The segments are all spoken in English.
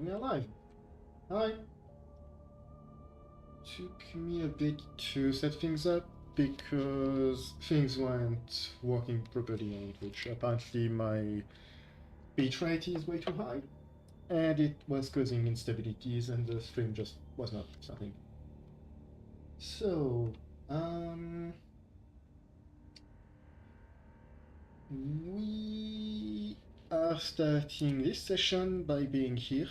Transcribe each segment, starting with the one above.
we're alive. Hi. Took me a bit to set things up because things weren't working properly on Twitch. Apparently my bitrate is way too high and it was causing instabilities and the stream just was not starting. So, we are starting this session by being here.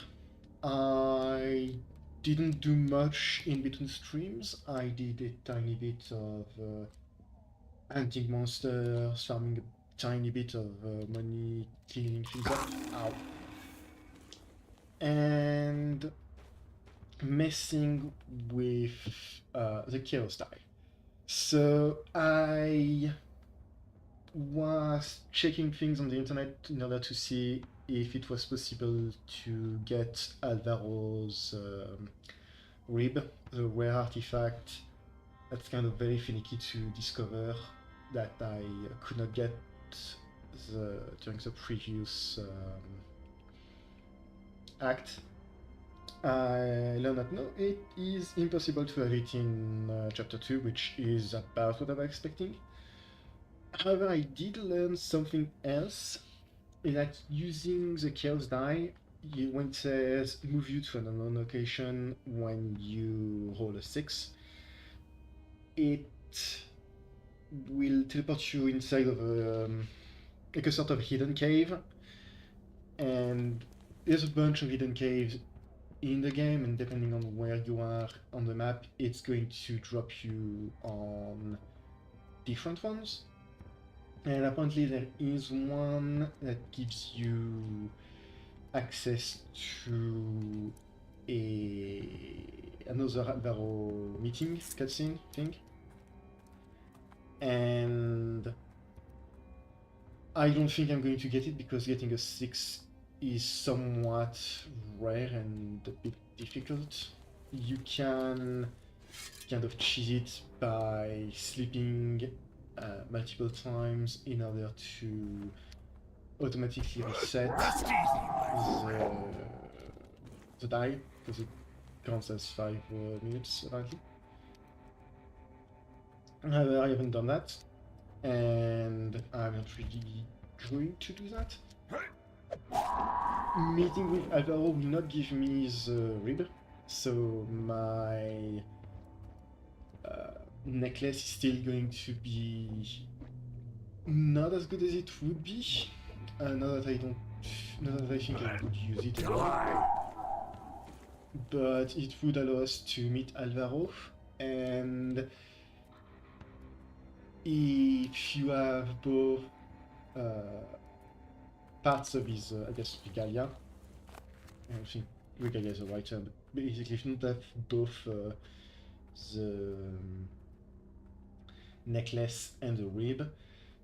I didn't do much in between streams. I did a tiny bit of hunting monsters, farming a tiny bit of money, cleaning things up. Ow. And messing with the chaos die. So I was checking things on the internet in order to see if it was possible to get Alvaro's rib, the rare artifact that's kind of very finicky to discover that I could not get during the previous act. I learned that no, it is impossible to have it in chapter 2, which is about what I was expecting. However, I did learn something else, that using the chaos die, when it says move you to an unknown location when you roll a 6, it will teleport you inside of like a sort of hidden cave, and there's a bunch of hidden caves in the game, and depending on where you are on the map, it's going to drop you on different ones. And apparently there is one that gives you access to another Alvaro meeting cutscene thing. And I don't think I'm going to get it because getting a 6 is somewhat rare and a bit difficult. You can kind of cheese it by sleeping multiple times in order to automatically reset the die, because it counts as 5 minutes apparently. However, I haven't done that, and I'm not really going to do that. Meeting with Alvaro will not give me the rib, so my necklace is still going to be not as good as it would be. Now that I think I could use it anymore. But it would allow us to meet Alvaro, and if you have both parts of his, I guess, regalia, I don't think regalia is the right term, but basically if you don't have both the necklace and the rib,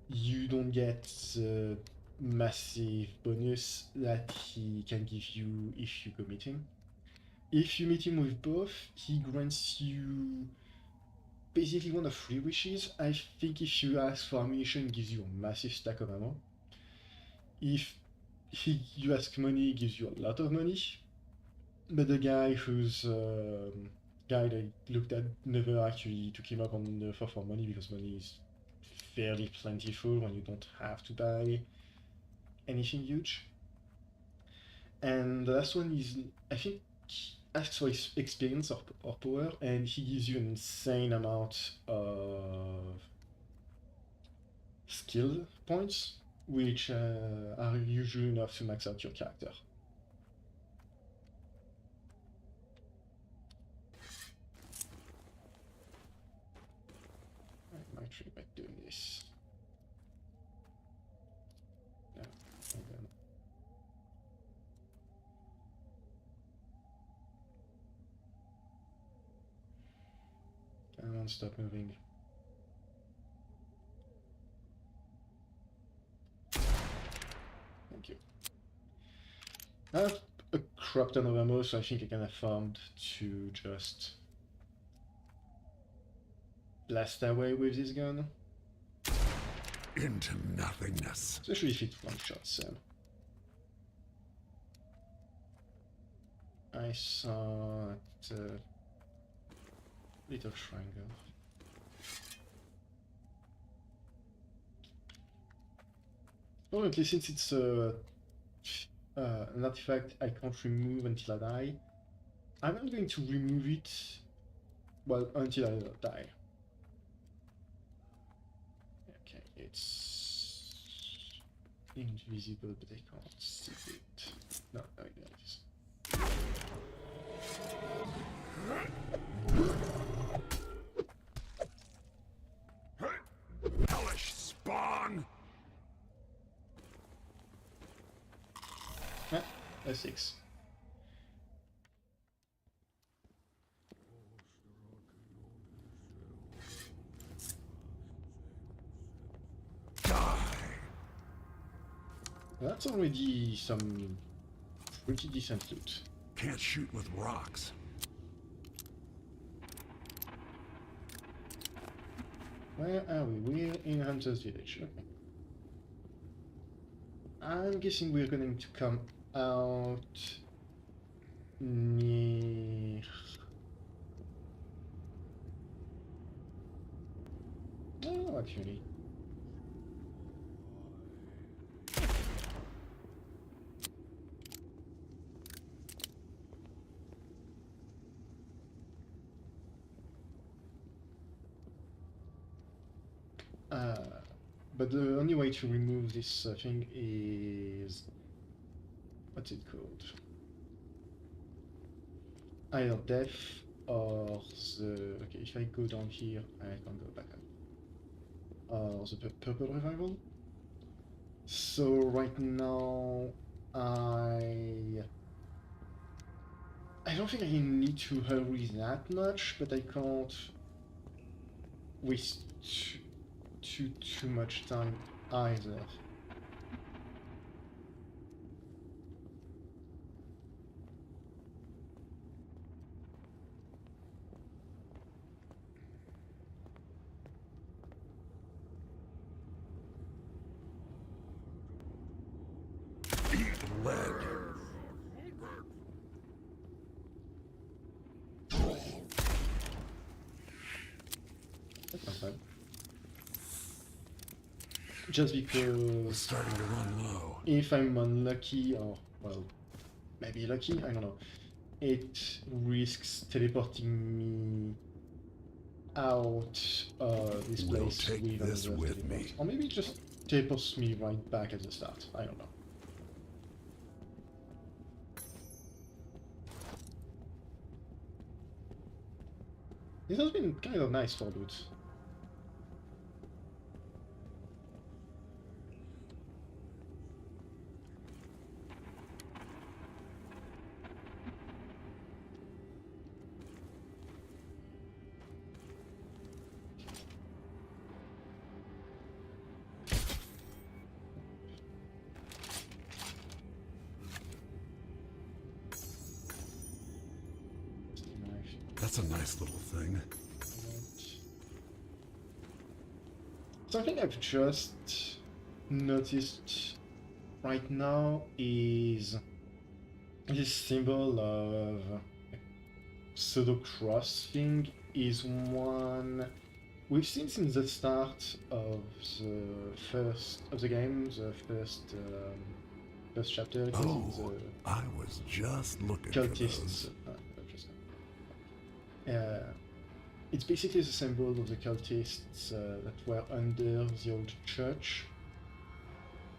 you don't get the massive bonus that he can give you if you go meet him. If you meet him with both, he grants you basically one of 3 wishes. I think if you ask for ammunition, he gives you a massive stack of ammo. If you ask money, he gives you a lot of money. But the guy who's guy that I looked at never actually took him up on the offer for money, because money is fairly plentiful when you don't have to buy anything huge. And the last one is, I think, asks for experience or power, and he gives you an insane amount of skill points, which are usually enough to max out your character. I might try doing this. No, okay. Come on, stop moving. Thank you. I have a crap ton of ammo, so I think I can afford to just blast away with this gun. Into nothingness. Especially if it one-shots Sam. I saw that little triangle. Apparently, since it's an artifact I can't remove until I die, I'm not going to remove it, well, until I die. Okay, it's invisible, but I can't see it. No, it is. Hellish spawn! Ah, a 6. Die! That's already some pretty decent loot. Can't shoot with rocks. Where are we? We're in Hunter's Village. Okay. I'm guessing we're going to come out near... Oh, actually. But the only way to remove this thing is... What's it called? Either death or the... Okay, if I go down here, I can go back up. Or the purple revival. So right now, I don't think I need to hurry that much, but I can't waste too much time either. Eat lead. That's not bad. Just because Starting to run low. if I'm unlucky, or, well, maybe lucky, I don't know, it risks teleporting me out this We'll place take with this another with teleport. me. Or maybe it just teleports me right back at the start, I don't know. This has been kind of nice for loot. That's a nice little thing. Something I've just noticed right now is this symbol of pseudo cross thing is one we've seen since the start of the game, the first chapter. It was in Oh, I was just looking the for cultists. those. It's basically the symbol of the cultists that were under the old church.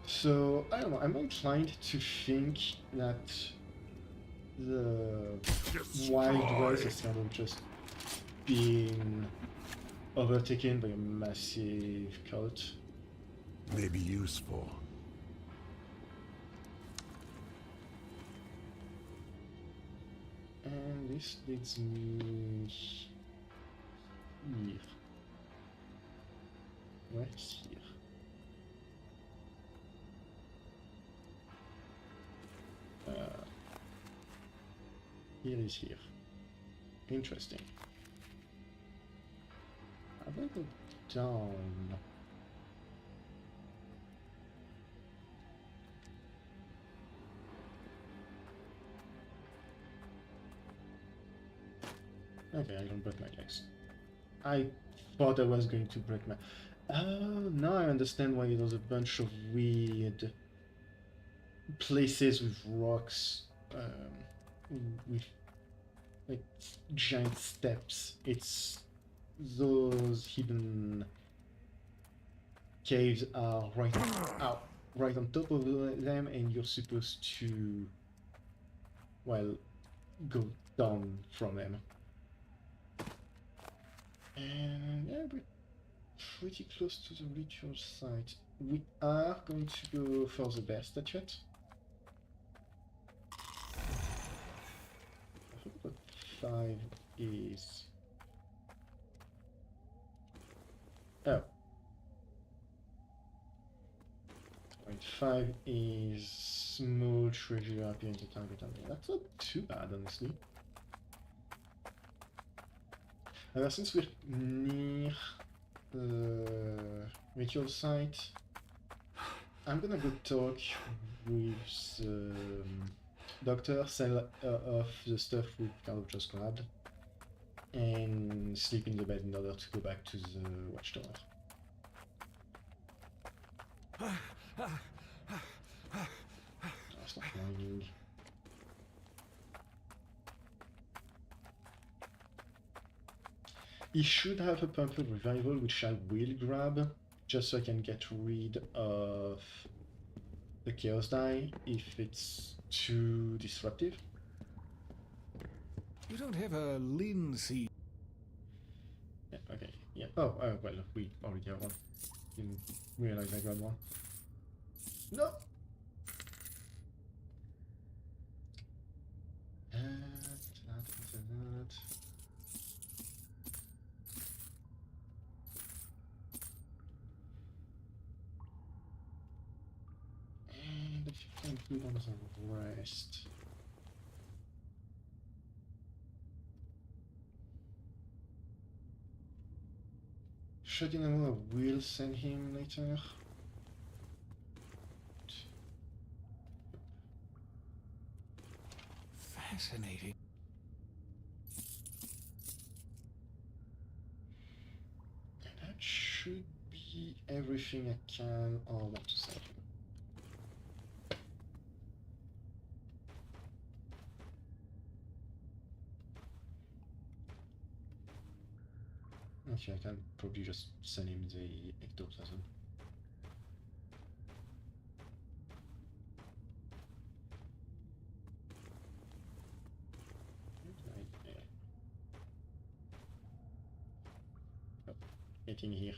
So, I don't know, I'm inclined to think that the Wild West is kind of just being overtaken by a massive cult. Maybe useful. And this leads me here. Where's here? Here is here. Interesting. I will go down. Okay, I don't break my legs. I thought I was going to break my... Oh, now I understand why there's a bunch of weird places with rocks, with like giant steps. It's those hidden caves are right out, right on top of them, and you're supposed to, well, go down from them. And yeah, we're pretty close to the ritual site. We are going to go for the bear statue. I forgot what 5 is. Oh. Right, 5 is small treasure appearing to target on me. That's not too bad, honestly. Since we're near the ritual site, I'm gonna go talk with the doctor, sell off the stuff we kind of just grabbed, and sleep in the bed in order to go back to the watchtower. Stop whining. He should have a pump of revival, which I will grab, just so I can get rid of the chaos die if it's too disruptive. You don't have a linseed. Yeah, okay, yeah. Oh, well, we already have one. Didn't realize I grabbed one. No! And if you can put on some rest. Shotgun ammo, I will send him later. Fascinating. And that should be everything I can or want to send him. Okay, I can probably just send him the ectoplasm. Oh, anything here?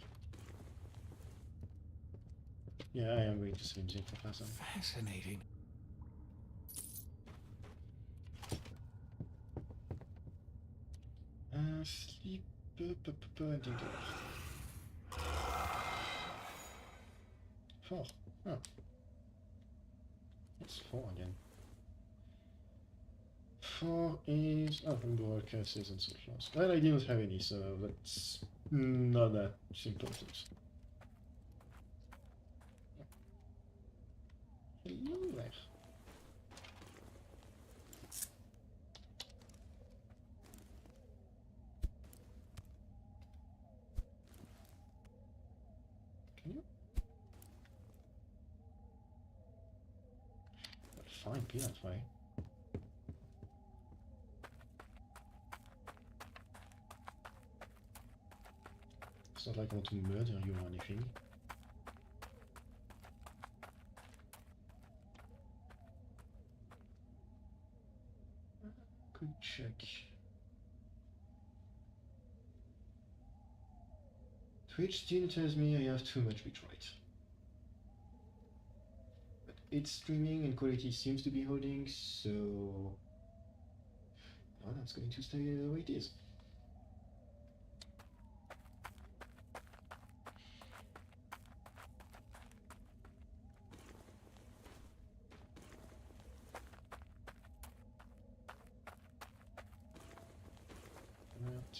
Yeah, I am going to send him the ectoplasm. Fascinating. Sleep. And think 4. Oh. It's 4 again. 4 is... Oh, Umbrella curses and so forth. Well, I didn't have any, so that's not that important. Hello there. Can you? Fine, peanut way. It's not like I want to murder you or anything. Good check. Twitch still tells me I have too much bitrate. But it's streaming and quality seems to be holding, so... well, that's going to stay the way it is. Right.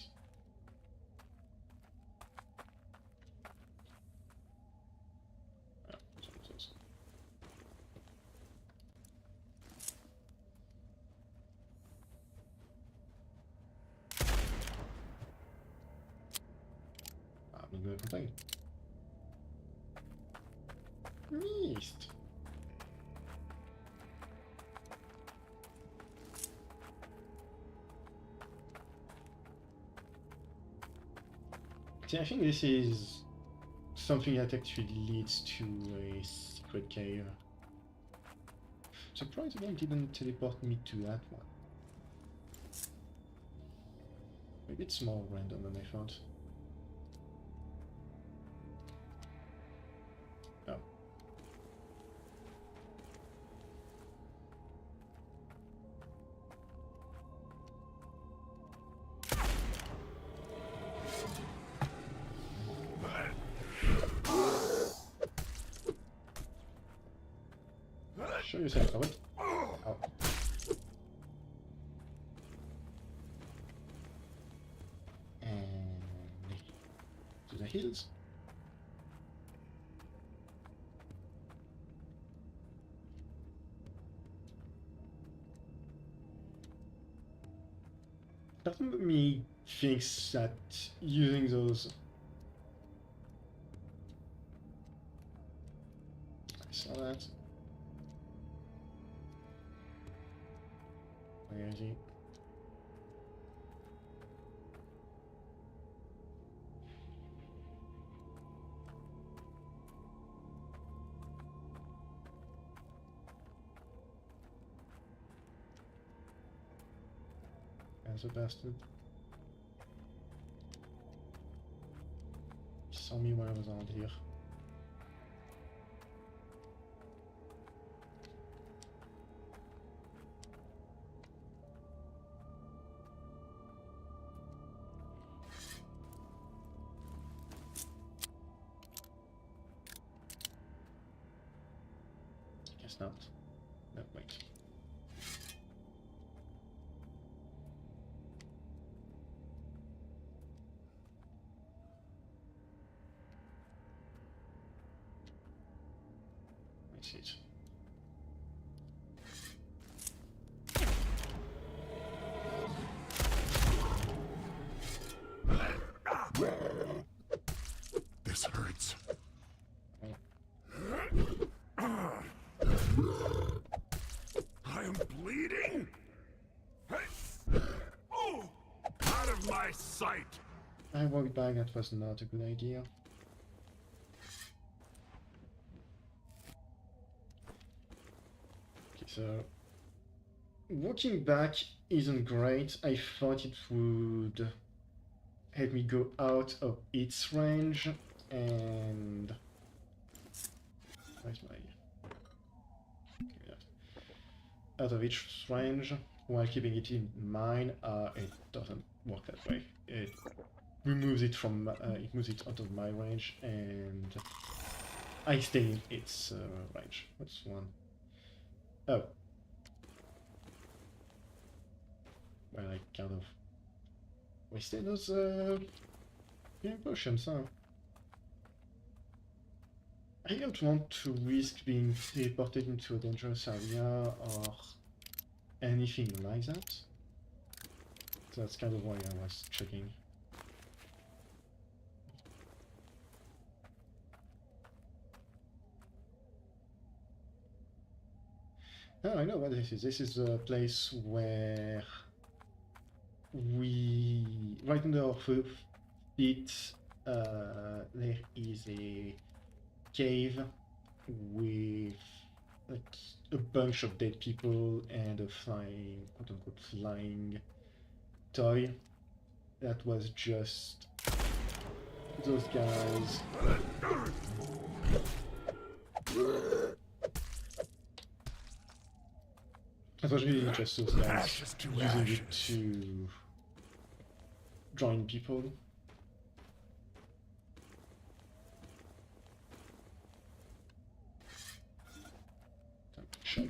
contain. Missed. See, I think this is something that actually leads to a secret cave. Surprisingly, it didn't teleport me to that one. Maybe it's more random than I thought. Oh. Show yourself, Howard. Ow. And to the hills. Part of me thinks that using those... I saw that. Where is he? As a bastard. He saw me when I was out here. Guess not. No, wait. I see it. This hurts. I am bleeding. Oh, out of my sight. I walked back, that was not a good idea. Okay, so... walking back isn't great. I thought it would help me go out of its range, and... where's my... yeah. Out of its range, while keeping it in mine, it doesn't work that way. It removes it from, it moves it out of my range, and I stay in its range. What's one? Oh. Well, I kind of wasted those healing potions, huh? I don't want to risk being teleported into a dangerous area or anything like that. So that's kind of why I was checking. Oh, I know what this is. This is a place where we, right under our feet, there is a cave with like a bunch of dead people and a flying, quote unquote, flying toy that was just those guys. It was really just those guys Ashes to using it ashes. to join people. Check.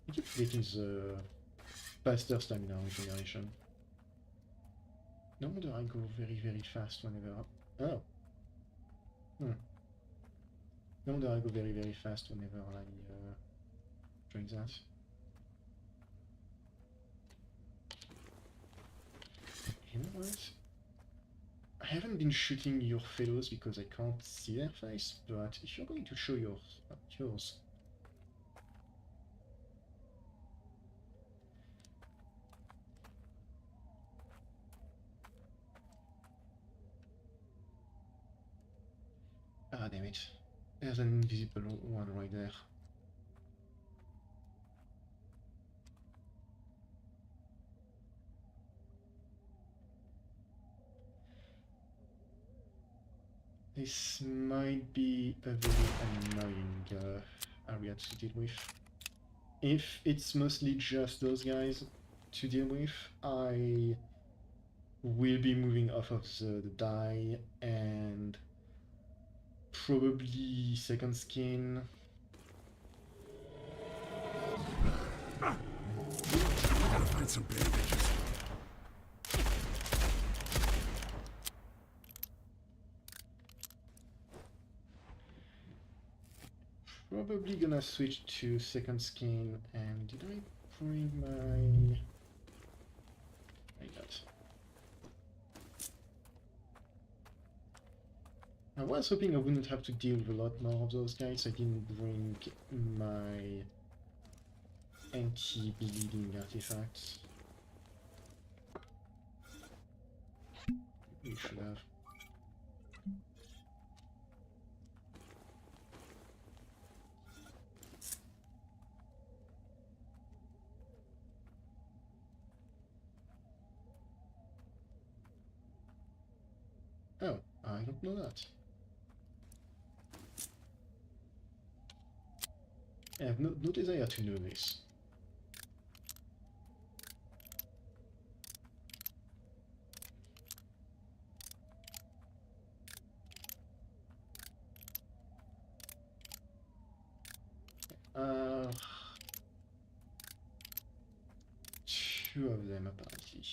I keep forgetting the faster stamina regeneration. No wonder I go very fast whenever. Oh. Hmm. No wonder I go very fast whenever I drink that. You know what? I haven't been shooting your fellows because I can't see their face, but if you're going to show yours... Ah, damn it. There's an invisible one right there. This might be a very annoying area to deal with. If it's mostly just those guys to deal with, I will be moving off of the die and probably second skin. I gotta find some bandages. Probably gonna switch to second skin. And did I bring my... I got. I was hoping I wouldn't have to deal with a lot more of those guys. I didn't bring my anti-bleeding artifacts. We should have. Oh, I don't know that. I have no desire to know this. Two of them apparently.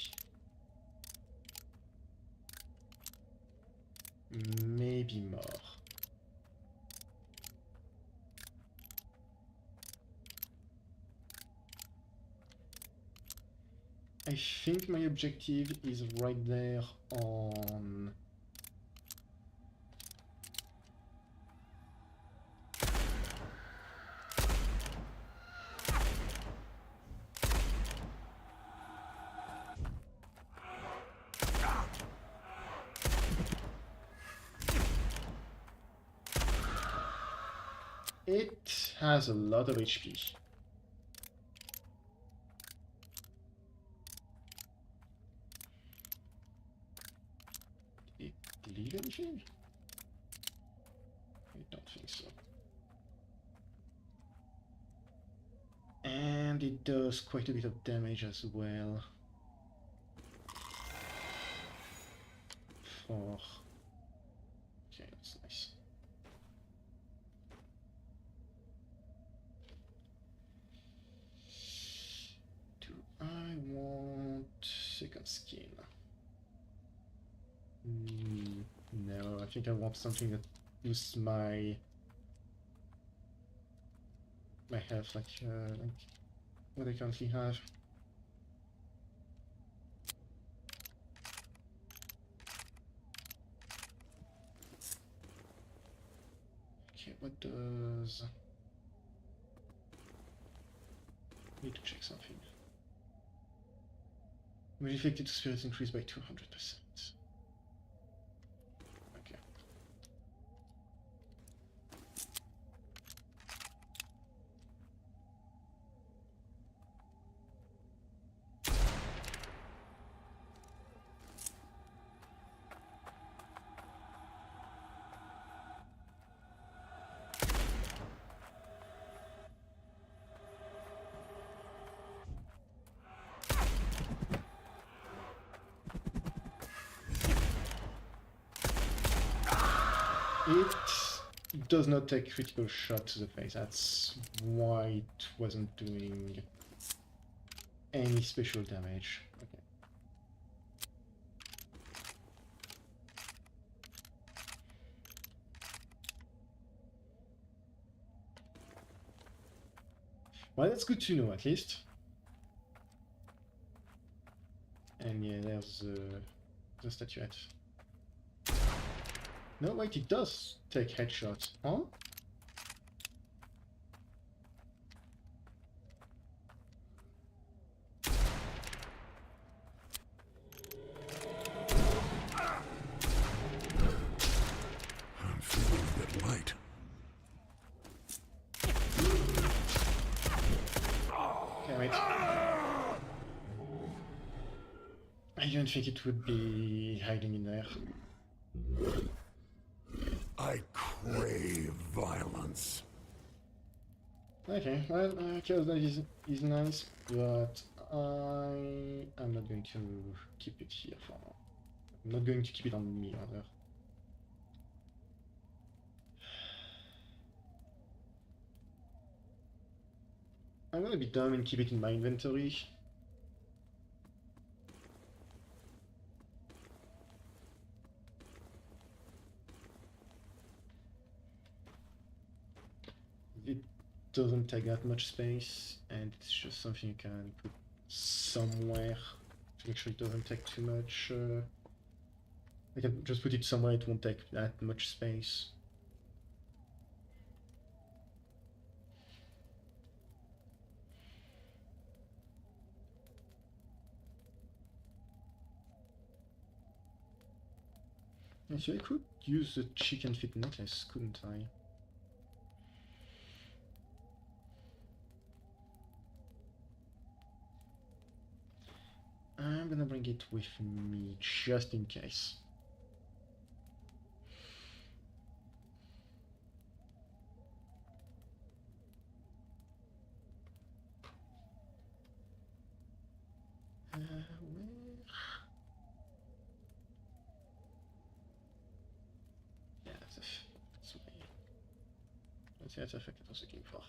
Maybe more. I think my objective is right there on... It has a lot of HP. Did it bleed anything? I don't think so. And it does quite a bit of damage as well. For... Okay, that's nice. Do I want second skin? No, I think I want something that boosts my health like what I currently have. Okay, what does... Need to check something. Will affected spirits increased by 200%. Okay. It does not take critical shot to the face. That's why it wasn't doing any special damage. Okay. Well, that's good to know at least. And yeah, Where's the statuette? No, wait, it does take headshots. Huh? I'm feeling a bit light. Damn it. I didn't think it would be hiding in there. I crave violence. Okay, well, Chaos Knight is nice, but I'm not going to keep it here for now. I'm not going to keep it on me, rather. I'm gonna be dumb and keep it in my inventory. It doesn't take that much space, and it's just something you can put somewhere to make sure it doesn't take too much. I can just put it somewhere it won't take that much space. Actually, I could use the chicken feet necklace, couldn't I? I'm gonna bring it with me just in case. Where? Yeah, that's that's the effect I was looking for.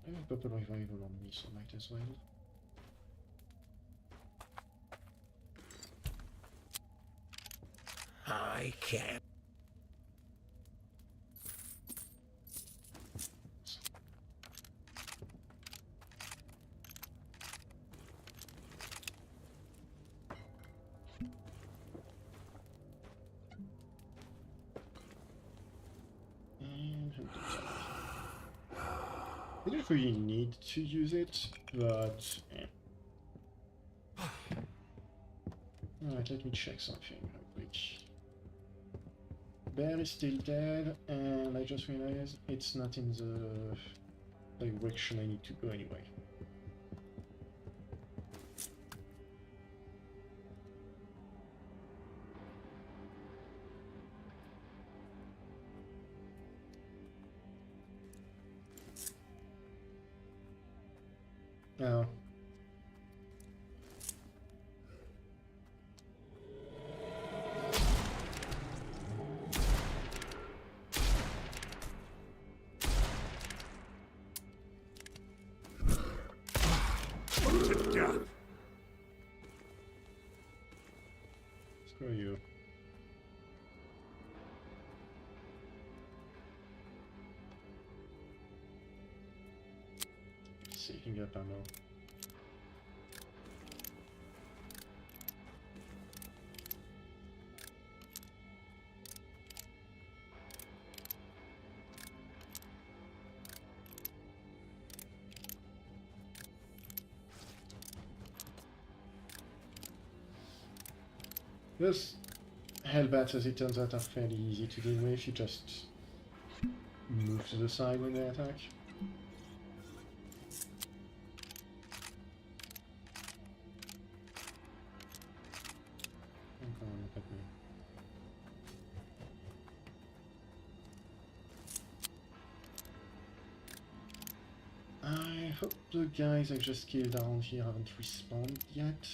I have purple revival on me, so might as well. I can't. And I don't really need to use it, but alright, let me check something real quick. Bear is still dead, and I just realized it's not in the direction I need to go anyway. Oh. To death. Screw you. Saving up ammo. Those hellbats, as it turns out, are fairly easy to deal with. You just move to the side when they attack. Oh, come on, look at me. I hope the guys I just killed around here haven't respawned yet.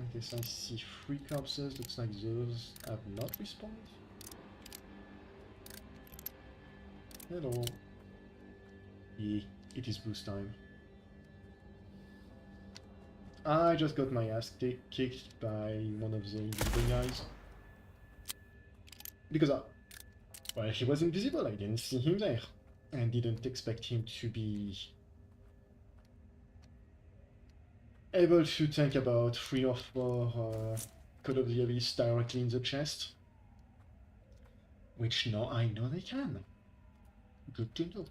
Okay, so I see 3 corpses. Looks like those have not respawned. Hello. Yeah. It is boost time. I just got my ass kicked by one of the invisible guys. Because well, he was invisible, I didn't see him there. And didn't expect him to be able to tank about 3 or 4 Call of the Abyss directly in the chest. Which now I know they can. Good to know.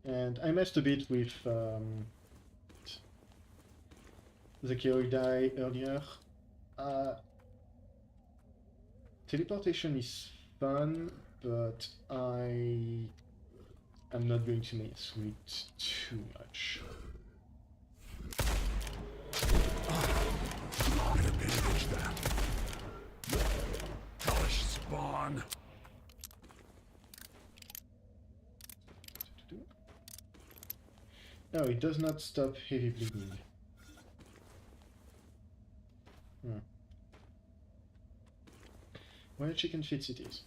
And I messed a bit with the K.O. die earlier. Teleportation is fun, but I am not going to mess with it too much. Better bandage that. Hellish spawn. No, it does not stop heavy bleeding. Well, chicken fits it is.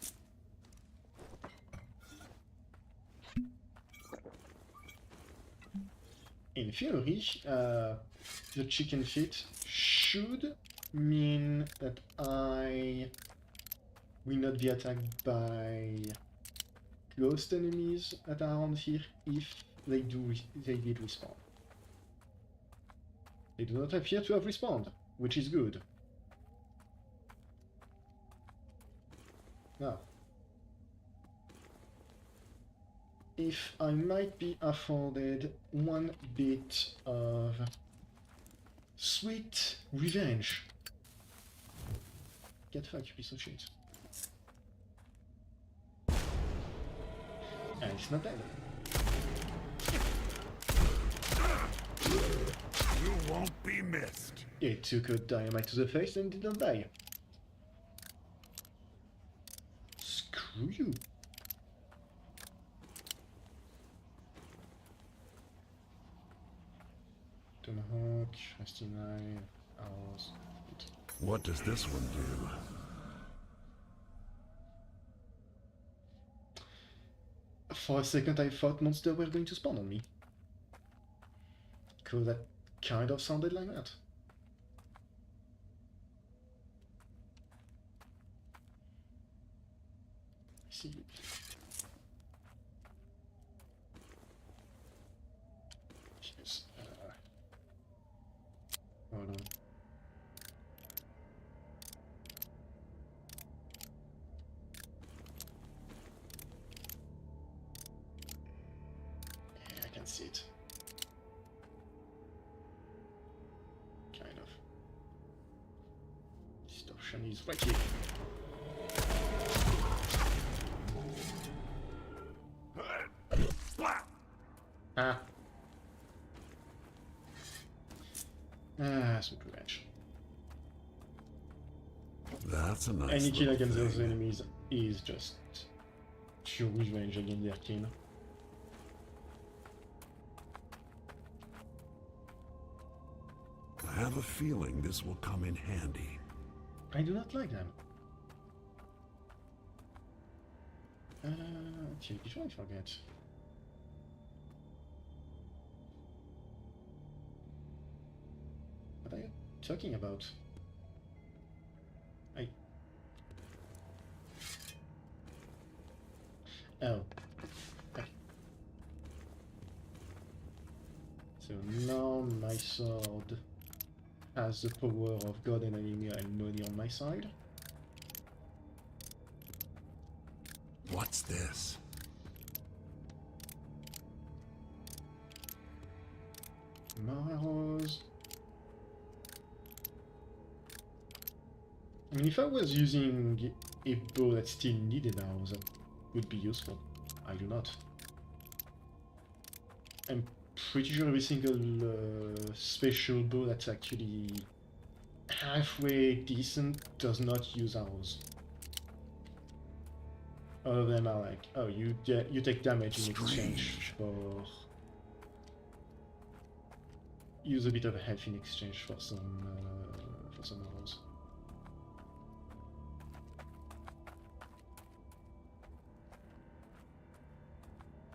In theory, the chicken fit should mean that I will not be attacked by ghost enemies at around here if they did respawn. They do not appear to have respawned, which is good. Now, if I might be afforded one bit of sweet revenge. Get fucked, you piece of shit. And it's not dead. You won't be missed. It took a dynamite to the face and didn't die. Screw you. Tomahawk, S.T.A.L.K.E.R, ours. What does this one do? For a second I thought monsters were going to spawn on me. Cause that kind of sounded like that. See. Yes. Hold on. Yeah, I can see it. Kind of. Distortion is right here. Ah. Sweet revenge. That's a nice Any kill little against those thing. enemies is just pure revenge against their kin. I have a feeling this will come in handy. I do not like them. Okay, before I forget. What are you talking about? Oh. Okay. So now my sword has the power of God and enemy and money on my side. What's this? More arrows. I mean, if I was using a bow that still needed arrows, that would be useful. I do not. I'm pretty sure every single special bow that's actually halfway decent does not use arrows. All of them are like, oh, you take damage in exchange for... Use a bit of health in exchange for some for some arrows.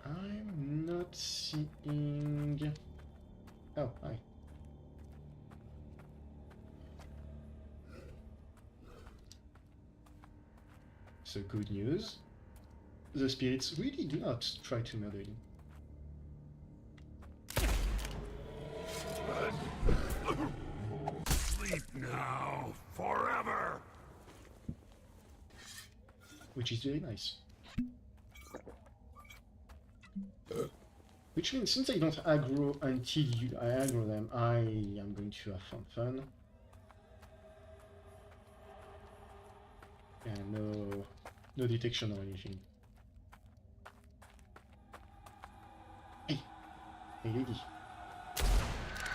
I'm not seeing... Oh, hi. So good news. The spirits really do not try to murder you. Sleep now, forever! Which is very nice. Which means since I don't aggro until I aggro them, I am going to have fun. And no detection or anything. Hey! Hey lady.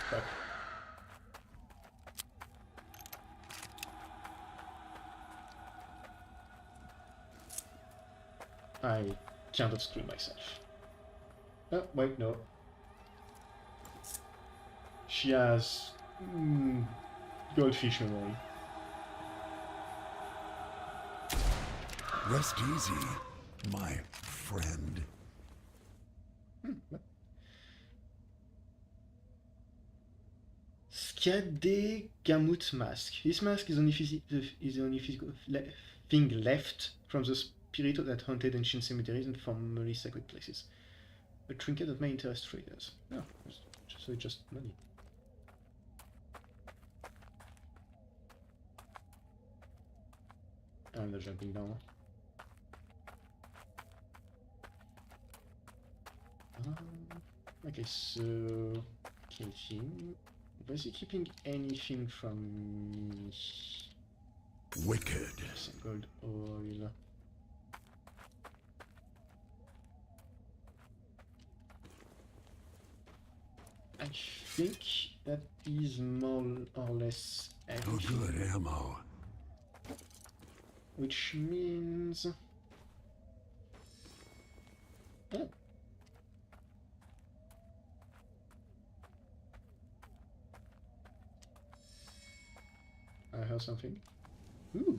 Fuck. I cannot screw myself. Oh, wait, no. She has goldfish memory. Rest easy, my friend. S.T.A.L.K.E.R Gamut mask. This mask is the only physical thing left from the spirit that haunted ancient cemeteries and formerly sacred places. A trinket that may interest traders. No, so it's just money. I'm not jumping down. Okay, so kill him. Was he keeping anything from me? Wicked. Some gold oil. I think that is more or less Oh, everything. good ammo. Which means... Oh. I heard something. Ooh.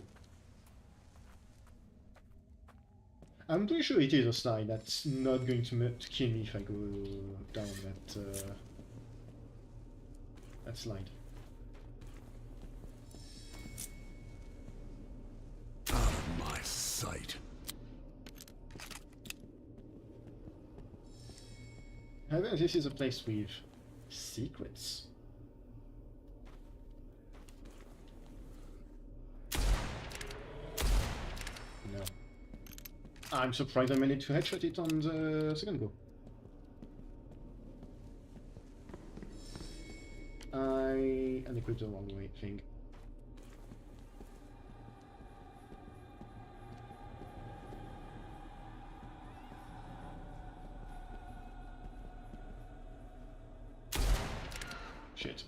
I'm pretty sure it is a slide that's not going to kill me if I go down that slide. Out of my sight. However, this is a place with secrets. No. I'm surprised I managed to headshot it on the second go. I unequipped the wrong way thing. Shit.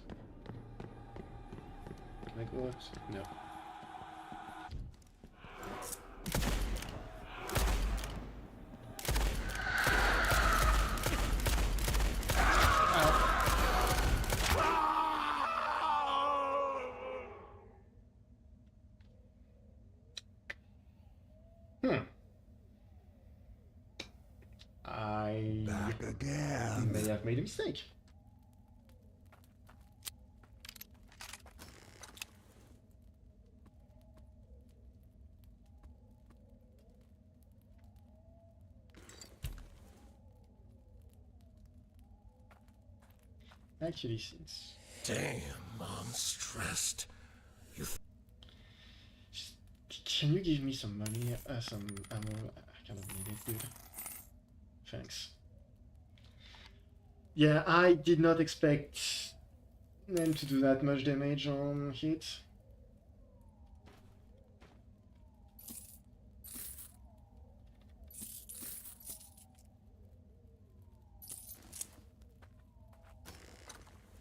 Can I go out? No. I Back again. may have made a mistake. Actually, since... Damn, I'm stressed. Can you give me some money, some ammo? I kind of need it, dude. Thanks. Yeah, I did not expect them to do that much damage on hit.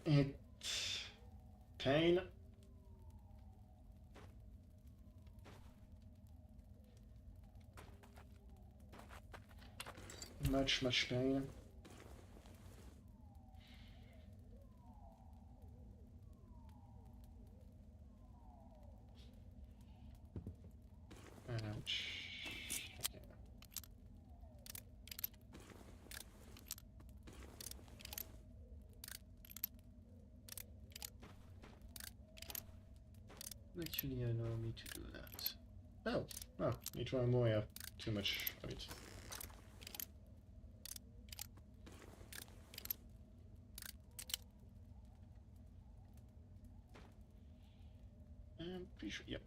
It... pain. Much pain. Ouch. Okay. Actually allow me to do that. Oh, oh, need to more, I have too much of it. I'm pretty sure, yep.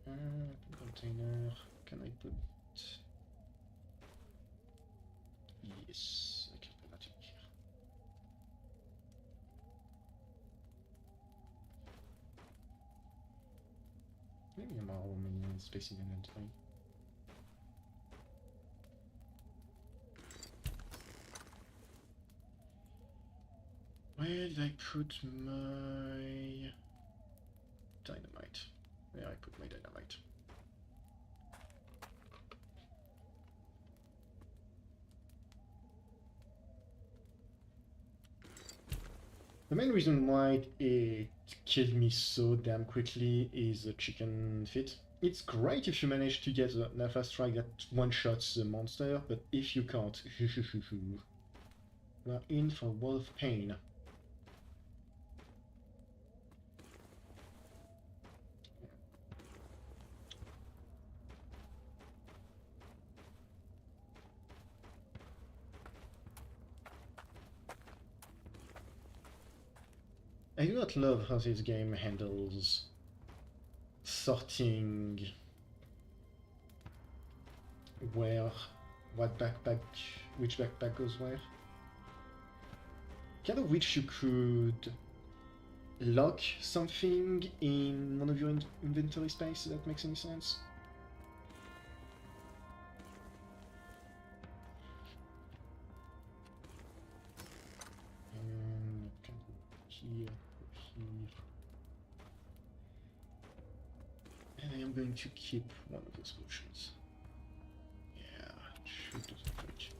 Container, can I put... Yes, I can put that in here. Maybe I'm all many space in inventory. Where did I put my dynamite? Where I put my dynamite? The main reason why it killed me so damn quickly is the chicken feet. It's great if you manage to get a fast strike that one-shots the monster, but if you can't, you are in for a world of pain. I do not love how this game handles sorting what backpack, which backpack goes where. Kind of wish you could lock something in one of your inventory space, if that makes any sense. And can go here, here. And I am going to keep one of those potions. Yeah, shoot those fridge.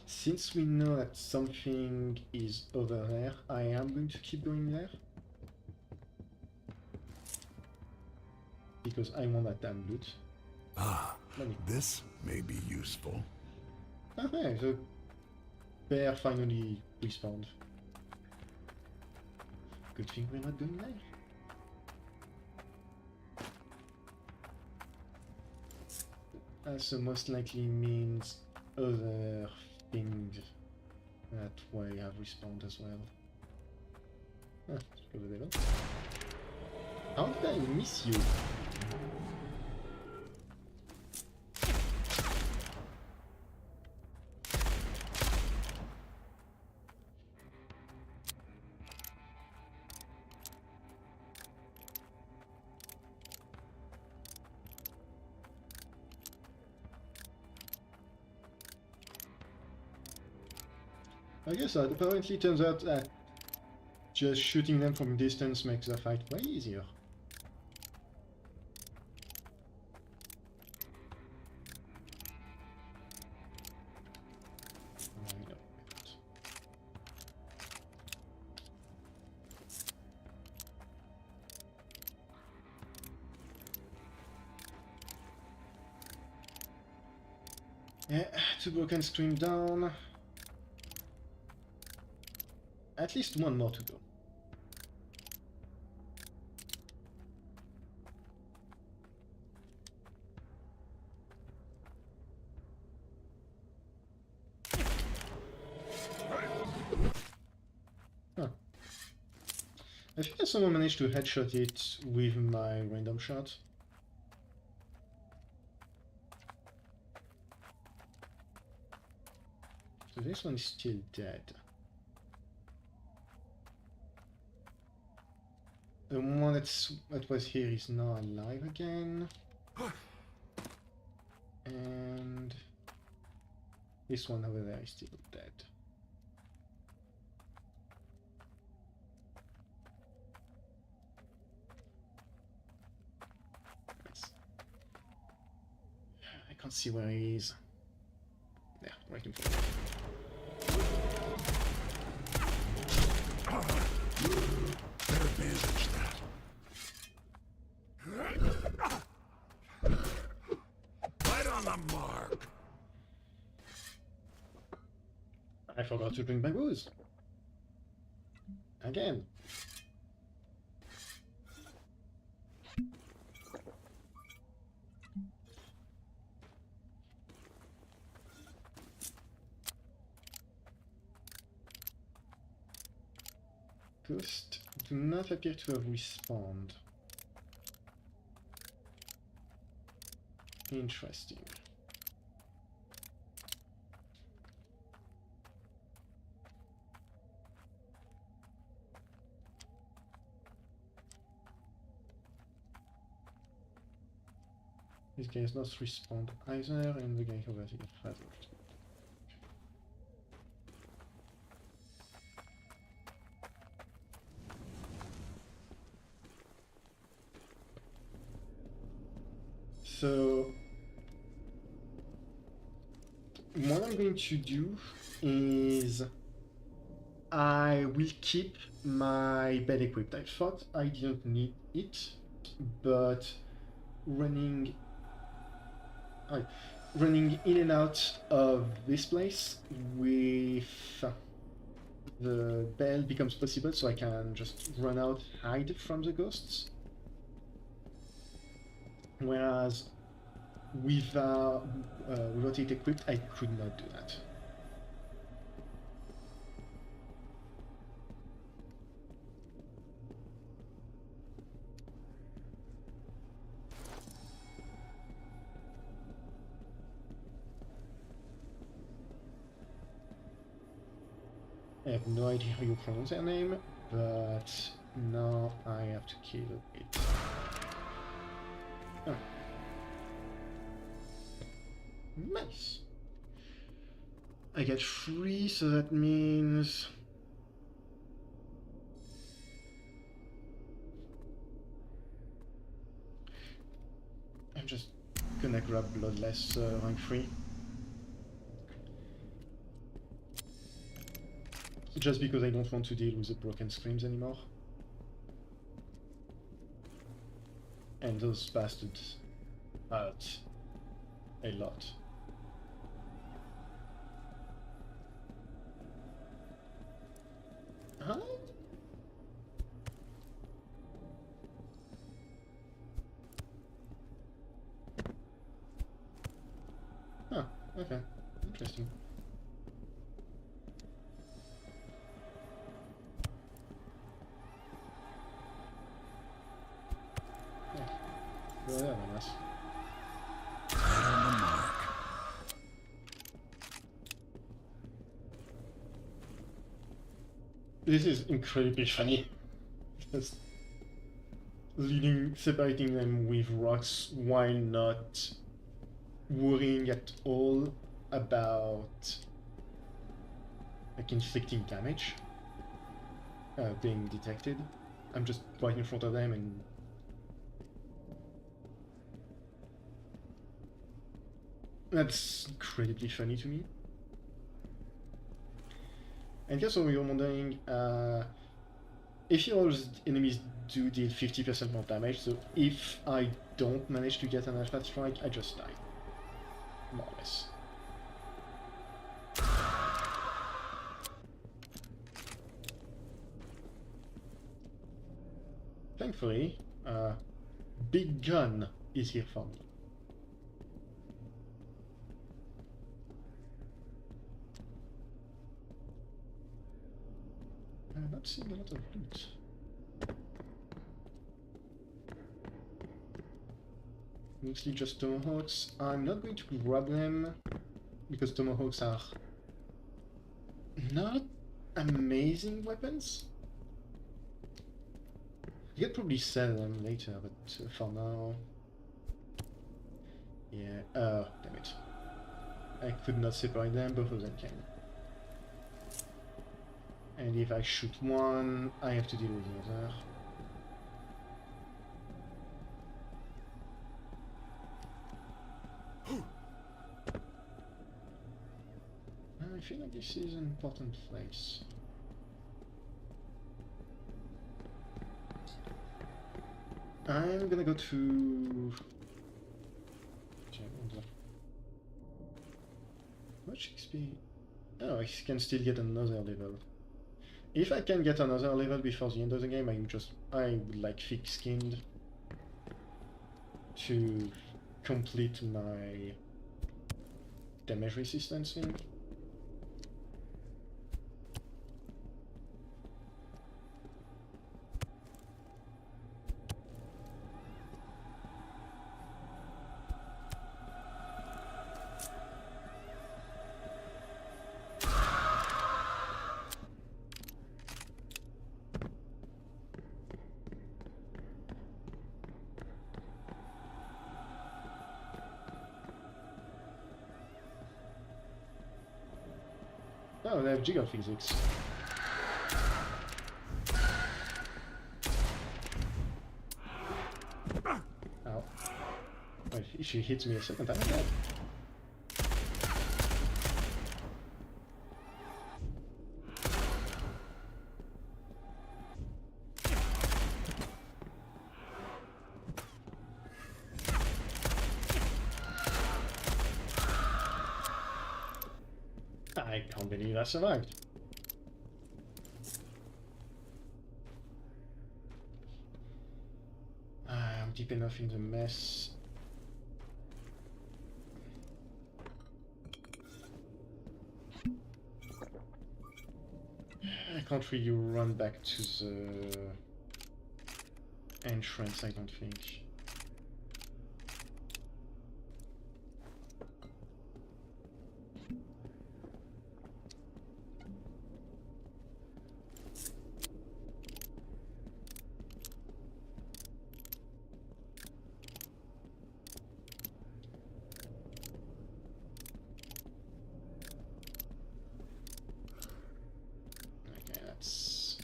Since we know that something is over there, I am going to keep going there. Because I want that damn loot. Ah, Money. this may be useful. Ah, hey, the bear finally respawned. Good thing we're not going there. Also most likely means other things that way have respawned as well. Ah, let's go over there. How did I miss you? I guess that apparently turns out that just shooting them from distance makes the fight way easier. I know. Yeah, 2 broken screen down. At least one more to go. Huh. I think I somehow managed to headshot it with my random shot. So this one is still dead. The one that was here is now alive again. And this one over there is still dead. Nice. Let's see where he is. There, waiting for him. Better bandage that. Right on the mark. I forgot to bring my booze. Again. Ghosts do not appear to have respawned. Interesting. This guy has not respawned either, and the guy over here hasn't. So what I'm going to do is I will keep my bed equipped. I thought I didn't need it, but running in and out of this place with the bell becomes possible, so I can just run out, hide from the ghosts. Whereas without it equipped, I could not do that. I have no idea how you pronounce their name, but now I have to kill it. Oh. Nice. I get 3, so that means I'm just gonna grab Bloodless rank 3. Just because I don't want to deal with the broken screams anymore. And those bastards hurt a lot. Huh? Huh, okay. Interesting. Yeah. Well, yeah, I guess. Right on the mark. This is incredibly funny. Just separating them with rocks while not worrying at all about like inflicting damage being detected. I'm just right in front of them and that's incredibly funny to me. And just so you're wondering, if your enemies do deal 50% more damage, so if I don't manage to get an alpha strike, I just die. More or less. Thankfully, Big Gun is here for me. I'm not seeing a lot of loot. Mostly just tomahawks. I'm not going to grab them because tomahawks are not amazing weapons. You could probably sell them later, but for now... Yeah, damn it. I could not separate them, both of them can. And if I shoot one, I have to deal with the other. I feel like this is an important place. I'm gonna go to... How much XP? Oh, I can still get another level. If I can get another level before the end of the game, I would like thick-skinned to complete my damage resistance thing. Oh, they have gigaphysics. Ow. Wait, she hits me a second time. Okay. I can't believe I survived. I'm deep enough in the mess. I can't really run back to the entrance, I don't think. Okay, that's...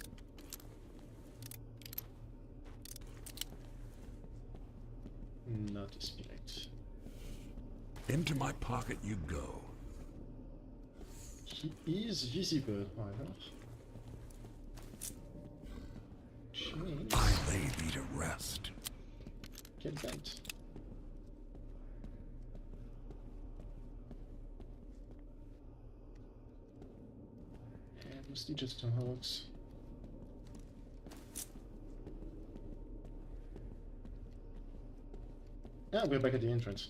not a spirit. Into my pocket you go. He is visible, however. Jeez. I lay thee to rest. Get bent. And mostly just a hoax. Ah, we're back at the entrance.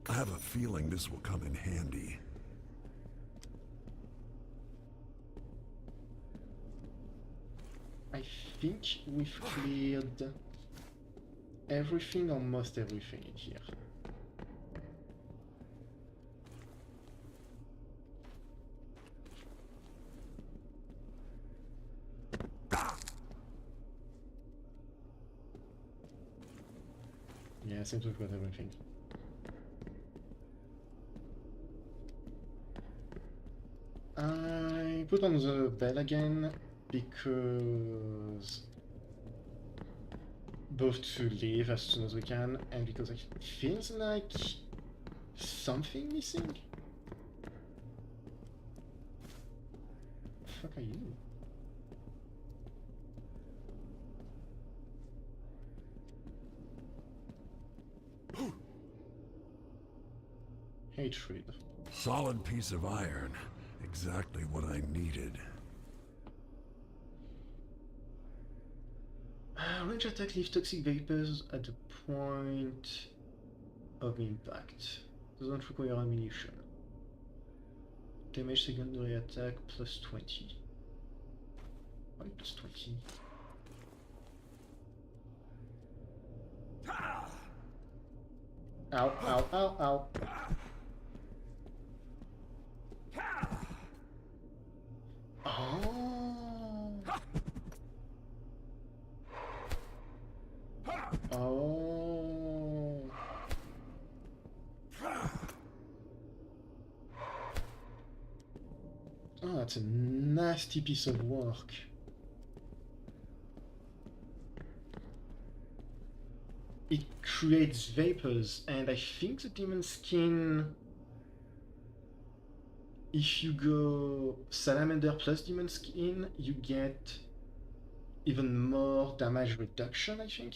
I have a feeling this will come in handy. I think we've cleared everything, almost everything in here. Yeah, I think we've got everything. I put on the bell again because both to leave as soon as we can and because it feels like something missing. The fuck are you? Hatred. Solid piece of iron. Exactly what I needed. Range attack leaves toxic vapors at the point of impact. Doesn't require ammunition. Damage secondary attack plus 20. Why plus 20? Ow, ow, ow, ow. Oh. Oh. Oh, that's a nasty piece of work. creates vapors, and I think the demon skin, if you go salamander plus demon skin, you get even more damage reduction, I think.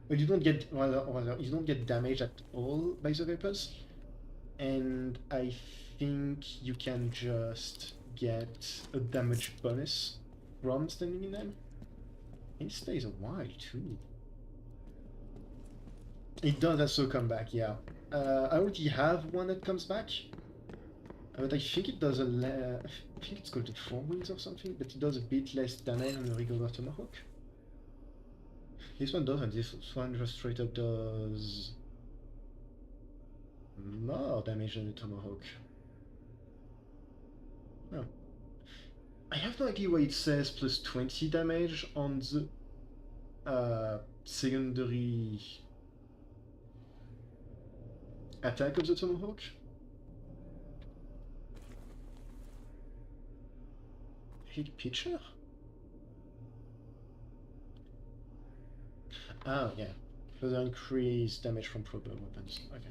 But you don't get, well, you don't get damage at all by the vapors. And I think you can just get a damage bonus from standing in them. It stays a while too. It does also come back, yeah. I already have one that comes back, but I think it does I think it's called the 4 wheels or something, but it does a bit less damage than a regular tomahawk. This one doesn't. This one just straight up does more damage than a tomahawk. Oh. I have no idea why it says plus 20 damage on the secondary attack of the tomahawk. Hit pitcher? Oh, yeah. Further increase damage from proper weapons. Okay.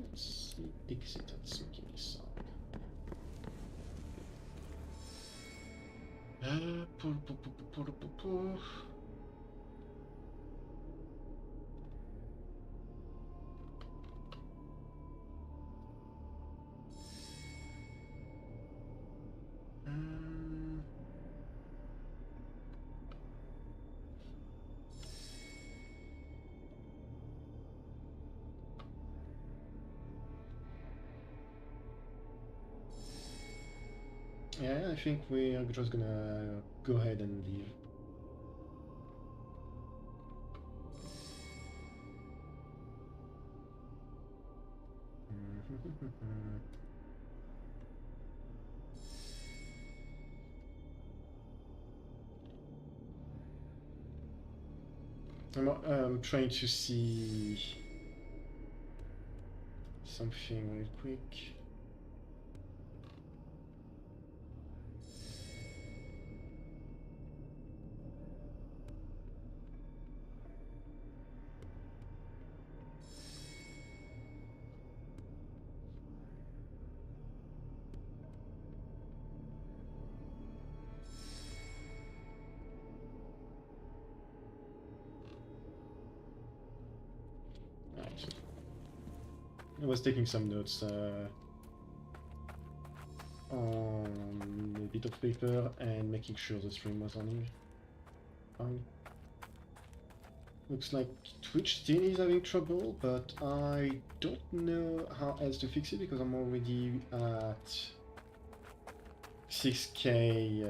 Let's see. Exit and smoking sound. Yeah, I think we're just gonna go ahead and leave. I'm trying to see something real quick. Right. I was taking some notes on a bit of paper and making sure the stream was running fine. Looks like Twitch still is having trouble, but I don't know how else to fix it because I'm already at 6K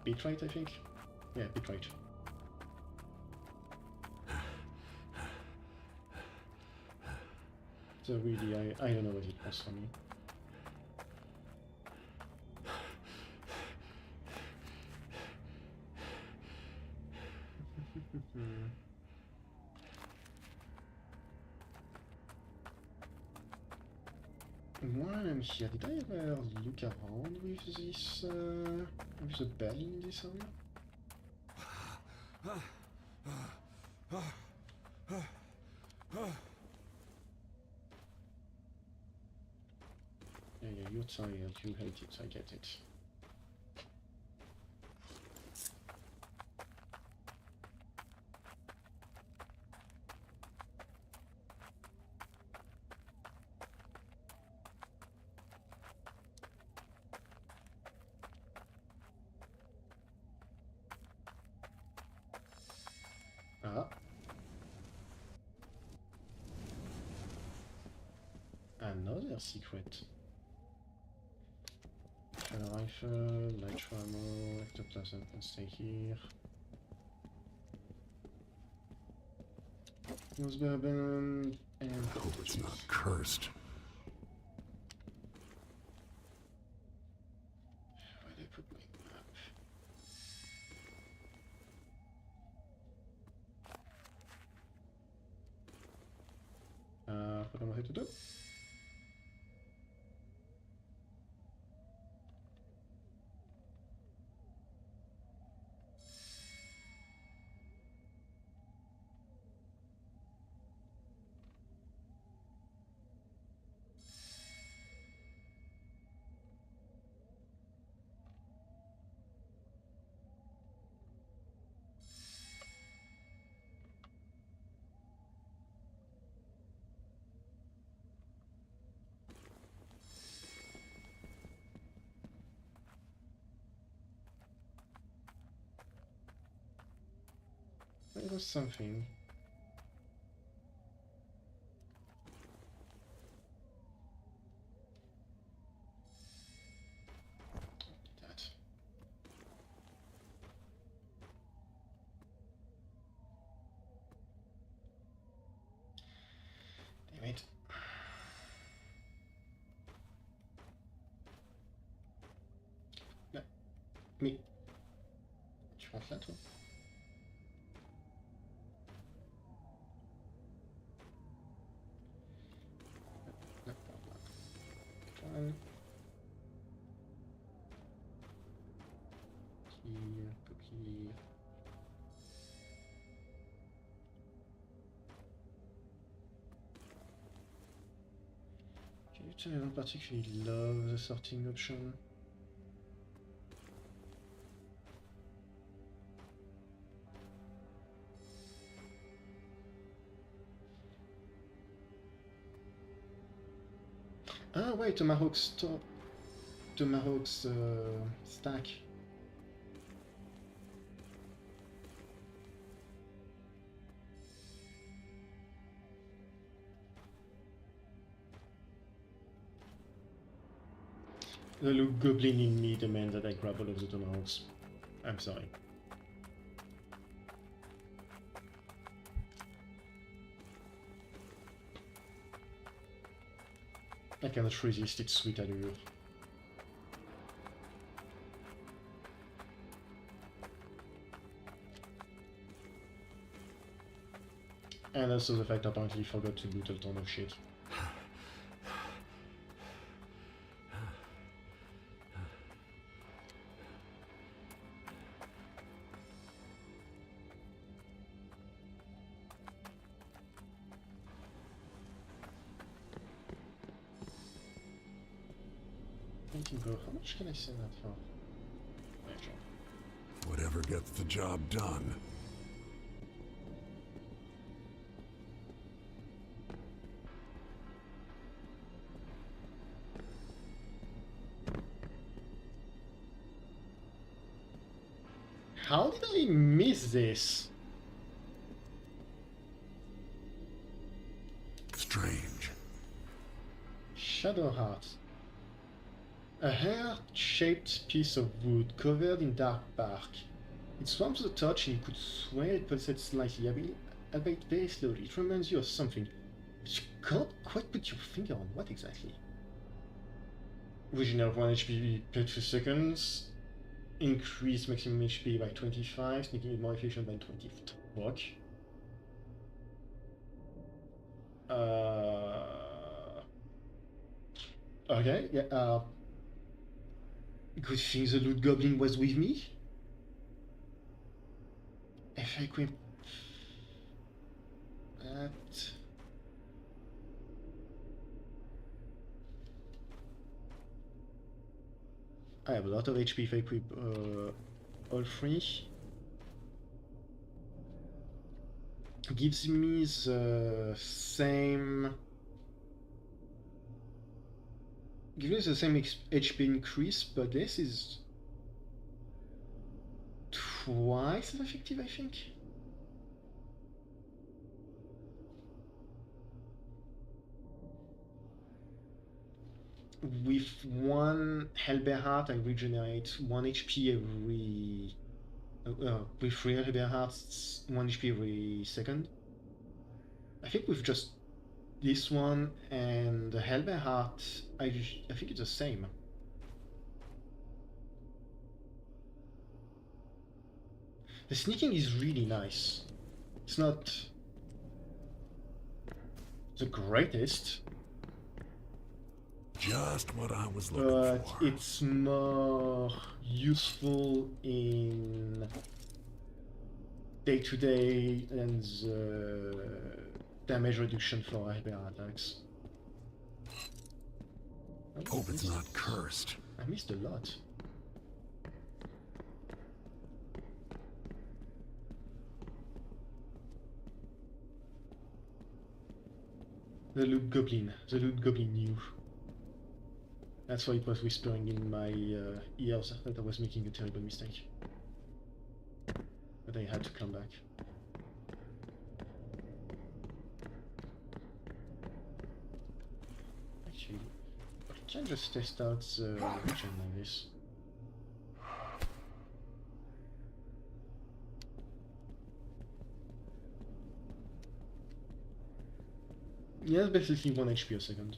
bitrate, I think. Yeah, bitrate. So really, I don't know what it was for me. While I'm here, did I ever look around with this, with the bell in this area? Yeah, you're tired, you hate it, I get it. Ah. Another secret. Shadow rifle, nitro ammo, ectoplasm can stay here. Use bourbon and Hope it's not cursed. where did I put my map? to do. There was something. That. Damn it. No. Me. Tu rentres là, toi? No, one. Here, cookie. Okay, I don't particularly love the sorting option. Ah, wait, Tomahawk's stack. The look goblin in me demands that I grab all of the tomahawks. I'm sorry. I cannot resist its sweet allure. And also the fact I apparently forgot to loot a ton of shit. Bro, how much can I sell that for? Whatever gets the job done. How did I miss this? Strange. Shadow Heart. A heart-shaped piece of wood covered in dark bark. It warms the touch and you could swear it pulsates slightly, albeit very slowly. It reminds you of something, but you can't quite put your finger on what exactly. Regenerate 1 HP per 2 seconds. Increase maximum HP by 25, making it more efficient by 20. Fuck. Okay, yeah, good thing the loot goblin was with me. If I equip that... I have a lot of HP if I equip all three. Gives me the same... Gives me the same HP increase, but this is twice as effective, I think. With one Hellbear Heart, I regenerate 1 HP every... with 3 Hellbear Hearts, 1 HP every second. I think with just this one and the Hellbear Heart, I think it's the same. The sneaking is really nice. It's not the greatest, Just what I was looking but for. it's more useful in day-to-day and damage reduction for hyper attacks. Oh, Hope it's not cursed. I missed a lot. The loot goblin knew. That's why it was whispering in my ears that I was making a terrible mistake. But I had to come back. Actually, I can just test out the region like this. Yeah, basically 1 HP a second.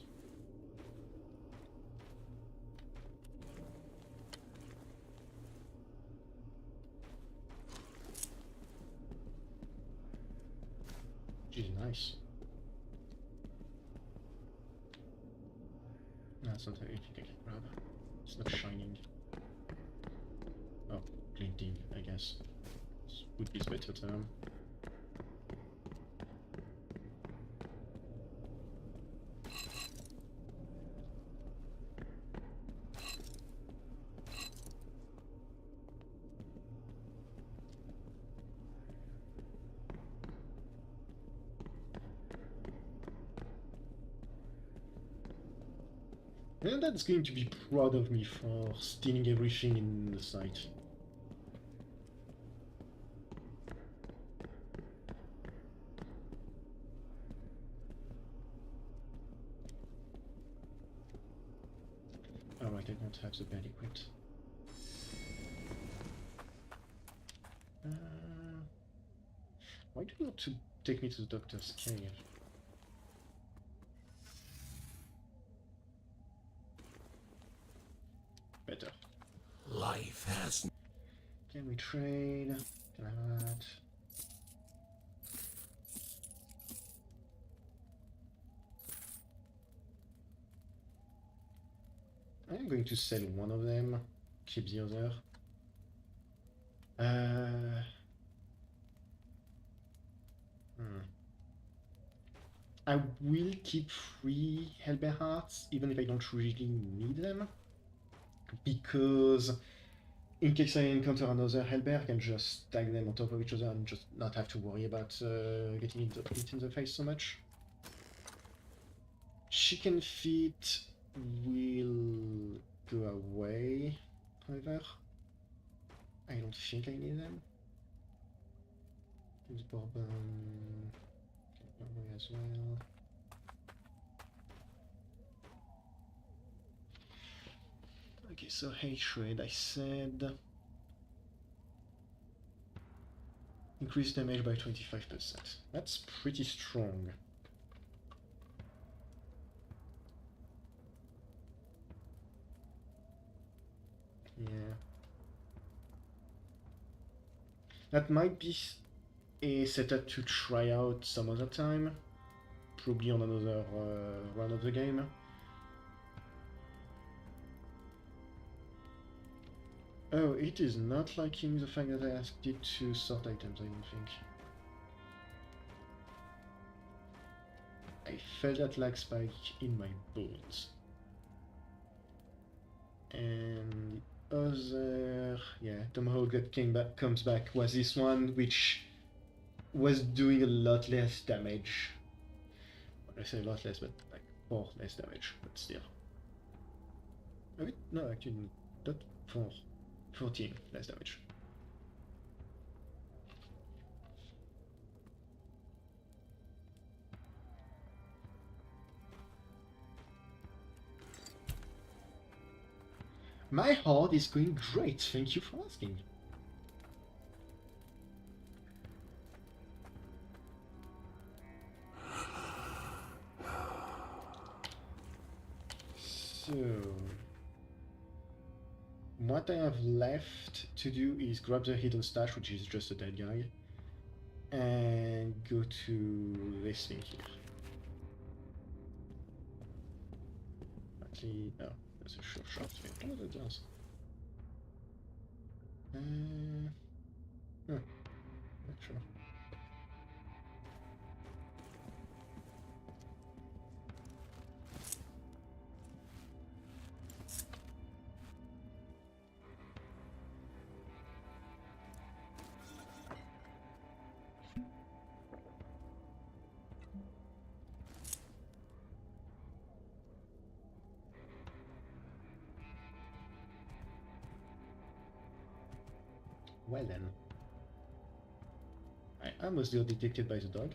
Which is nice. No, that's not anything I can grab. It's not shining. Oh, glinting, I guess. This would be a better term. And that's going to be proud of me for stealing everything in the site. Alright, I don't have the bed equipped. Why do you want to take me to the doctor's cave? Better. Life has... Can we trade? Can I have that? I'm going to sell one of them, keep the other. I will keep 3 Hellbear Hearts, even if I don't really need them. Because in case I encounter another Hellbear, I can just stack them on top of each other and just not have to worry about getting hit in the face so much. Chicken feet will go away, however. I don't think I need them. Use bourbon away as well. Okay, so hatred, I said increase damage by 25%. That's pretty strong. Yeah. That might be a setup to try out some other time. Probably on another run of the game. Oh, it is not liking the fact that I asked it to sort items, I don't think. I felt that lag spike in my bones. And the other, yeah, Tomahawk that comes back was this one, which was doing a lot less damage. I say a lot less, but like 4 less damage, but still. A bit, no, actually, not 4. 14 less damage. My horde is going great, thank you for asking. So, what I have left to do is grab the hidden stash, which is just a dead guy, and go to this thing here. definitely... No, there's a sure shot here. Oh, that does. Huh, not sure. Well then. I almost got detected by the dog.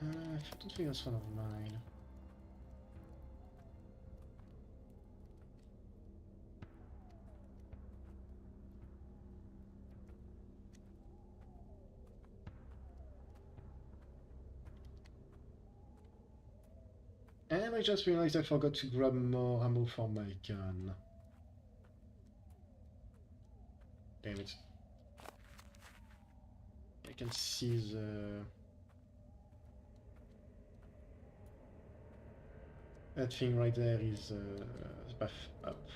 I don't think that's one of mine. And I just realized I forgot to grab more ammo for my gun. Damn it. I can see that thing right there is the path up.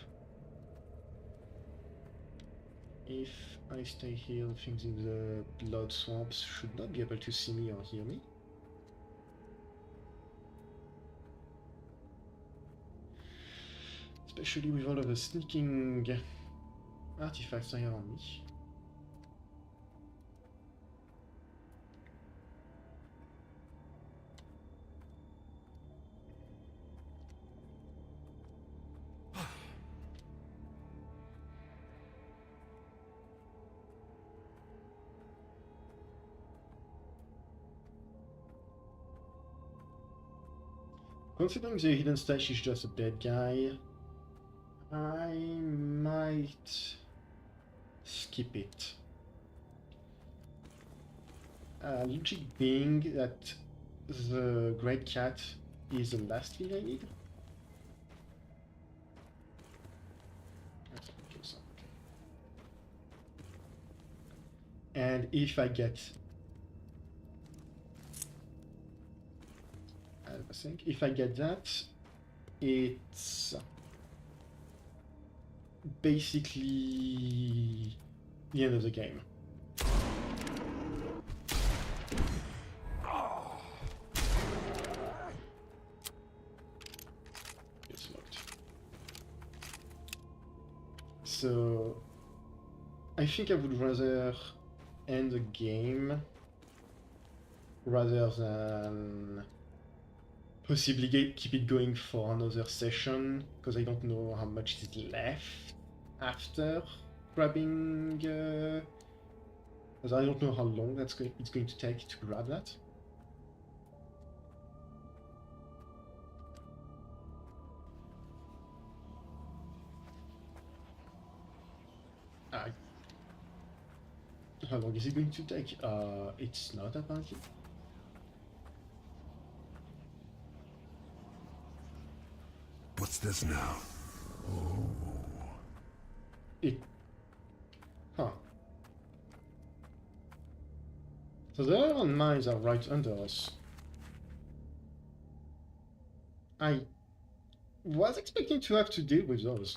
If I stay here, things in the blood swamps should not be able to see me or hear me. Especially with all of the sneaking artifacts I have on me. Considering the hidden stash is just a dead guy, I might skip it. Logic being that the Great Cat is the last thing I need. And if I get... I think if I get that, it's basically the end of the game. It's locked. So I think I would rather end the game rather than possibly keep it going for another session, because I don't know how much is left after grabbing... because I don't know how long it's going to take to grab that. How long is it going to take? It's not apparently. What's this now? Oh. It... Huh. So the iron mines are right under us. I was expecting to have to deal with those.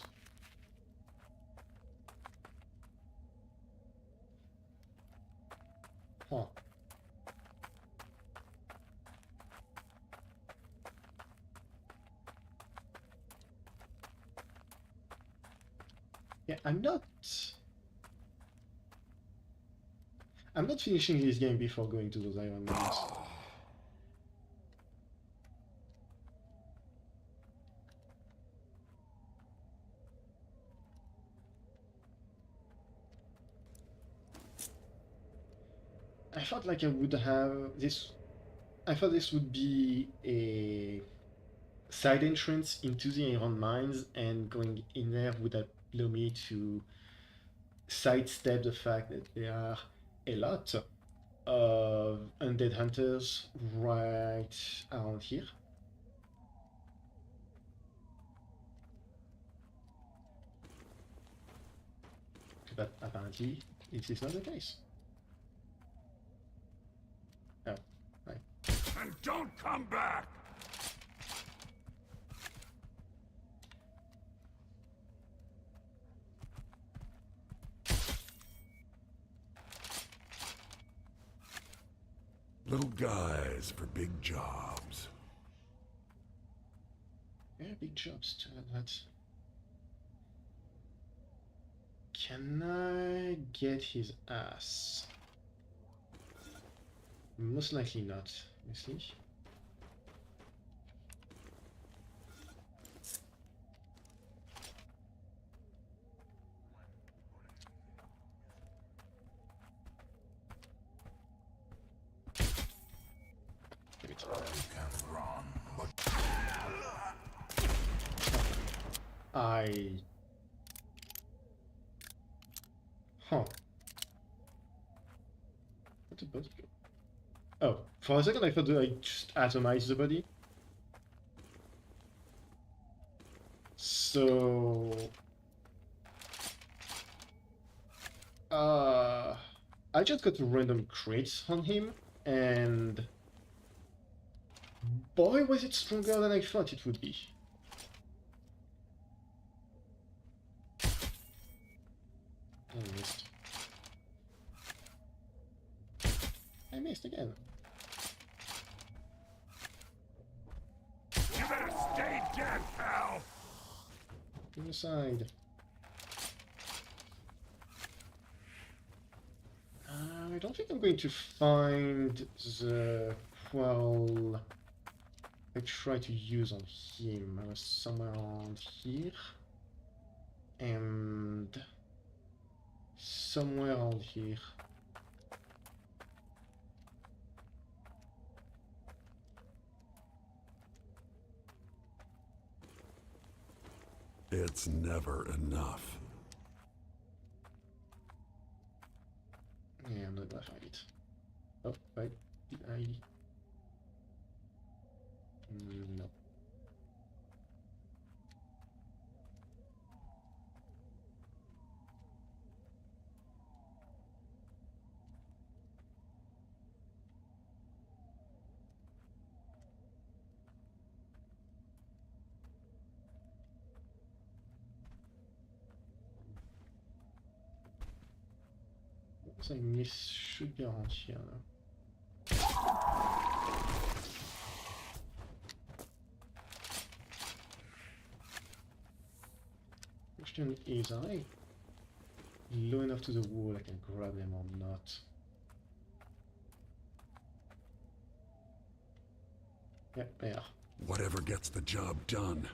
Huh. Yeah, I'm not finishing this game before going to those iron mines. I thought like I would have this... I thought this would be a side entrance into the iron mines, and going in there would allow me to sidestep the fact that there are a lot of undead hunters right around here. But apparently, this is not the case. And don't come back! Little guys for big jobs. Yeah, big jobs to that. Can I get his ass? Most likely not, obviously. Give it. Can't run, but Huh. What's the body go? Oh, for a second I thought that I just atomized the body. So... I just got random crits on him, and... boy, was it stronger than I thought it would be. I missed. I missed again. You better stay dead, pal! To the side. I don't think I'm going to find the quell I tried to use on him. I was somewhere around here. And somewhere around here. It's never enough. Yeah, I'm not gonna find it. Oh, wait. Did I? No. What I miss should be around here now. Question is, are I low enough to the wall I can grab them or not? Yeah, they are. Whatever gets the job done.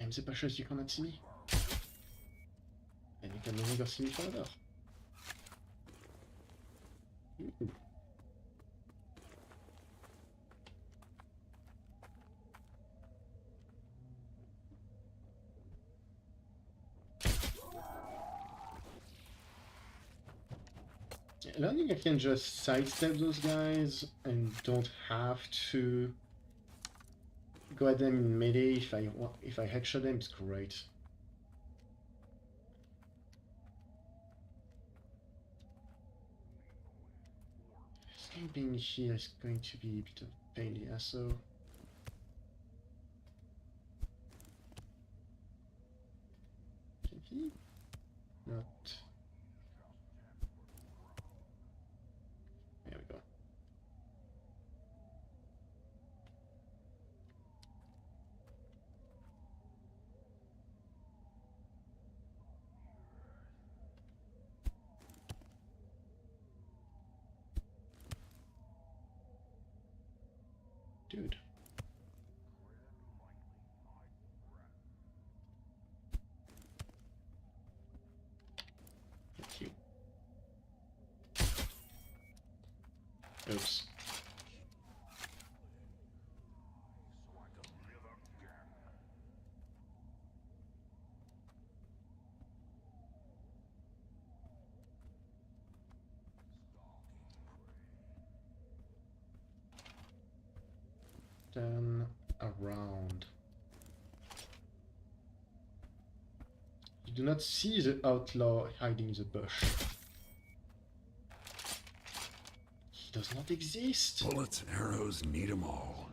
And c'est pas chose you cannot see me. And you can no longer see me further. Ooh. Yeah, learning I can just sidestep those guys and don't have to go at them in melee if I headshot them, it's great. Being here is going to be a bit of a pain in the ass, so... Can he? Not... There we go. Dude. Thank you. Oops. Turn around. You do not see the outlaw hiding in the bush. He does not exist. Bullets, arrows, need 'em all.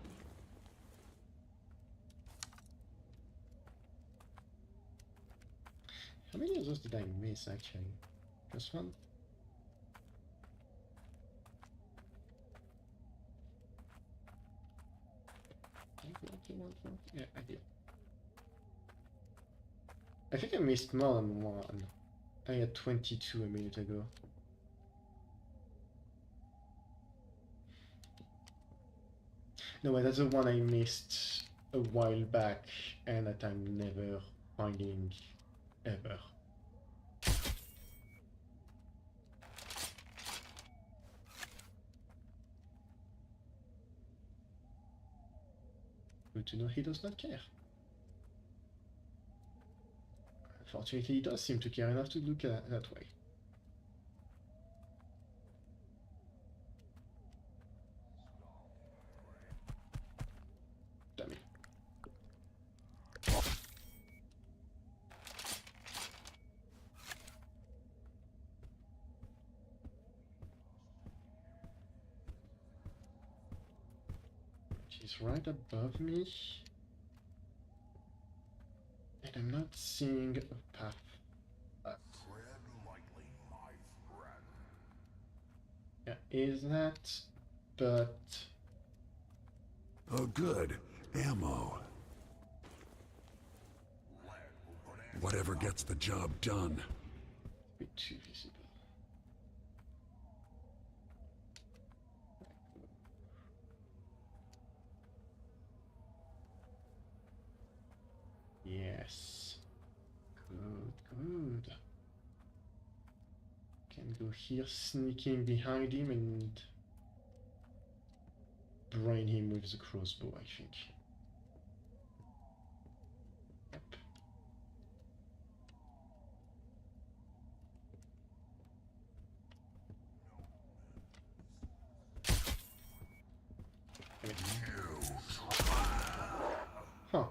How many of those did I miss actually? Just one? Yeah, I did. I think I missed more than one. I had 22 a minute ago. No, but that's the one I missed a while back and that I'm never finding ever. Good to know he does not care. Unfortunately, he does seem to care enough to look at that way. Damn it. She's right above me. And I'm not seeing a path. Tread lightly, my friend. Yeah, is that? But Oh, good. Ammo. Lead will put an Whatever gets the job done. a bit too visible. Yes. Good, good. Can go here, sneaking behind him and brain him with the crossbow, I think. Yep. Huh.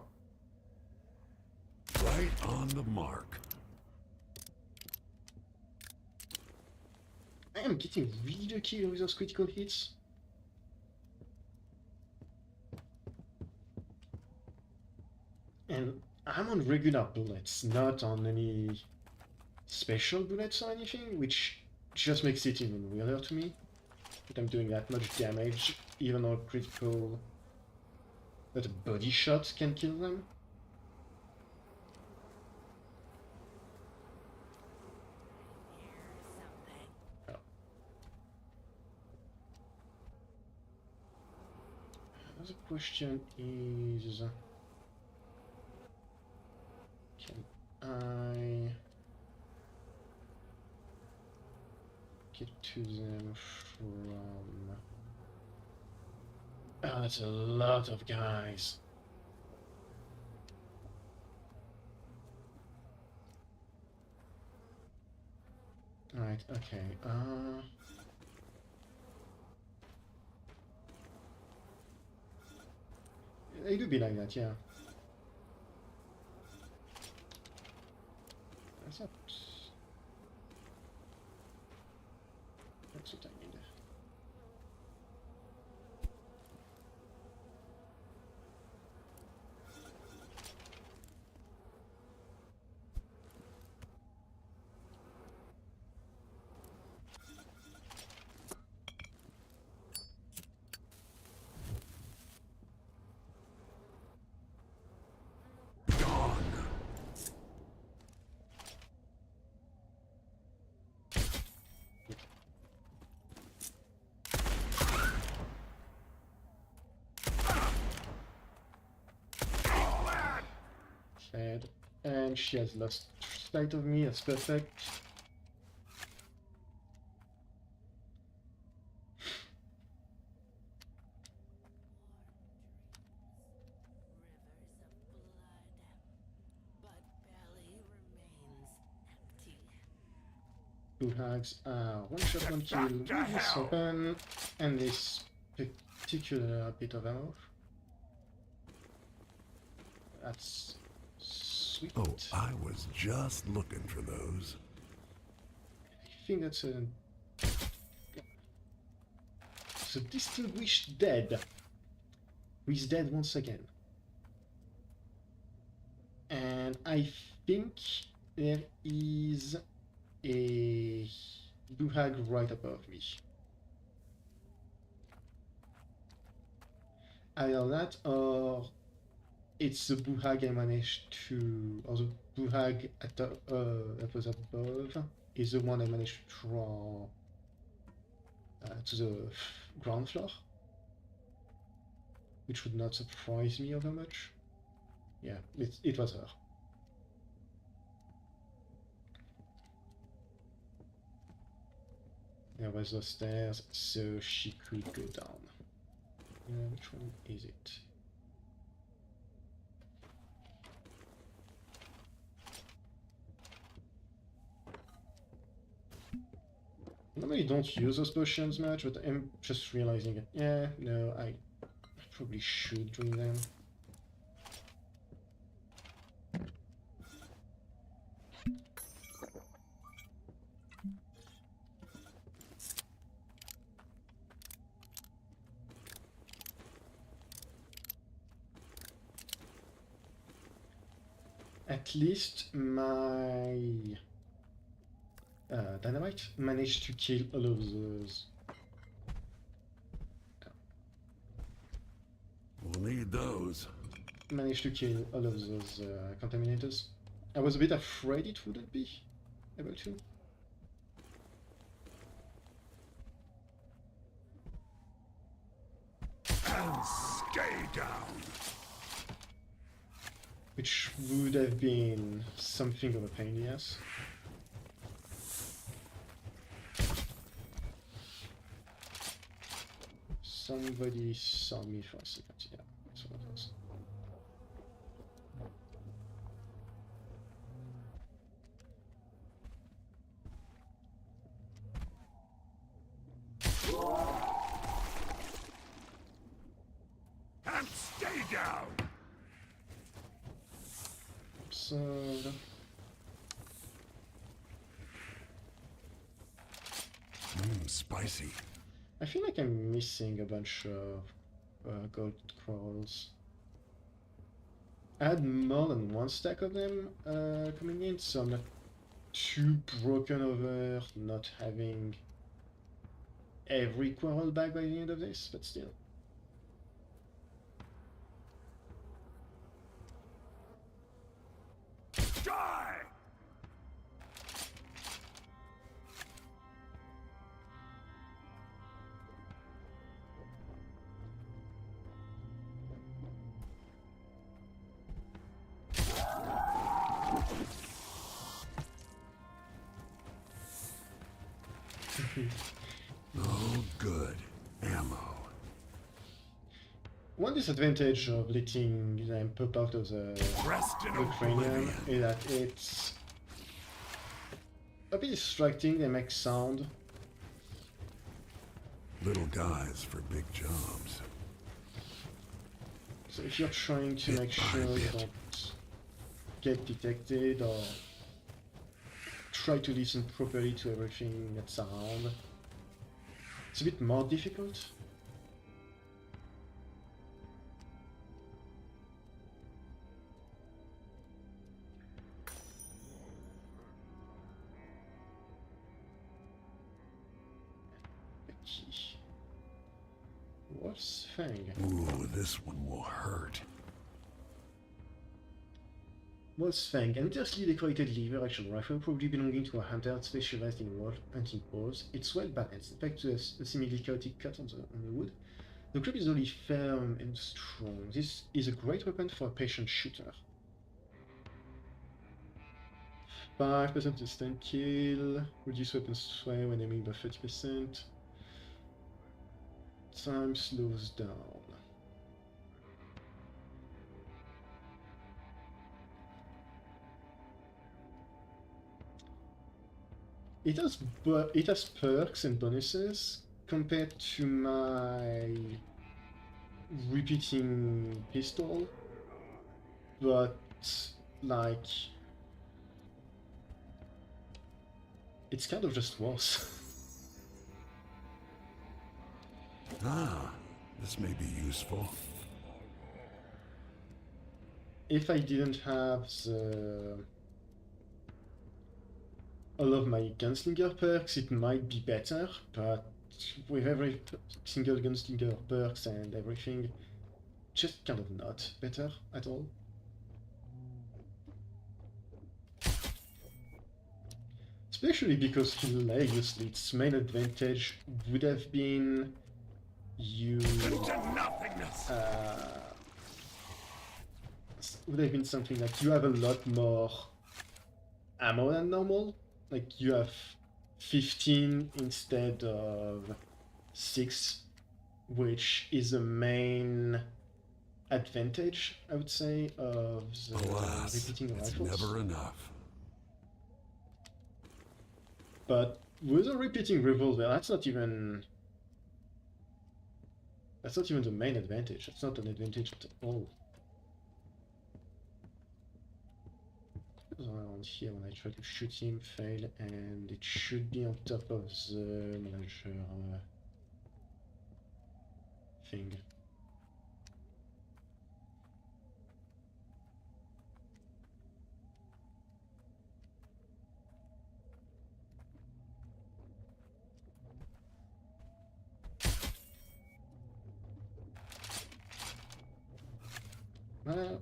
Right on the mark. I am getting really lucky with those critical hits. And I'm on regular bullets, not on any special bullets or anything, which just makes it even weirder to me that I'm doing that much damage, even though critical that a body shot can kill them. Oh. The question is, can I get to them from... Oh, that's a lot of guys. Right, okay, they do be like that, yeah. That's not... That's what I need. Fed. And she has lost sight of me, that's perfect. Two hags are one shot, one kill with this weapon and this particular bit of ammo. That's sweet. Oh, I was just looking for those. I think that's a distinguished dead. Who is dead once again. And I think there is a blue hag right above me. Either that or it's the blue hag I managed to, or the blue hag at the, that was above is the one I managed to draw to the ground floor, which would not surprise me over much. Yeah, it was her. There was the stairs, so she could go down. Which one is it? I normally don't use those potions much, but I'm just realizing it. Yeah, no, I probably should drink them. At least my dynamite managed to kill all of those. We'll need those. Managed to kill all of those contaminators. I was a bit afraid it wouldn't be able to. And stay down. Which would have been something of a pain in the ass. Somebody saw me for a second. Yeah, that's what it was. And stay down. So Spicy. I feel like I'm missing a bunch of gold corals. I had more than one stack of them coming in, so I'm not too broken over not having every coral back by the end of this, but still. Die. Oh, good. Ammo. One disadvantage of letting them pop out of the cranium oblivion. is that it's a bit distracting. They make sound. Little guys for big jobs. So if you're trying to Bit make by sure you bit. don't get detected or try to listen properly to everything that's around, it's a bit more difficult. Wolf's Fang. Ooh, this one will hurt. Wolf's Fang, an interestingly decorated lever action rifle, probably belonging to a hunter specialized in wolf hunting paws. It's well balanced, back to a seemingly chaotic cut on the wood. The grip is really firm and strong. This is a great weapon for a patient shooter. 5% instant kill, reduce weapon sway when aiming by 30%. Time slows down. It has perks and bonuses compared to my repeating pistol. but like it's kind of just worse. Ah, this may be useful. If I didn't have all of my gunslinger perks, it might be better, but with every single gunslinger perks and everything, just kind of not better at all. Especially because hilariously, its main advantage would have been you Into nothingness. would have been something like you have a lot more ammo than normal. Like you have 15 instead of 6, which is a main advantage, I would say, of the Alas, repeating it's rifles. never enough. But with a repeating revolver, that's not even the main advantage. That's not an advantage at all. Around here when I try to shoot him, fail, and it should be on top of the manager thing.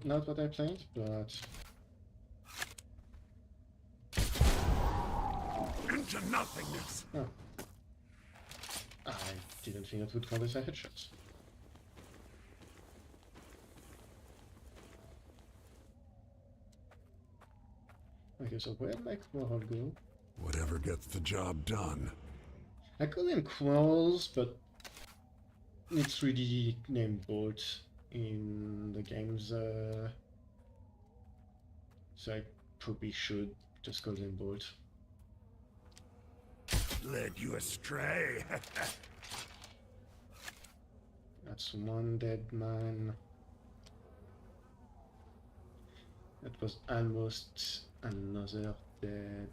Not what I planned, but Into nothingness. oh. I didn't think that would count as a headshot. Okay, so where'd my quarrel go? Whatever gets the job done. I call them quarrels, but it's really named bolts in the games, so I probably should just call them bolts. Led you astray. That's one dead man. That was almost another dead.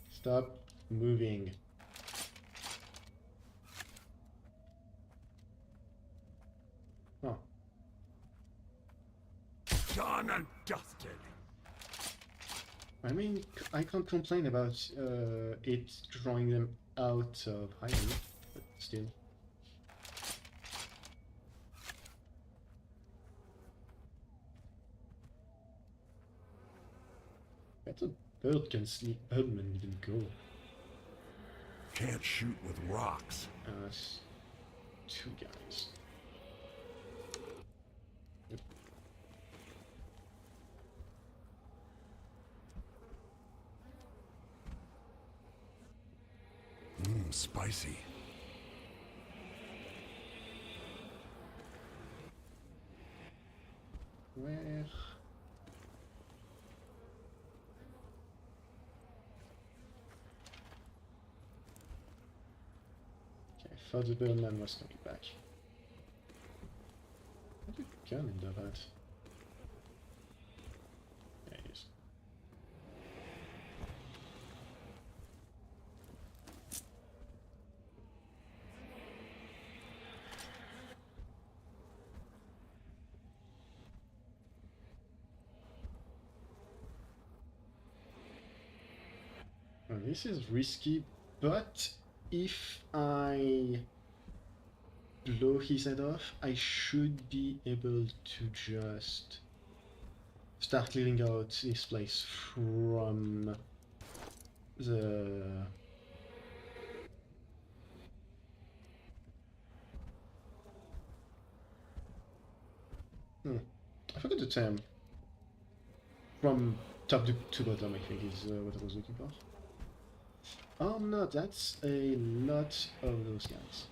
Stop moving. Oh, Done and dusted. I mean, I can't complain about it drawing them out of hiding, but still. That's a bird can sleep. Birdman even go. Can't shoot with rocks. That's 2 guys. Yep. Spicy. Where? Okay, I thought the birdman was coming back. What a gun in the hat. There he is. Well, this is risky, but if I blow his head off, I should be able to just start clearing out this place from the... I forgot the term. From top to bottom, I think is what I was looking for. Oh no, that's a lot of those guys.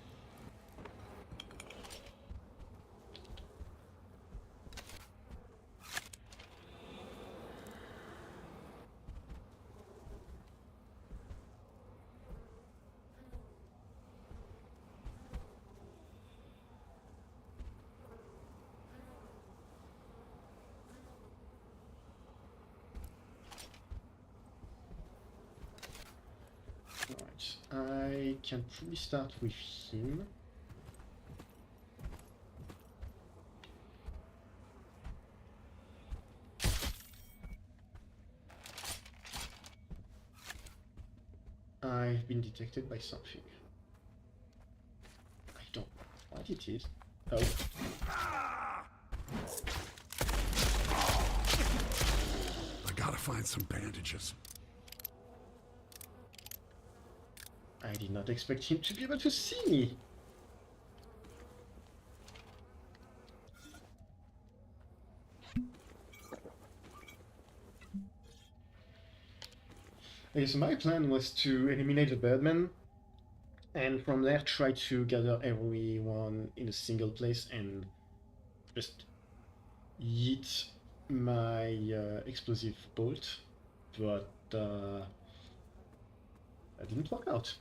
I can probably start with him. I've been detected by something. I don't know what it is. Oh. I gotta find some bandages. I did not expect him to be able to see me. Okay, so my plan was to eliminate the Birdman, and from there try to gather everyone in a single place and just yeet my explosive bolt, but that didn't work out.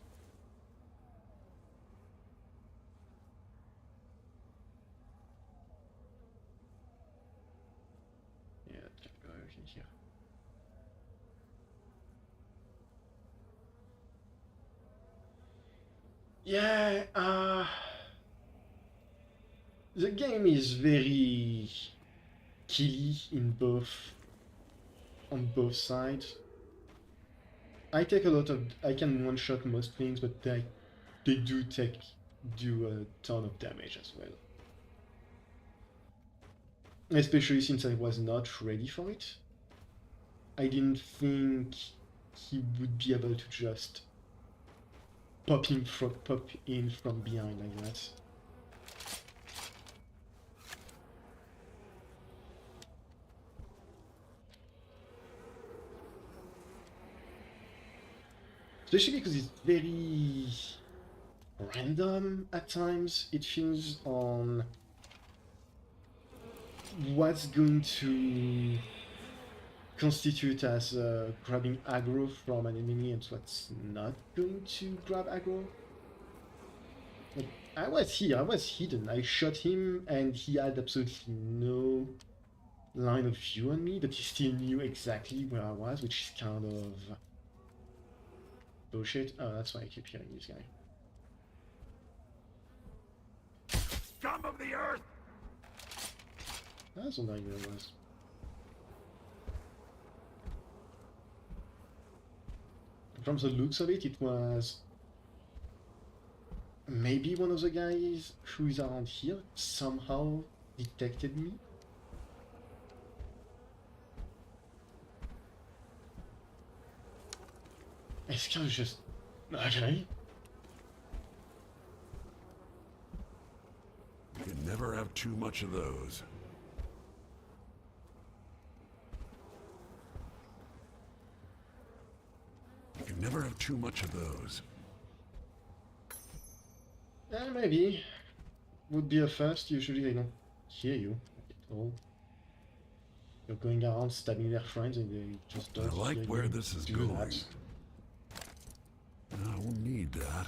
Yeah, that can go in here. Yeah, the game is very killy on both sides. I can one shot most things, but they do a ton of damage as well. Especially since I was not ready for it. I didn't think he would be able to just pop in from behind like that. Especially because it's very random at times, it feels, on what's going to constitute as grabbing aggro from an enemy and what's not going to grab aggro. Like, I was here, I was hidden, I shot him and he had absolutely no line of view on me, but he still knew exactly where I was, which is kind of bullshit. Oh, that's why I keep hearing this guy. Scum of the earth! That's what I knew it was. From the looks of it, it was maybe one of the guys who is around here somehow detected me. It's kind of just okay. You never have too much of those. You can never have too much of those. Maybe would be a first. Usually they don't hear you at all. You're going around stabbing their friends and they just don't I like hear where you this is do going. that. I won't need that.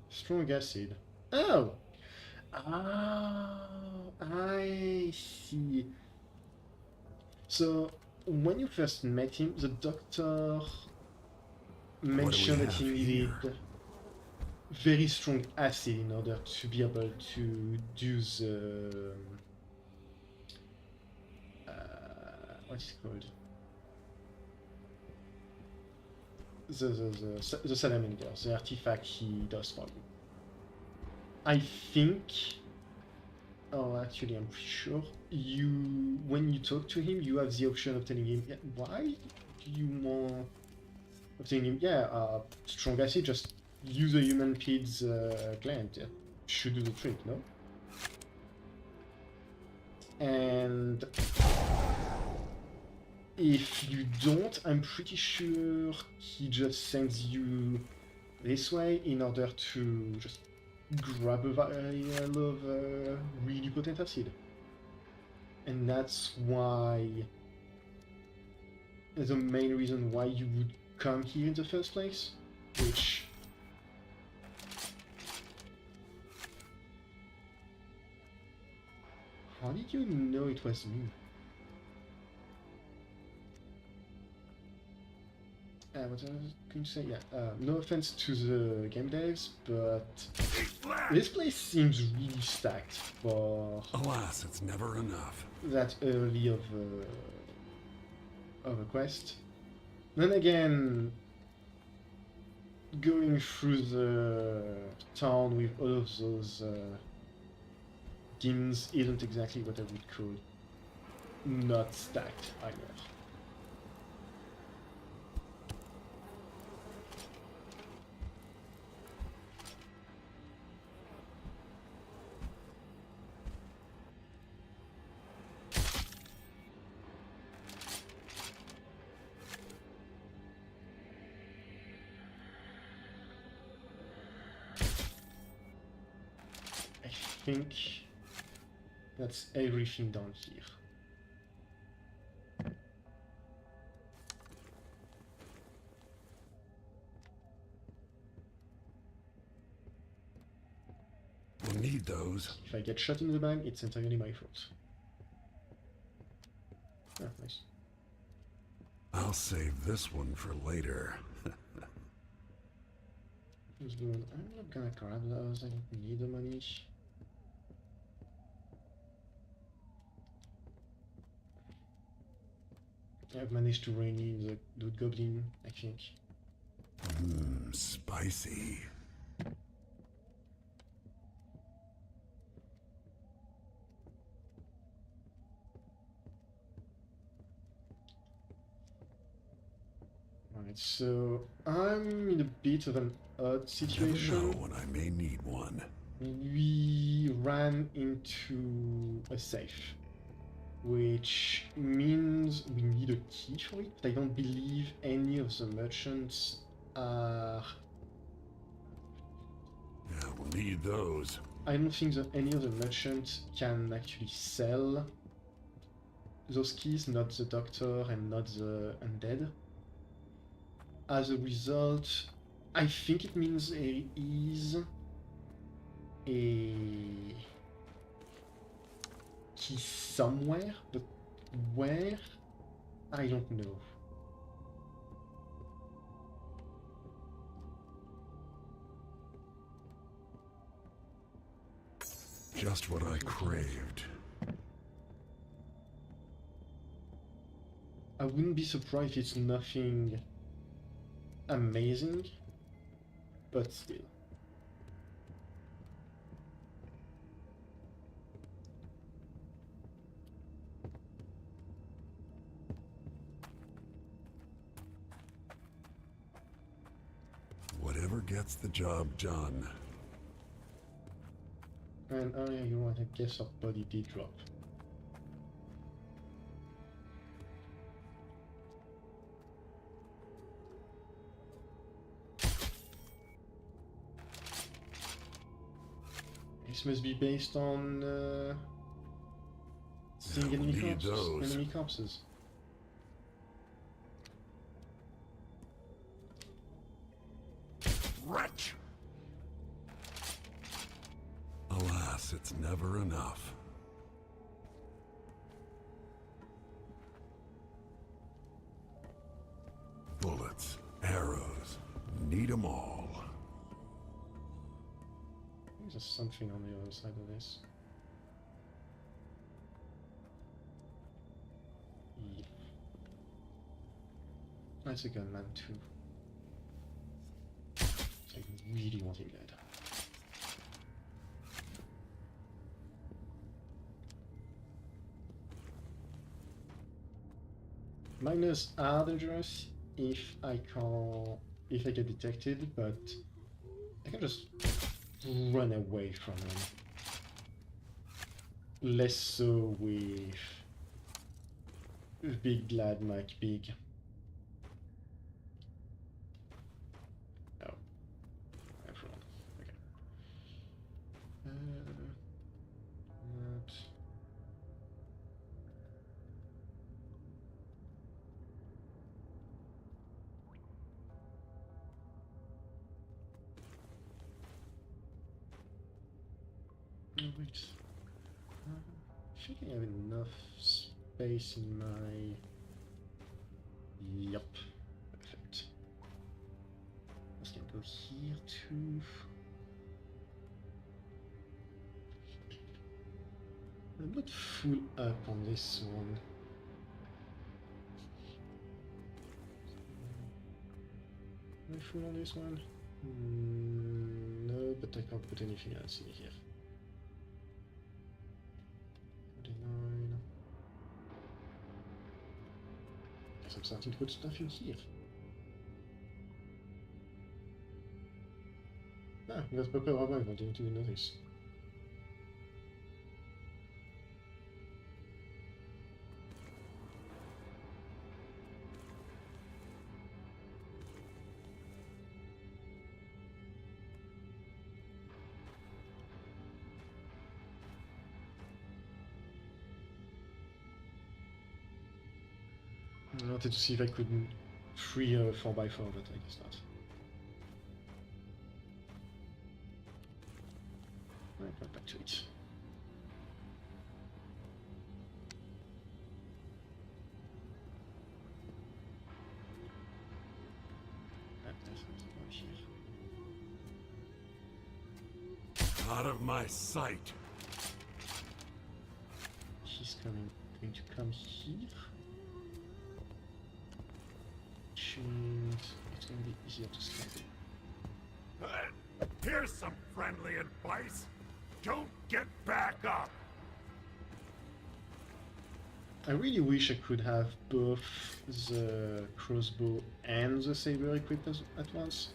Strong acid. Oh! Oh, I see. So, when you first met him, the doctor mentioned that he needed very strong acid in order to be able to do the what is it called? The salamander, the artifact he does for you. I think, oh, actually, I'm pretty sure when you talk to him, you have the option of telling him, yeah, why do you want of telling him, yeah, strong acid, just use a humanpedes gland. It should do the trick, no? And if you don't, I'm pretty sure he just sends you this way in order to just grab a vial of really potent acid. And that's why, the main reason why you would come here in the first place, which how did you know it was me? What I was going to say, yeah, no offense to the game devs, but Eat flesh! this place seems really stacked for Alas, it's never enough. that early of a quest. Then again, going through the town with all of those demons isn't exactly what I would call not stacked either. I think that's everything down here. We'll need those. If I get shot in the back, it's entirely my fault. Ah, nice. I'll save this one for later. Who's doing? I'm not gonna grab those, I don't need the money. I've managed to rein in the dude goblin, I think. Spicy. Alright, so I'm in a bit of an odd Never know situation. when I may need one. We ran into a safe, which means we need a key for it. I don't believe any of the merchants are... Yeah, we'll need those. I don't think that any of the merchants can actually sell those keys, not the doctor and not the undead. As a result, I think it means there is a key somewhere, but where? I don't know. Just what I craved. I wouldn't be surprised if it's nothing amazing, but still. Whatever gets the job done. And oh yeah, you want to guess our body did drop. This must be based on seeing Yeah, we'll enemy need corpses. those. Enemy corpses. Wretch! Alas, it's never enough. Bullets, arrows, need 'em all. I think there's something on the other side of this. Yeah. That's a gunman too. So I really want him dead. Miners are dangerous if I get detected, but I can just run away from them. Less so with big lad Mike Big. Oh, everyone. Okay. Not. Oh, wait. I think I have enough space in my... Yup. Perfect. This can go here too. I'm not full up on this one. Am I full on this one? No, but I can't put anything else in here. 49. Guess I'm starting to put stuff in here. Ah, there's Pepper Revival, I didn't even notice. I wanted to see if I could free a 4x4, but I guess not. Right, back to it. Out of my sight. She's going to come here. And it's going to be easier to scan. Here's some friendly advice. Don't get back up. I really wish I could have both the crossbow and the saber equipped at once.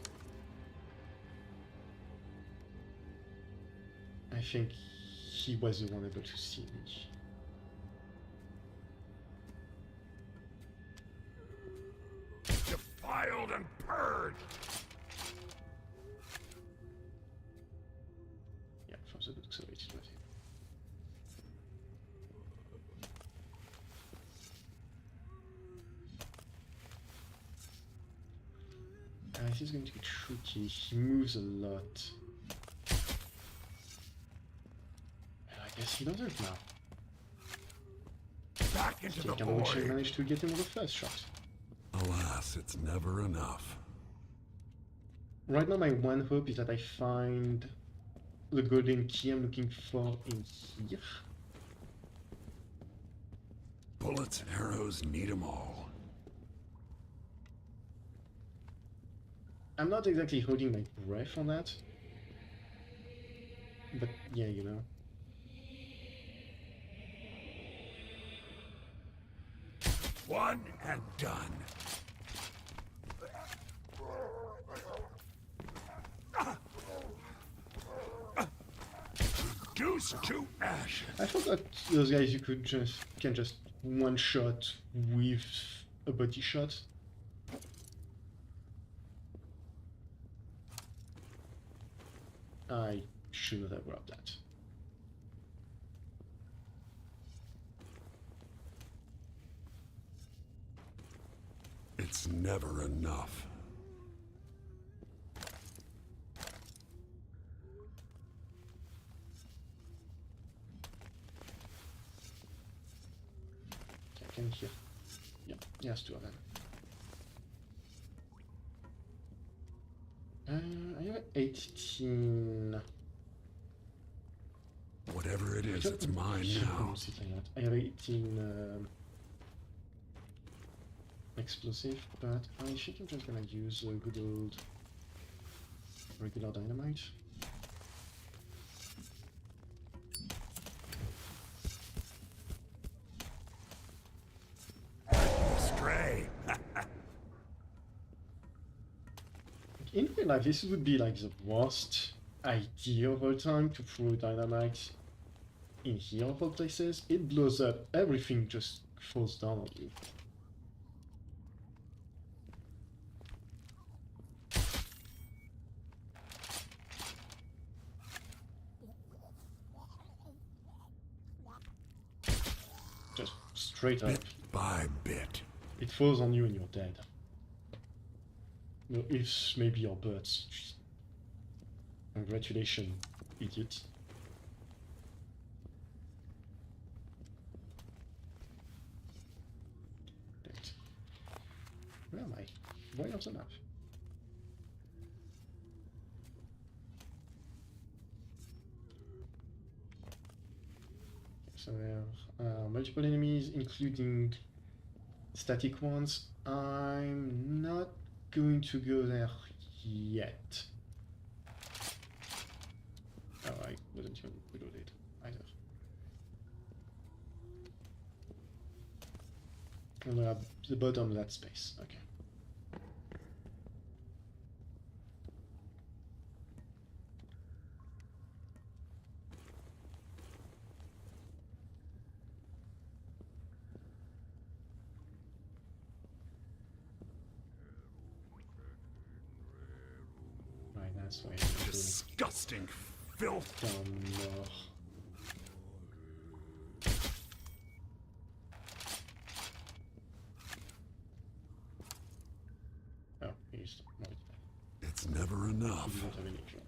I think he was the one able to see me. Defiled and purged. Yeah, from the looks of it, it was him. This is going to be tricky. He moves a lot. I guess he doesn't now. Back into the I wish I void. managed to get him with the first shot. Alas, it's never enough. Right now my one hope is that I find the golden key I'm looking for in here. Bullets and arrows need 'em all. I'm not exactly holding my breath on that. But yeah, you know. One and done. Reduced to ash. I thought that those guys you can just one shot with a body shot. I should not have grabbed that. It's never enough. Okay, I can hear. Yeah, yes, two of them. I have 18. Whatever it is, it's mine now. I have 18 explosive, but I think I'm just gonna use a good old regular dynamite. Stray. In real life, this would be like the worst idea of all time to throw dynamite in here of all places. It blows up, everything just falls down on you. Just straight up. Bit by bit. It falls on you and you're dead. No ifs, maybe, or buts. Congratulations, idiot. Right. Where am I? Why not the map? so there are multiple enemies, including static ones. I'm not going to go there yet. Oh, I wasn't even reloaded either. I'm gonna grab the bottom of that space. Okay. Right, that's why I need to Disgusting filth. down more. Oh, he's not. It's never enough. He doesn't have any joy.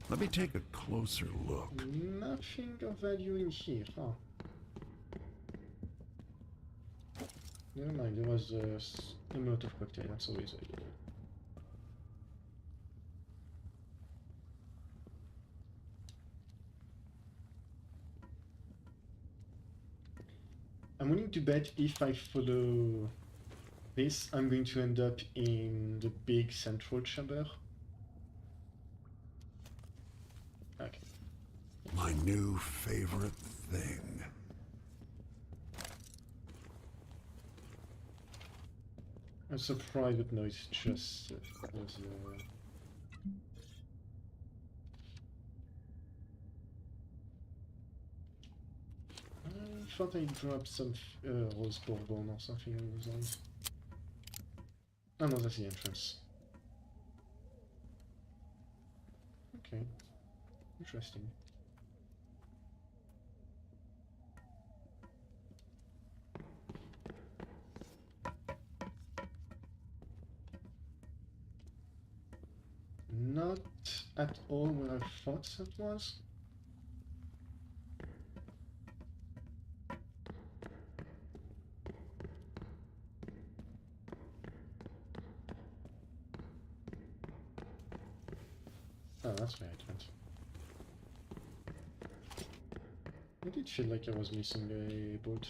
Let me take a closer look. Nothing of value in here, huh? Never mind, there was a Molotov cocktail, that's always valuable. I'm willing to bet if I follow this, I'm going to end up in the big central chamber. Okay. My new favorite thing. I'm surprised, but no, it's just I thought I dropped some rose bourbon or something along those lines. Oh no, that's the entrance. Okay, interesting. Not at all where I thought that was. Oh, that's where it went. I did feel like I was missing a boat.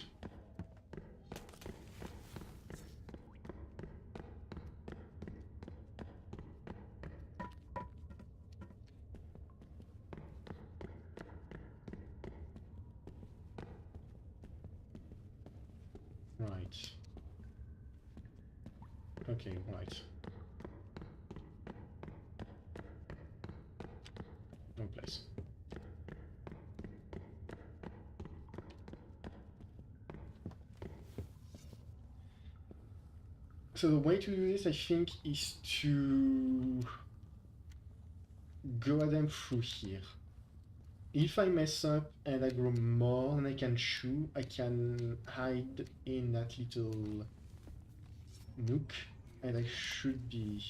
Right. Okay, right. Wrong place. So the way to do this, I think, is to go at them through here. If I mess up and I grow more than I can chew, I can hide in that little nook, and I should be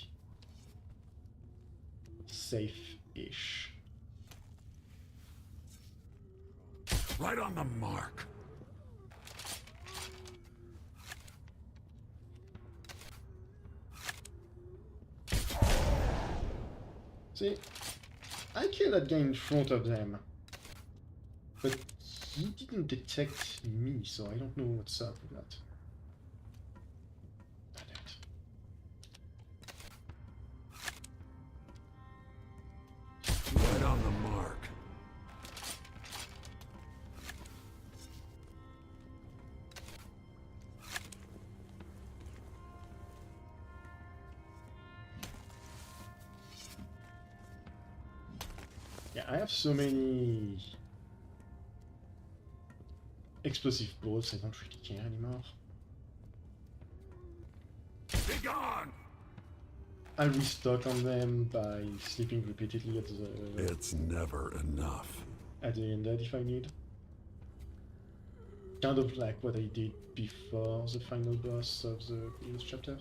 safe-ish. Right on the mark. See, I killed that guy in front of them, but he didn't detect me, so I don't know what's up with that. Right on the mark. Yeah, I have so many explosive bullets, I don't really care anymore. Be gone! I restock on them by sleeping repeatedly at It's never enough. the undead if I need. Kind of like what I did before the final boss of the previous chapter.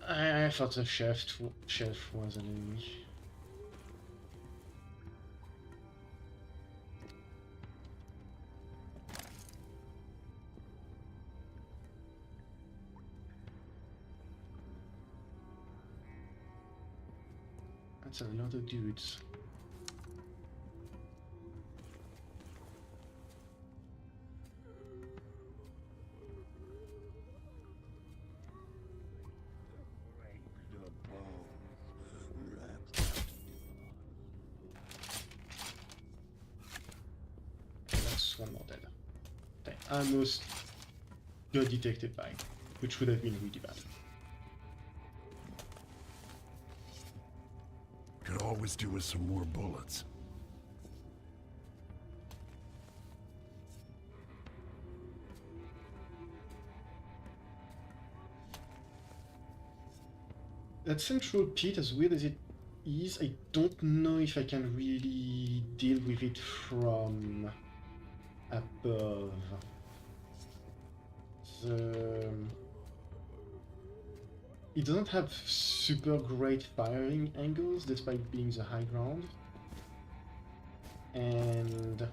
I thought the shelf was an enemy. That's a lot of dudes. almost got detected by, which would have been really bad. Could always do with some more bullets. That central pit, as weird as it is, I don't know if I can really deal with it from above. It doesn't have super great firing angles despite being the high ground. And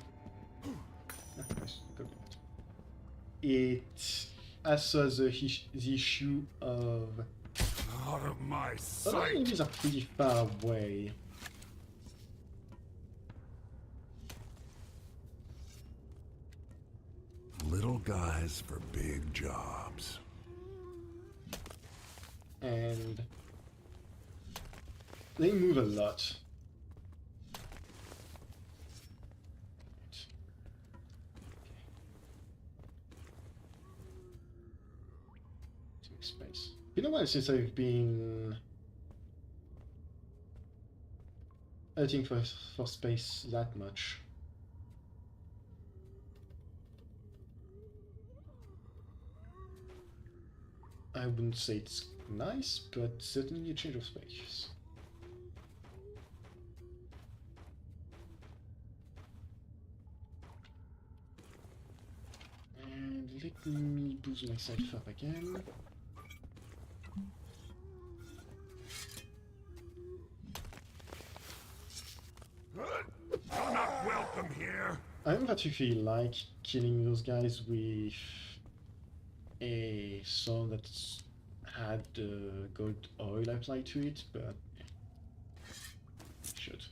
it also has the issue of Out of my other sight! enemies are pretty far away. Little guys for big jobs. And they move a lot. Space. Been a while since I've been hunting for space that much. I wouldn't say it's nice, but certainly a change of space. And let me boost myself up again. You're not welcome here! I don't particularly like killing those guys with a sword that's had gold oil applied to it, but yeah, should.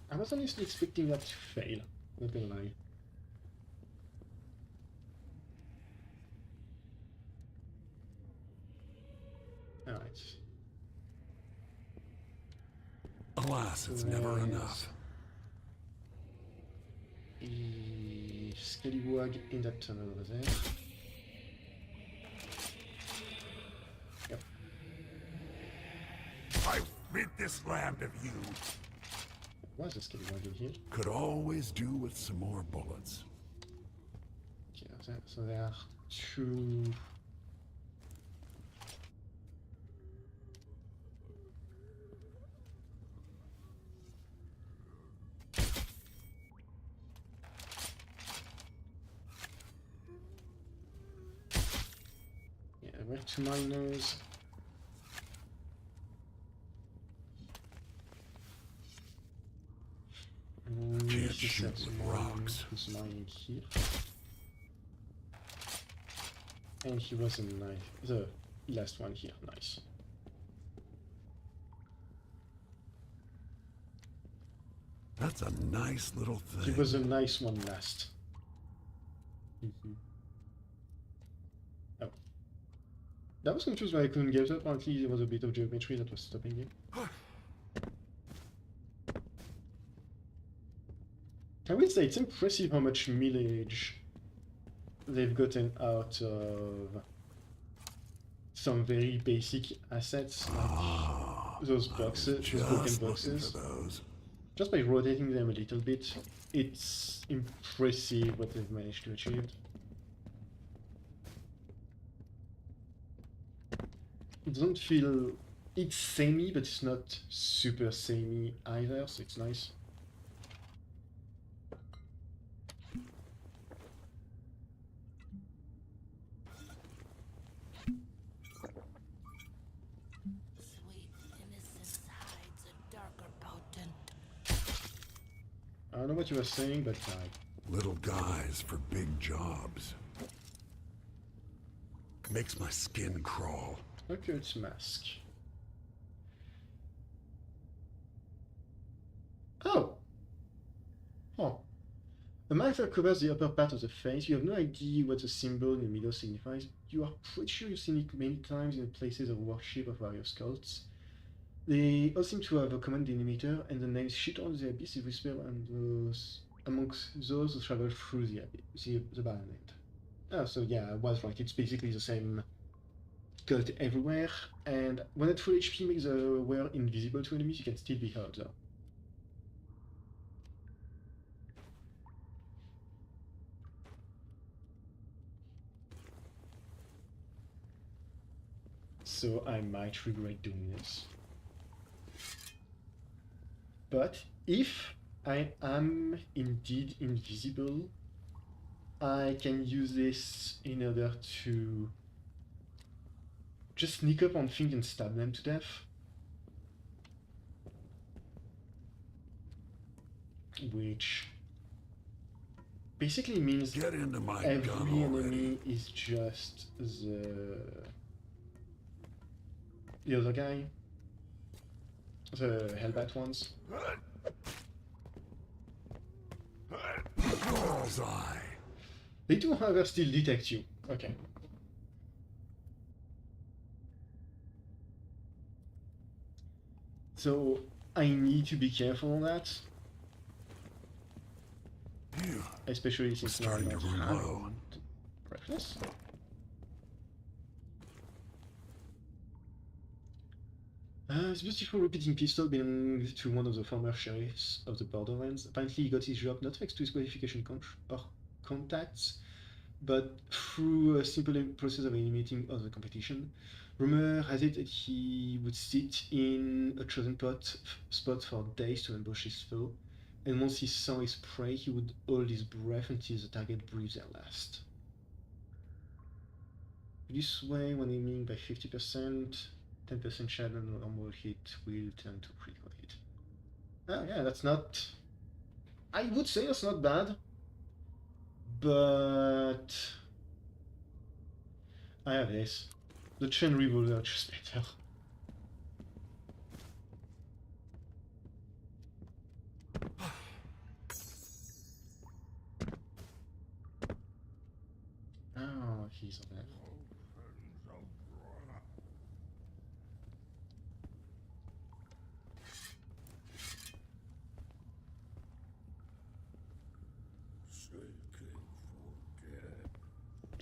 I was honestly expecting that to fail, not gonna lie. Alright. Alas, it's never There's enough. a scallywag in that tunnel over there. Yep. I rid this land of you! Why is a scallywag in here? Could always do with some more bullets. Okay, so there are two. Yeah, there were two miners. Can't shoot with rocks. Who's mining here? And he was in the last one here. Nice. That's a nice little He thing. was a nice one last. Oh. That was confused why I couldn't get up. Apparently there was a bit of geometry that was stopping me. I would say it's impressive how much millage they've gotten out of some very basic assets like those boxes, those broken boxes. Just by rotating them a little bit, it's impressive what they've managed to achieve. It doesn't feel... it's samey, but it's not super samey either, so it's nice. I don't know what you were saying, but Little guys for big jobs. Makes my skin crawl. Occult's mask. A marker covers the upper part of the face. You have no idea what the symbol in the middle signifies. You are pretty sure you've seen it many times in places of worship of various cults. They all seem to have a common denominator, and the names Shit on the Abyss is whispered amongst those who travel through the Barrenland. Oh, so yeah, I was right. It's basically the same cult everywhere, and when at full HP makes the wearer invisible to enemies, you can still be hurt though. So I might regret doing this. But if I am indeed invisible, I can use this in order to just sneak up on things and stab them to death. Which basically means Get into my every gun enemy already. is just the other guy, the Hellbat ones. Bullseye. They do, however, still detect you. Okay. So I need to be careful on that, Phew. especially since now I Starting to don't run have low. breathless. This beautiful repeating pistol belongs to one of the former sheriffs of the Borderlands. Apparently he got his job not thanks to his qualification or contacts, but through a simple process of eliminating other competition. Rumor has it that he would sit in a chosen spot for days to ambush his foe, and once he saw his prey, he would hold his breath until the target breathes their last. This way, when aiming by 50%, 10% shot on a normal hit will turn to critical hit. Oh yeah, that's not... I would say that's not bad, but... I have this. The chain revolver just better. Oh, he's on there.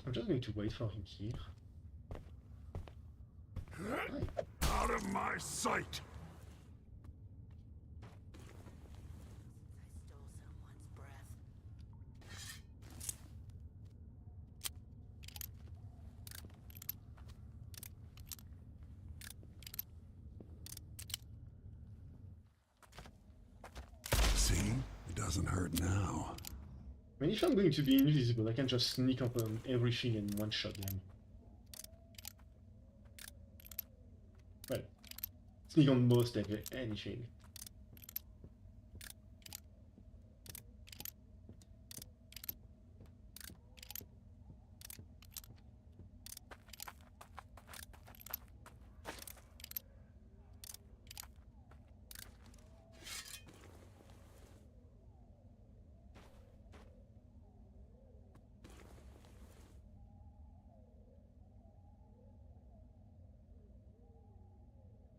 I'm just going to wait for him here. Hi. Out of my sight! I stole someone's breath. See? It doesn't hurt now. I mean, if I'm going to be invisible, I can just sneak up on everything and one-shot them. Well, sneak on most anything.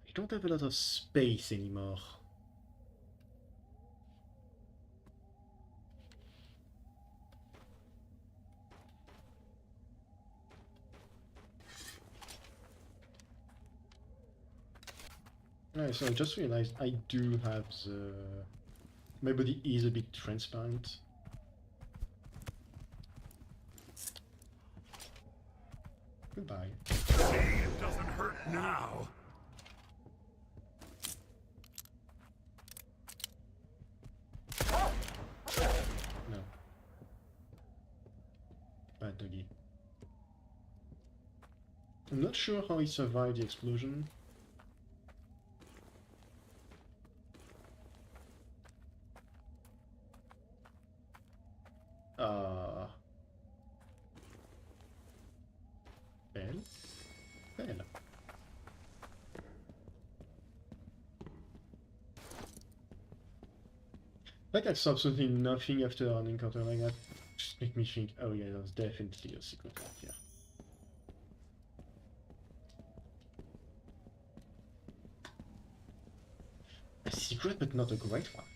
I don't have a lot of space anymore. Alright, so I just realized I do have the... My body is a bit transparent. Goodbye. See, it doesn't hurt now! No. Bad doggy. I'm not sure how he survived the explosion. Well. Well. Like that's absolutely nothing after an encounter like that. Just make me think, oh yeah, there's definitely a secret right here. A secret, but not a great one.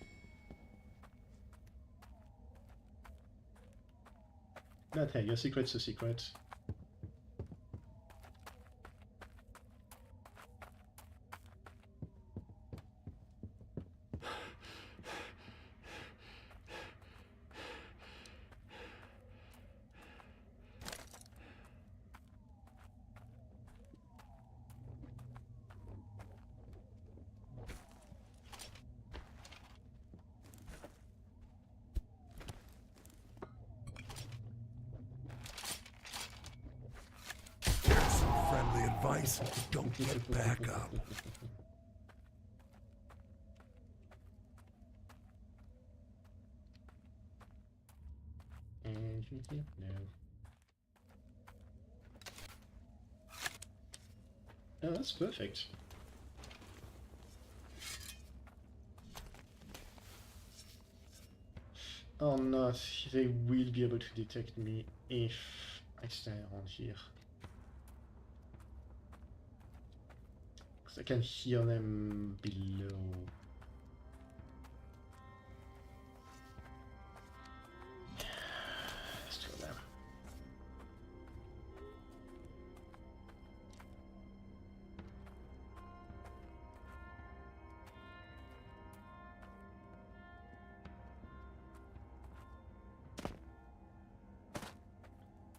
But hey, your secret's a secret. Here's some friendly advice. Don't get back up. Anything here? No. Oh, that's perfect. Or not, they will be able to detect me if I stay around here. Because I can hear them below. There's two of them.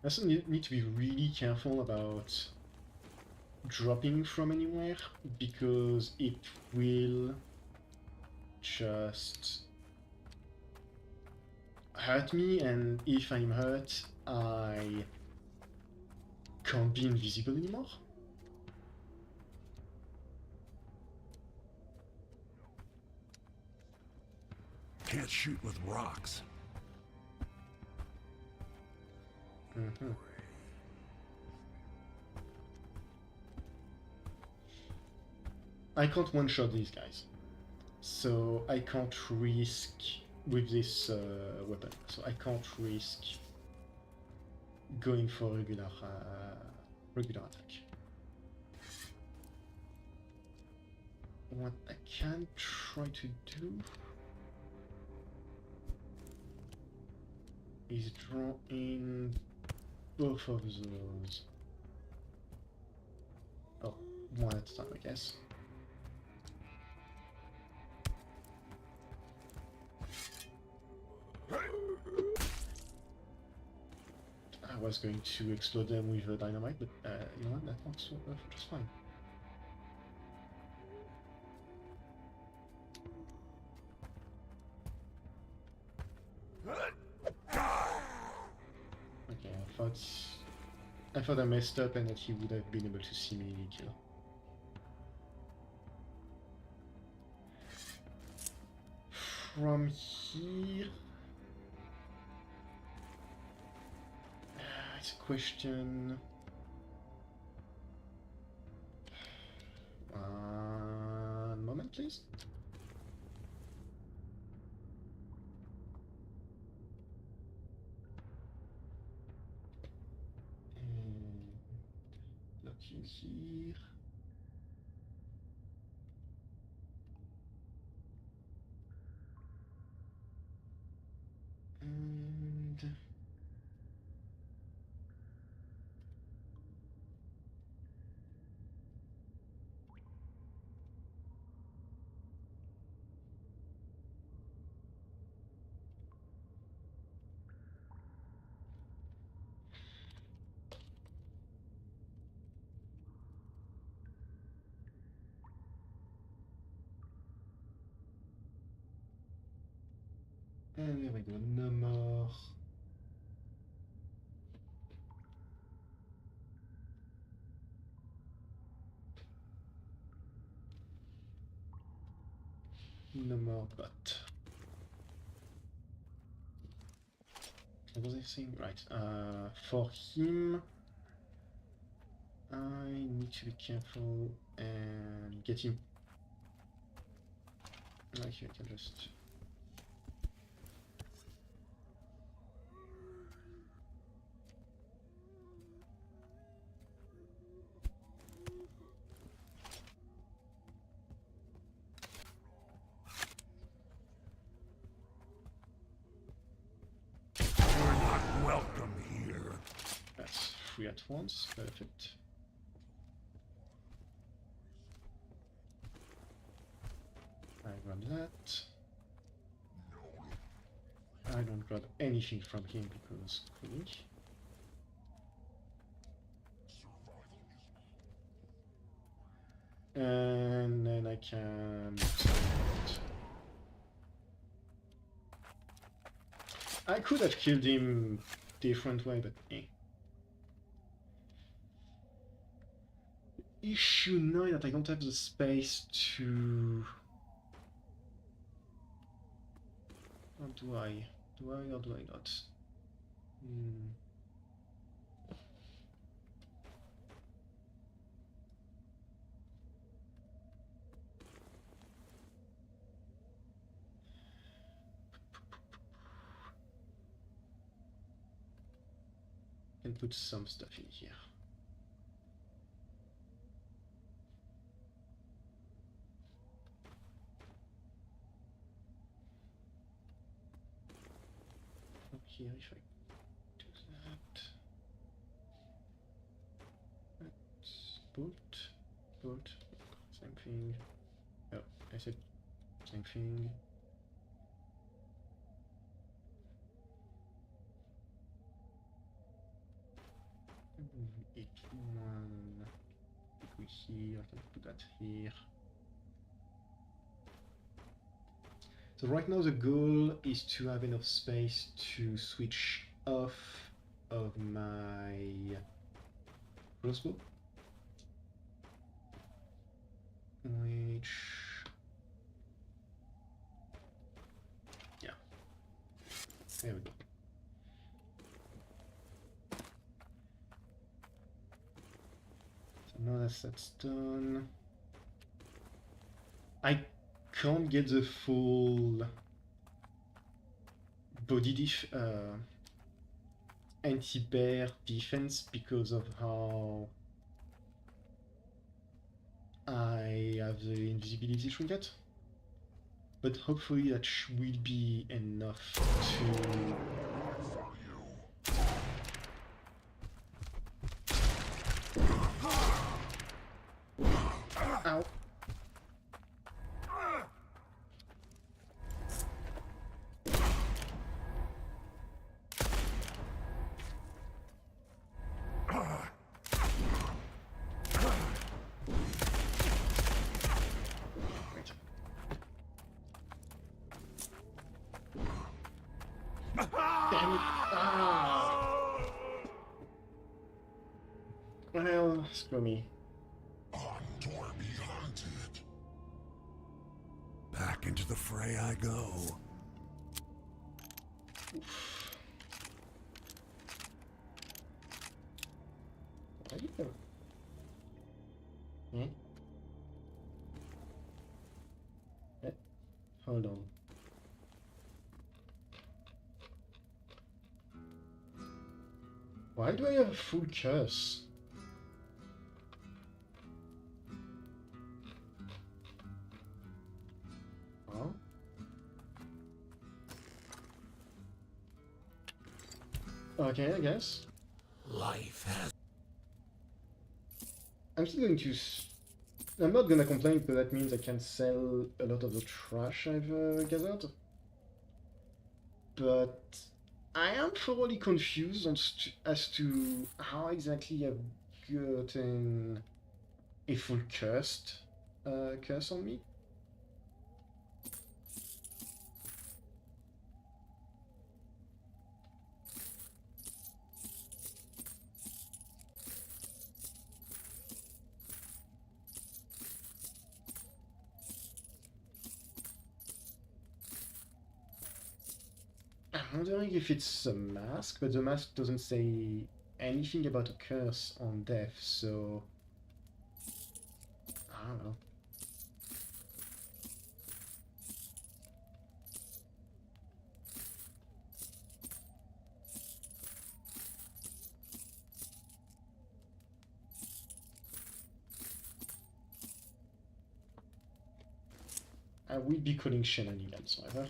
I also need to be really careful about dropping from anywhere because it will just hurt me, and if I'm hurt, I can't be invisible anymore. Can't shoot with rocks. Mm-hmm. I can't one-shot these guys, so I can't risk with this weapon. So I can't risk going for regular attack. What I can try to do is draw in both of those. Oh, one at a time, I guess. I was going to explode them with dynamite, but you know what, that works just fine. Okay, I thought I messed up and that he would have been able to see me kill. From here, it's a question. One moment, please. Look in here. And there we go, no more. No more but. What was I saying? Right, for him, I need to be careful and get him. Actually, I can just welcome here. That's 3 at once, perfect. I grab that. I don't grab anything from him because cringe. And then I can... I could have killed him different way, but eh. Issue 9 that I don't have the space to... Or do I? Do I or do I not? Can put some stuff in here. From here, if I do that, let's put, same thing. Oh, I said same thing. Each one put here, I can put that here. So right now the goal is to have enough space to switch off of my crossbow, which, yeah, there we go. So now that's done. I can't get the full body anti-bear defense because of how I have the invisibility trinket, but hopefully that will be enough to... Ow. Damn it! Ah. Well, screw me. Back into the fray I go. Where you go? Hmm? Hold on. Why do I have a full curse? Huh? Okay, I guess. Life has... I'm still going to... I'm not gonna complain because that means I can sell a lot of the trash I've gathered. But I am thoroughly confused as to how exactly I've gotten a full curse on me. I'm wondering if it's a mask, but the mask doesn't say anything about a curse on death, so... I don't know. I will be calling shenanigans, however.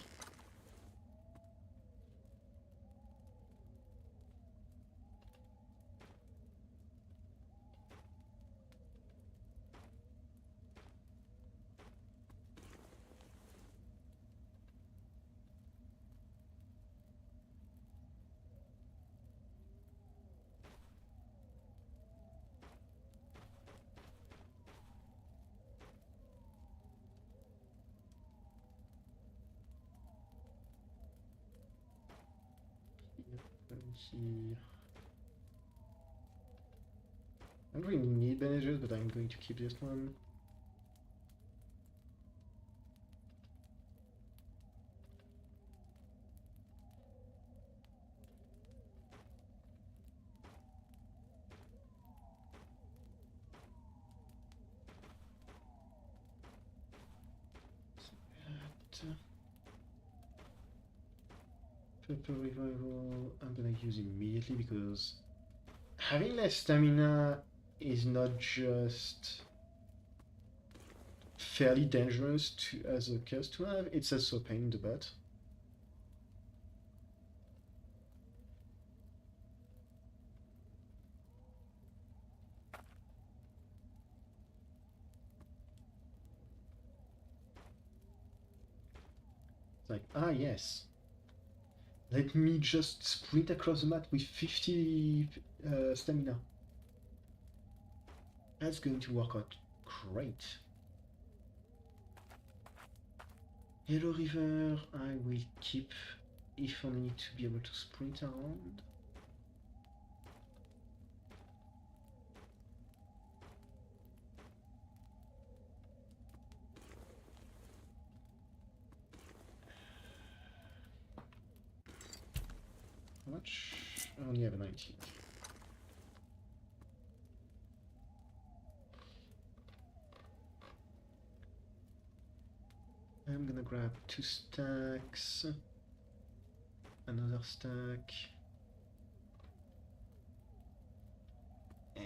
here. I don't really need bandages, but I'm going to keep this one. Purple revival I'm gonna use immediately because having less stamina is not just fairly dangerous to as a curse to have, it's also a pain in the butt. It's like, ah yes, let me just sprint across the map with 50 stamina. That's going to work out great. Hello River, I will keep if I need to be able to sprint around. How much? I only have a 19. I'm gonna grab 2 stacks, another stack, and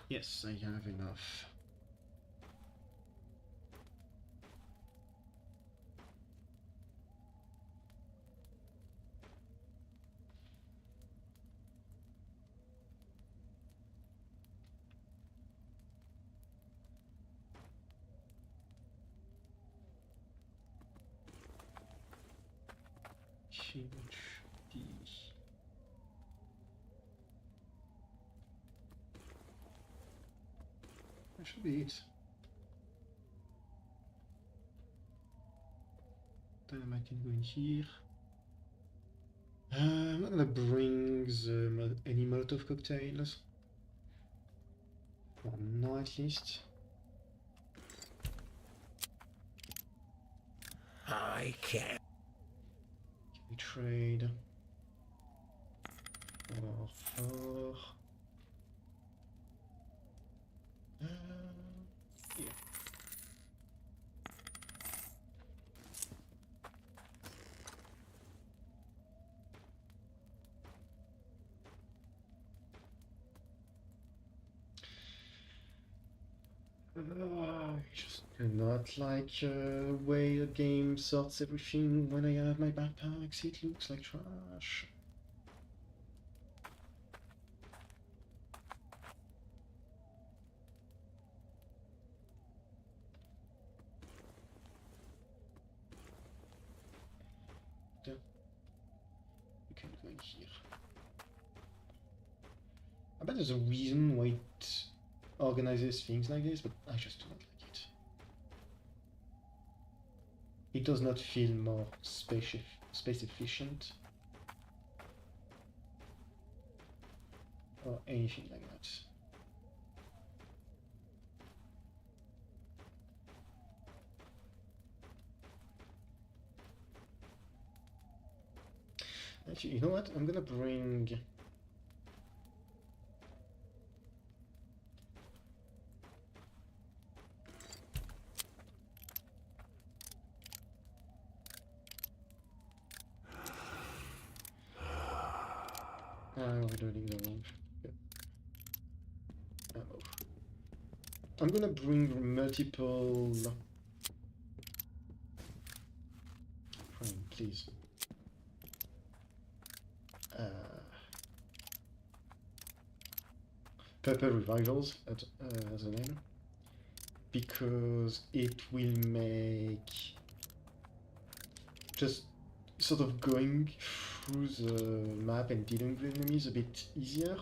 yes, I have enough. Change the that should be it. Dynamite can go in here. I'm not gonna bring any Molotov cocktails. For now, at least. I can't. Can we trade? Or yeah. I just do not like way the game sorts everything when I have my backpacks. It looks like trash. Yeah. You can go in here. I bet there's a reason why it organizes things like this, but I just do not like it. It does not feel more space efficient or anything like that. Actually, you know what? I'm gonna bring I'm reloading the wrong. Yeah. Ammo. I'm gonna bring multiple. Fine, please. Purple revivals as a name, because it will make just sort of going through the map and dealing with enemies a bit easier.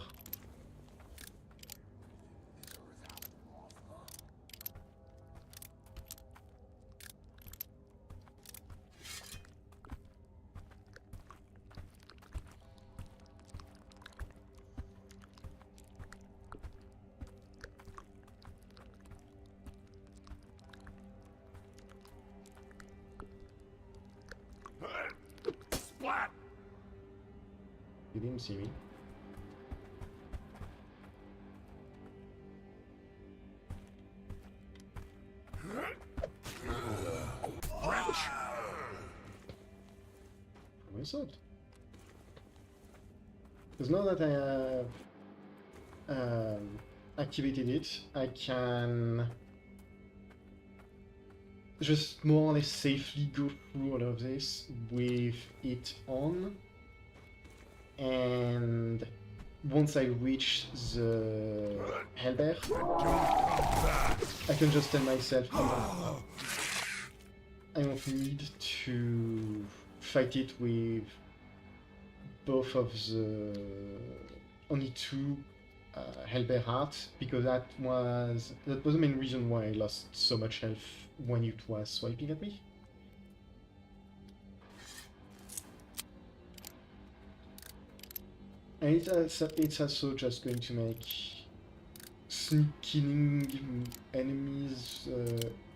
didn't see me. Problem solved. Because now that I have activated it, I can just more or less safely go through all of this with it on. And once I reach the Hellbear, I can just tell myself I don't need to fight it with both of the only two Hellbear hearts, because that was the main reason why I lost so much health when it was swiping at me. And it's also just going to make killing enemies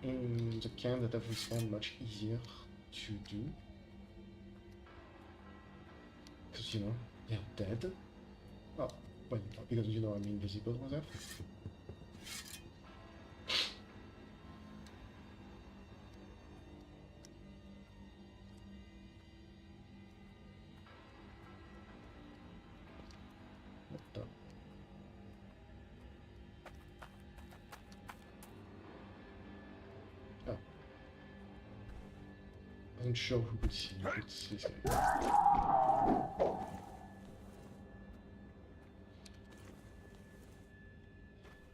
in the camp that have respawned much easier to do. Because, you know, they're dead. Oh, well, because, you know, I'm invisible or that. What the? Oh. I wasn't sure who could see me. It's this guy.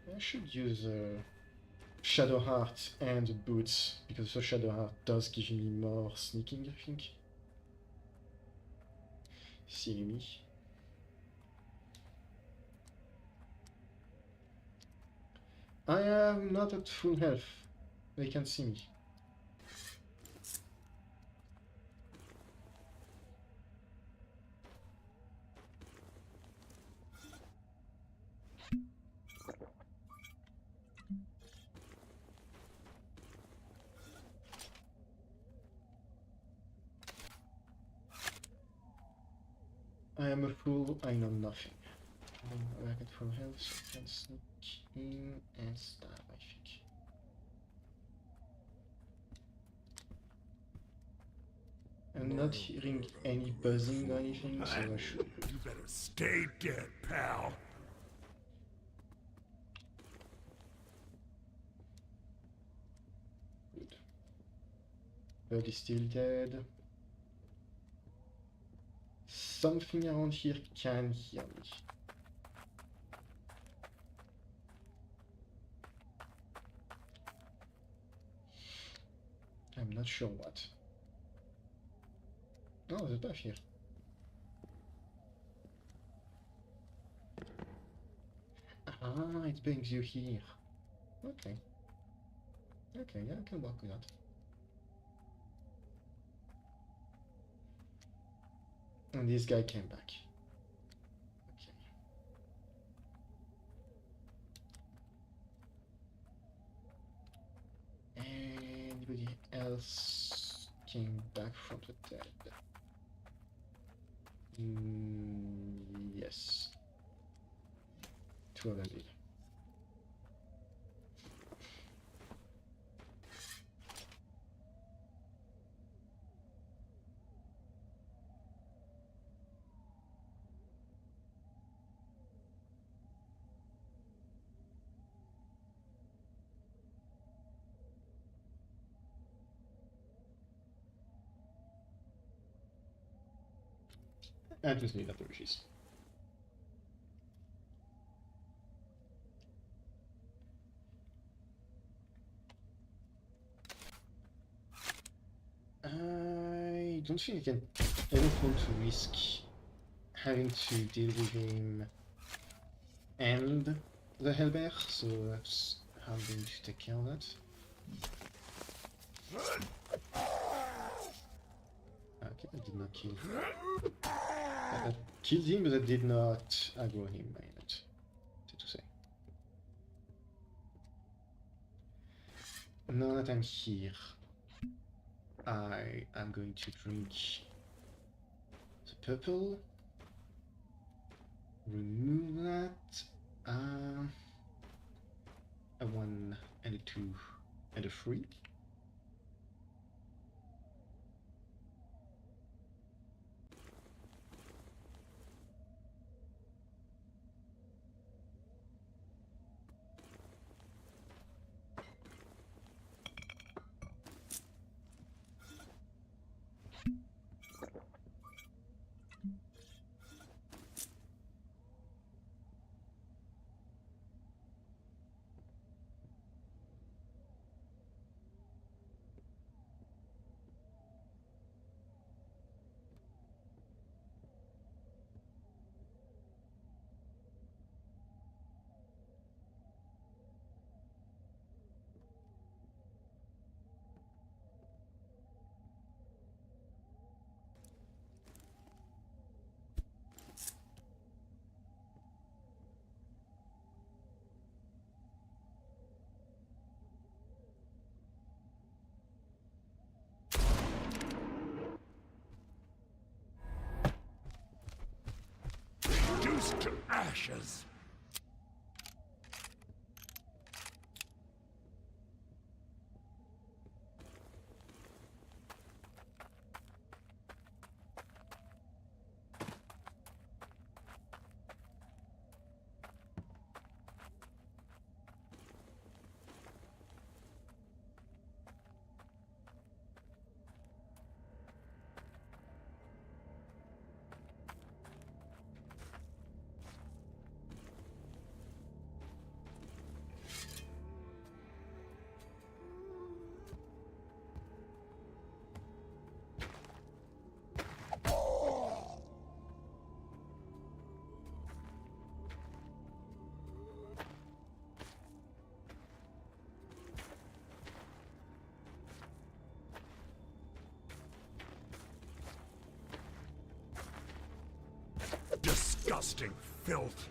I should use Shadow Heart and Boots, because the Shadow Heart does give me more sneaking, I think. Silly me. I am not at full health. They can see me. I am a fool, I know nothing. I get full health, so I can sneak in and stab, I think. I'm not hearing any buzzing or anything, so I should... You better stay dead, pal. Good. Bird is still dead. Something around here can hear me. I'm not sure what. Oh, there's a path here. Ah, it brings you here. Okay. Okay, yeah, I can work with that. And this guy came back. Okay. Anybody else came back from the dead? Yes. Two of them did. I just need apologies. I don't think I can. I don't want to risk having to deal with him and the Hellbear, so that's how I'm going to take care of that. Okay, I did not kill him. I killed him, but I did not aggro him by it, to say. Now that I'm here, I am going to drink the purple. remove that. A 1 and a 2 and a 3. Reduced to ashes. Disgusting filth.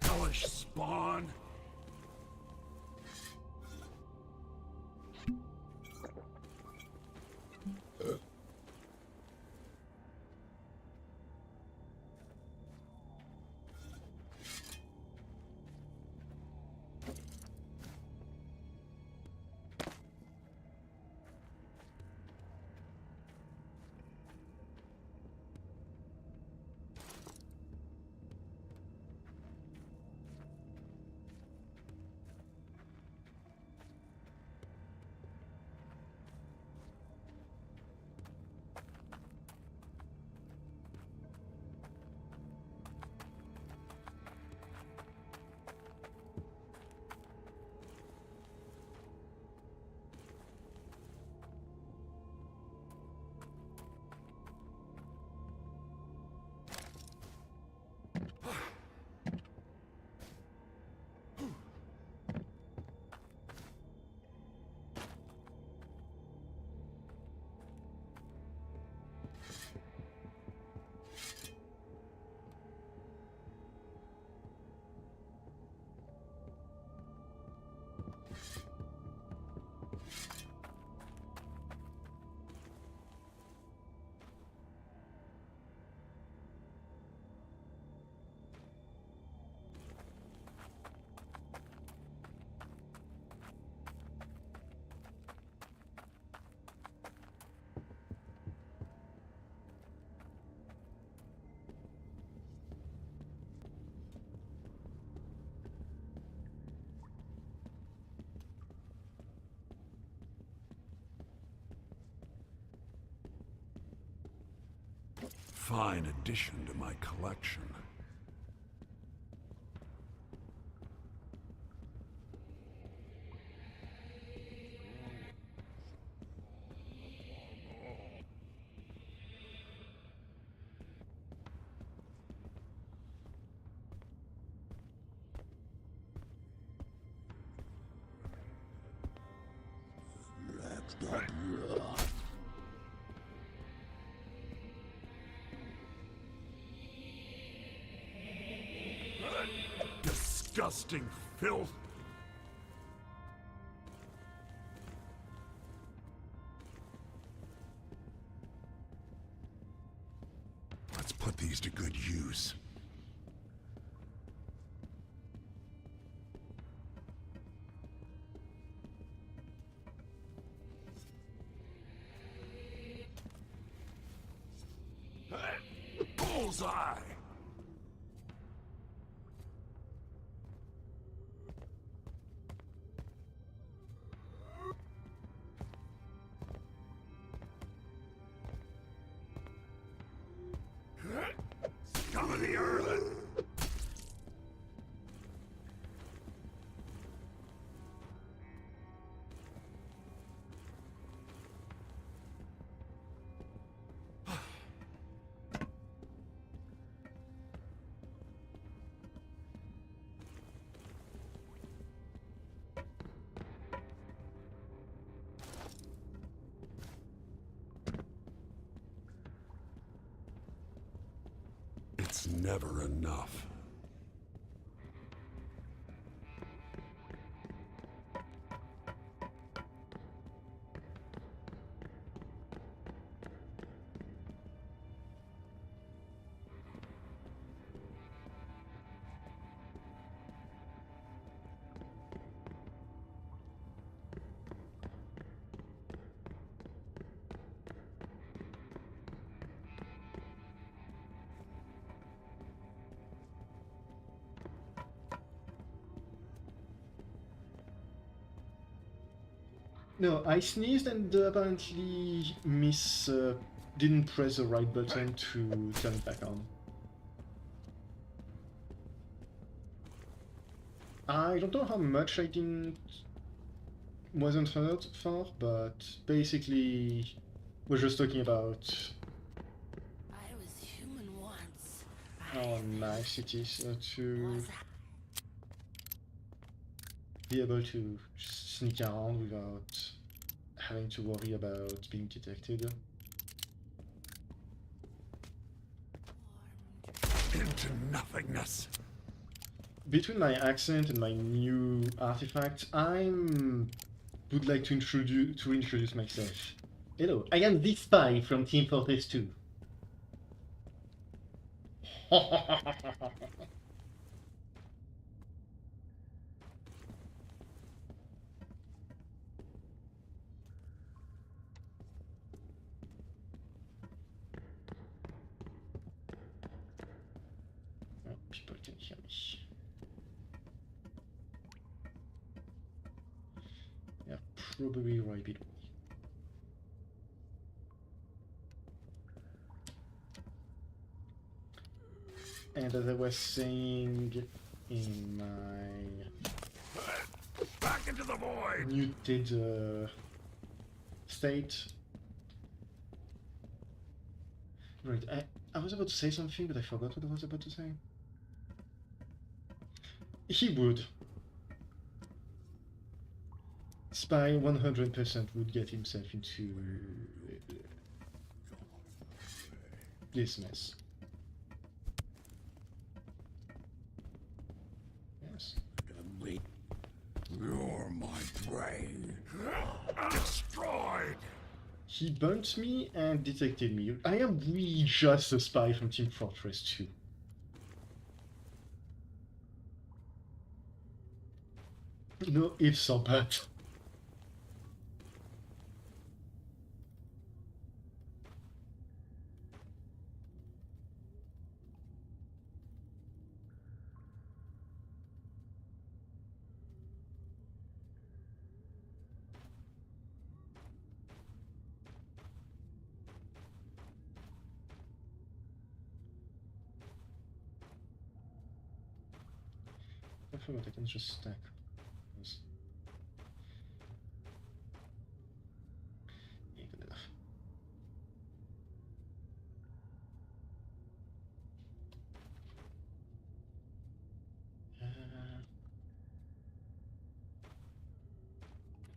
Hellish spawn. Fine addition to my collection. Disgusting filth! good use. Bullseye! Scum of the earth! It's never enough. No, I sneezed and apparently didn't press the right button to turn it back on. I don't know how much I wasn't hurt for, but basically we're just talking about I was human once. how nice it is to be able to sneak around without having to worry about being detected. Into nothingness. Between my accent and my new artifact, would like to introduce myself. Hello, I am the spy from Team Fortress 2. Oh, people can hear me. Yeah, probably right bit. And as I was saying in my Back into the void! muted state. Right, I was about to say something, but I forgot what I was about to say. He would. Spy 100% would get himself into this mess. Yes. You're my brain. Destroyed! He bumped me and detected me. I am really just a spy from Team Fortress 2. No ifs or buts. I forgot I can just stack this. Yeah, good enough.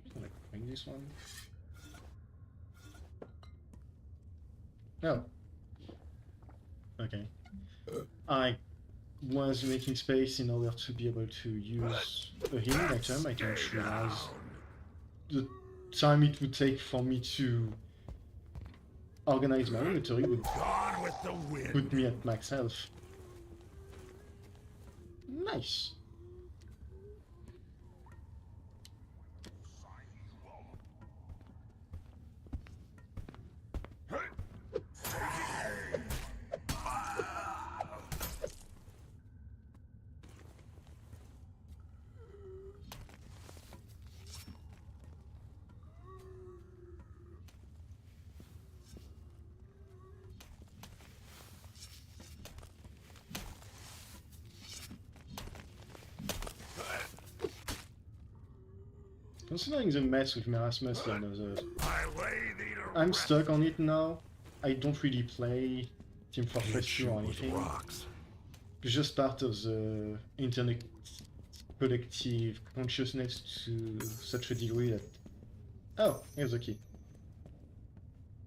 I'm gonna bring this one. Oh. Okay. I was making space in order to be able to use a healing item. I didn't realize the time it would take for me to organize my inventory would Gone with the wind. put me at max health. Nice. Considering the mess with Merasmus and others, I lay thee to I'm rest. stuck on it now. I don't really play Team Can't Fortress 2 shoot or with anything. rocks. It's just part of the internet collective consciousness to such a degree that... Oh, here's the key.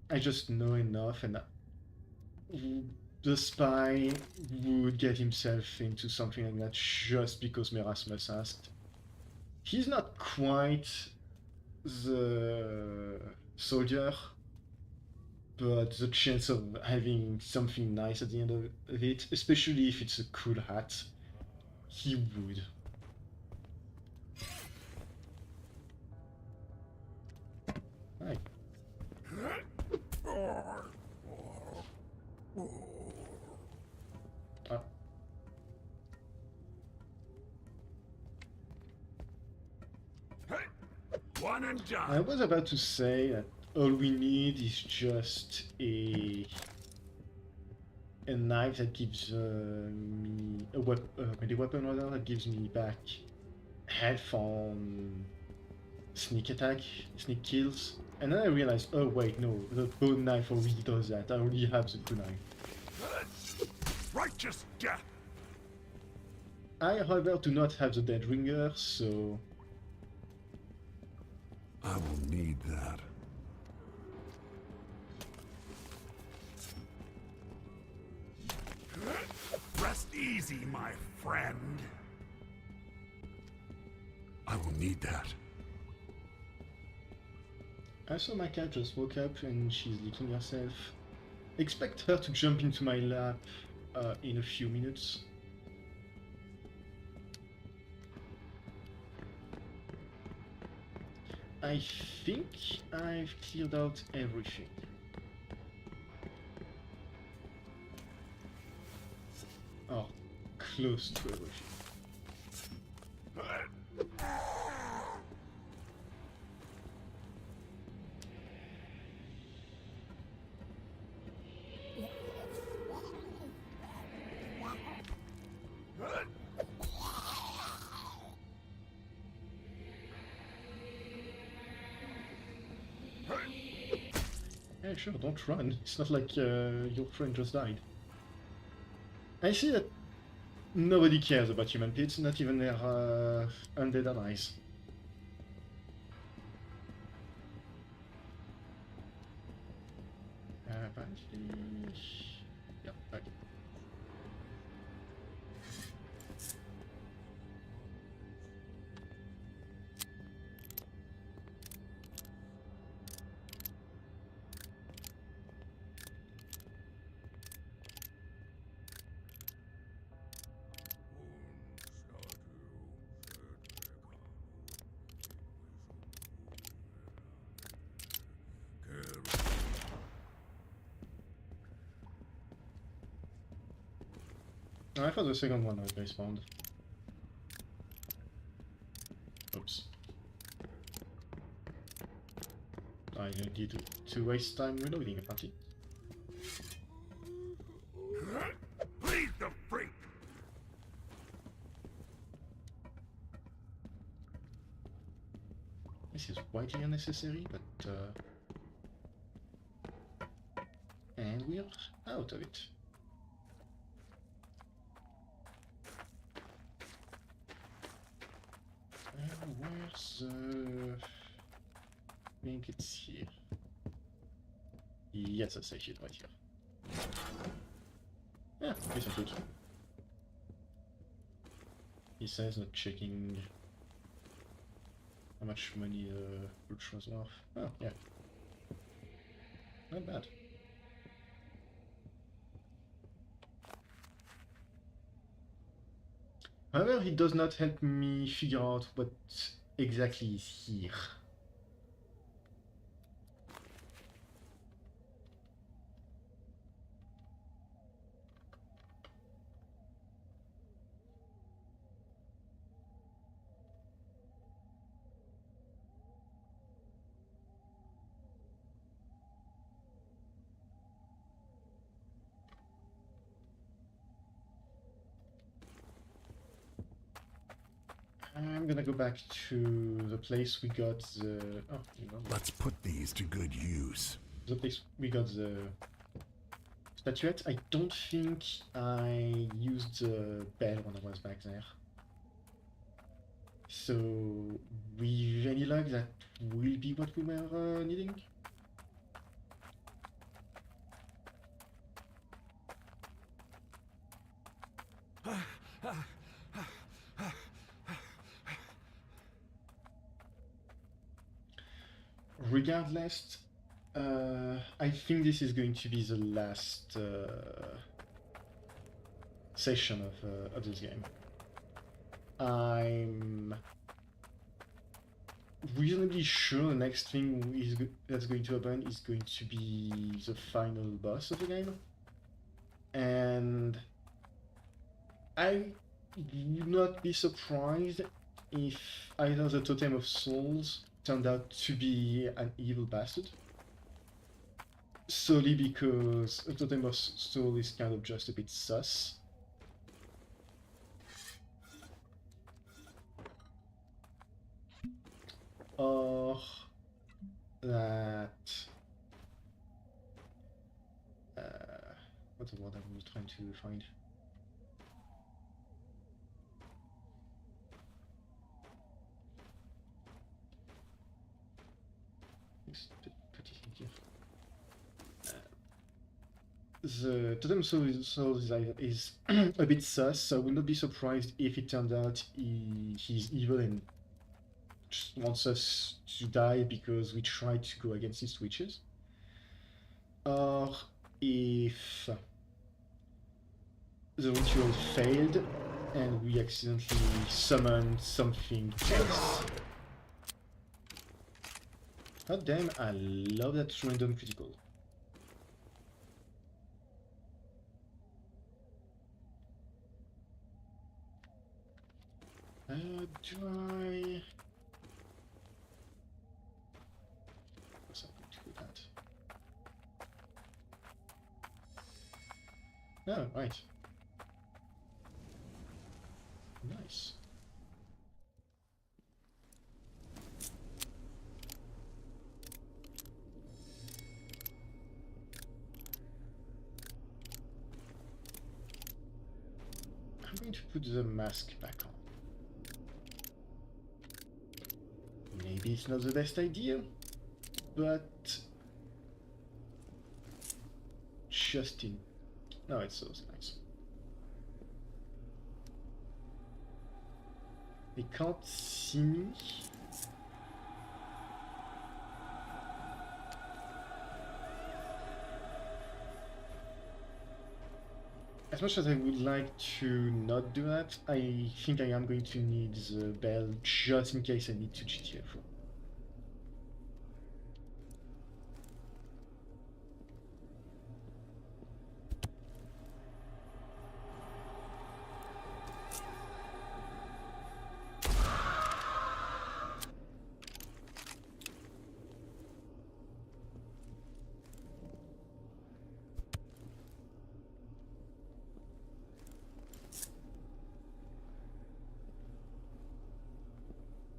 I just know enough, and the spy would get himself into something like that just because Merasmus asked. He's not quite the soldier, but the chance of having something nice at the end of it, especially if it's a cool hat, he would. Hi. Ah. One and I done. was about to say that all we need is just a knife that gives me a melee weapon rather that gives me back health on sneak attack, sneak kills, and then I realized, oh wait, no, the bone knife already does that. I already have the kunai. Righteous death. I, however, do not have the dead ringer, so I will need that. Rest easy, my friend. I will need that. I saw my cat just woke up and she's licking herself. Expect her to jump into my lap in a few minutes. I think I've cleared out everything. Or close to everything. Yeah, sure, don't run. It's not like your friend just died. I see that nobody cares about human pets, not even their undead allies. Apparently... Yeah, okay. I thought the second one was respawned. Oops. I don't need to waste time reloading a party. Leave the freak. This is widely unnecessary, but and we're out of it. Where's the... I think it's here. Yes, I say shit right here. Yeah, decent loot. He says not checking how much money loot was worth. Oh, yeah. Not bad. However, it does not help me figure out what exactly is here. I'm gonna go back to the place we got the... Oh, you know, Let's put these to good use. the place we got the statuette. I don't think I used the bell when I was back there. So, with any luck, that will be what we were needing. Regardless, I think this is going to be the last session of this game. I'm reasonably sure the next thing that's going to happen is going to be the final boss of the game. And I would not be surprised if either the Totem of Souls turned out to be an evil bastard. Solely because a Totem of Soul is kind of just a bit sus. Or that... what's the word I was trying to find? The Totem Soul is a bit sus, so I would not be surprised if it turned out he's evil and just wants us to die because we tried to go against his witches. Or if the ritual failed and we accidentally summoned something else. God damn, I love that random critical. Do I... What's up to that? Oh, right. Nice. I'm going to put the mask back on. Maybe it's not the best idea, but just in... No, it's so nice. They can't see me. As much as I would like to not do that, I think I am going to need the bell just in case I need to GTFO.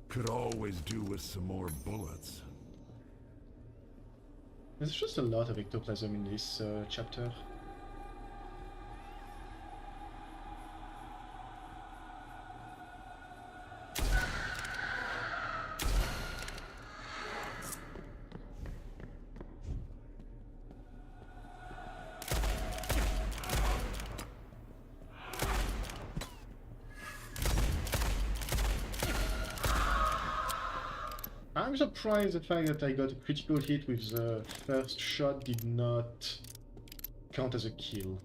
Could always do with some more bullets. There's just a lot of ectoplasm in this chapter. I'm surprised the fact that I got a critical hit with the first shot did not count as a kill.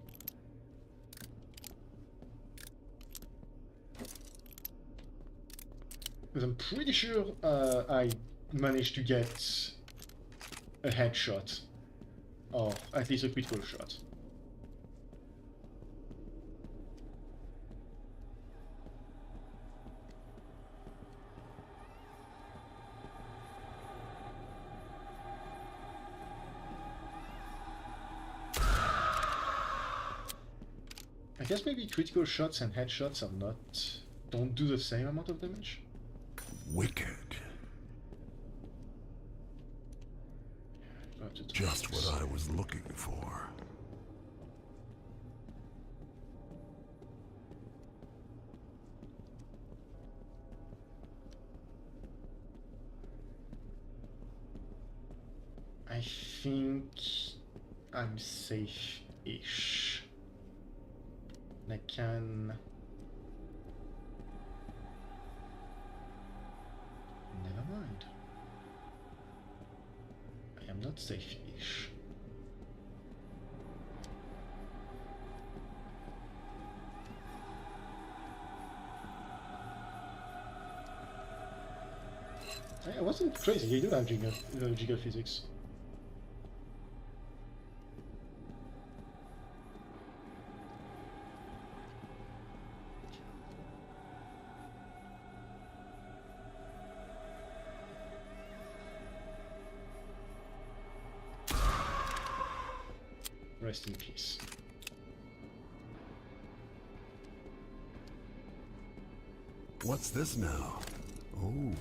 Because I'm pretty sure I managed to get a headshot, or at least a critical shot. I guess maybe critical shots and headshots don't do the same amount of damage. Wicked. Just what I was looking for. I think I'm safe-ish. I can... Never mind. I am not safe-ish. I wasn't crazy, you do have jiggle physics. Rest in peace. What's this now? Oh.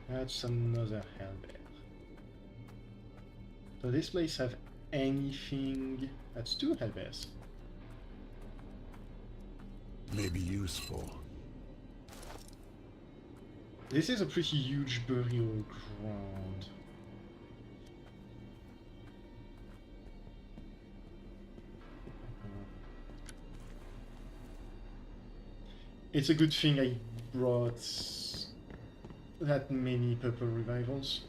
That's another hellbear. Does this place have anything? That's two hellbears. Maybe useful. This is a pretty huge burial ground. It's a good thing I brought that many purple revivals.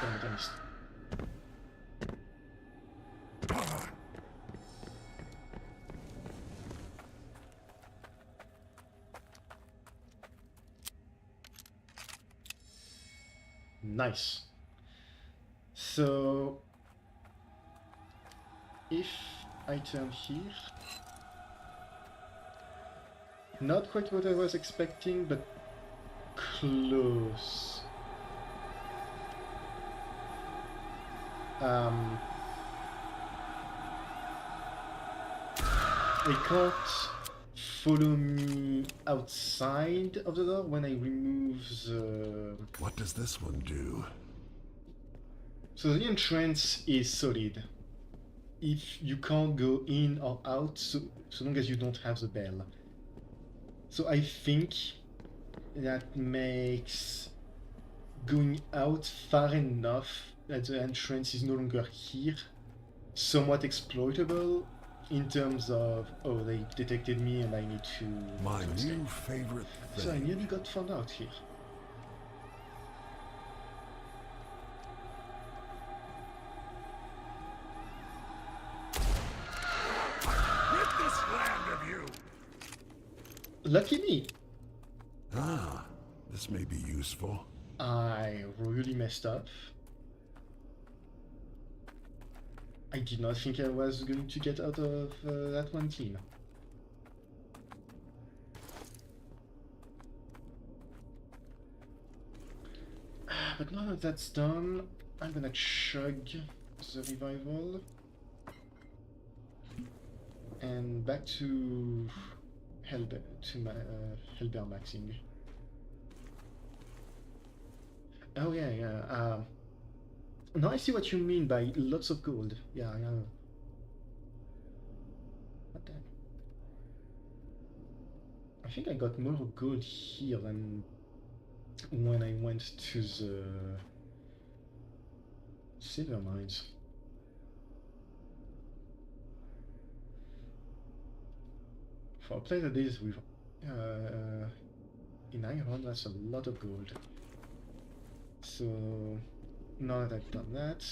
Damn it, I missed. Nice. So if I turn here, not quite what I was expecting, but close. They can't follow me outside of the door when I remove the... What does this one do? So the entrance is solid. If you can't go in or out, so long as you don't have the bell. So I think that makes going out far enough that the entrance is no longer here somewhat exploitable in terms of, oh, they detected me and I need to My escape. new favorite thing. So I nearly got found out here. Rid this land of you! Lucky me! Ah, this may be useful. I really messed up. I did not think I was going to get out of that one clean. But now that that's done, I'm gonna chug the revival. And back to Hellbear maxing. Oh yeah. Now I see what you mean by lots of gold. Yeah, I know. I think I got more gold here than when I went to the silver mines. For a place that is with in iron, that's a lot of gold. So now that I've done that,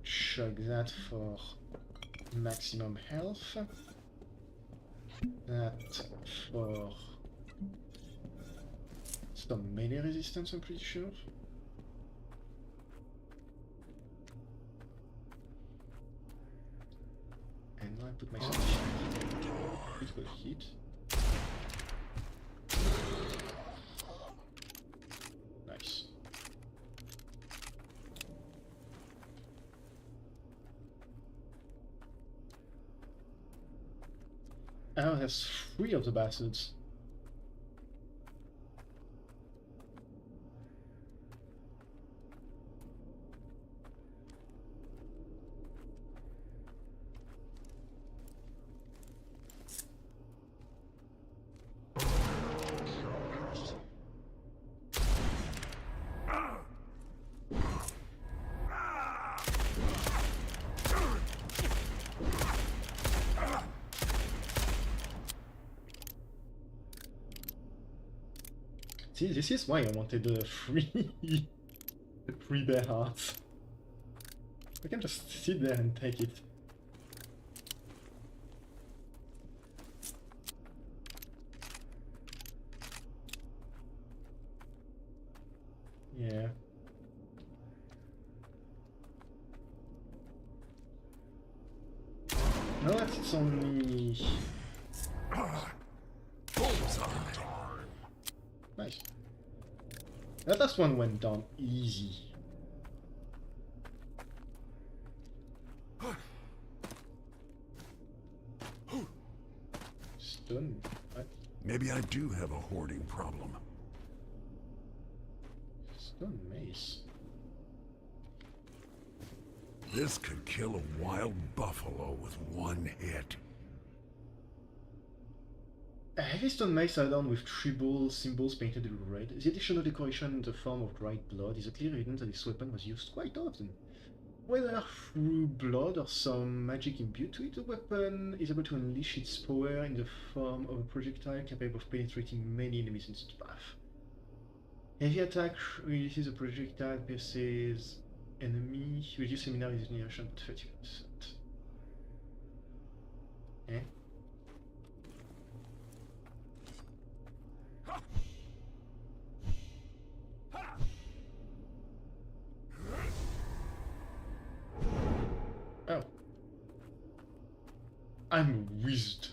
chug that for maximum health. That for some melee resistance, I'm pretty sure. And now I put myself critical hit. Nice. Oh, there's 3 of the bastards. See, this is why I wanted the free, the free bear hearts. I can just sit there and take it. Yeah. No, that's only... Nice. That last one went down easy. Stun. What? Maybe I do have a hoarding problem. Stun mace. This could kill a wild buffalo with one hit. A heavy stone mace add-on with tribal symbols painted in red. The additional decoration in the form of dried blood is a clear evidence that this weapon was used quite often. Whether through blood or some magic imbued to it, the weapon is able to unleash its power in the form of a projectile capable of penetrating many enemies in its path. Heavy attack releases a projectile, pierces enemy, reduce seminar regeneration by 30%. Eh? Oh. I'm whizzed.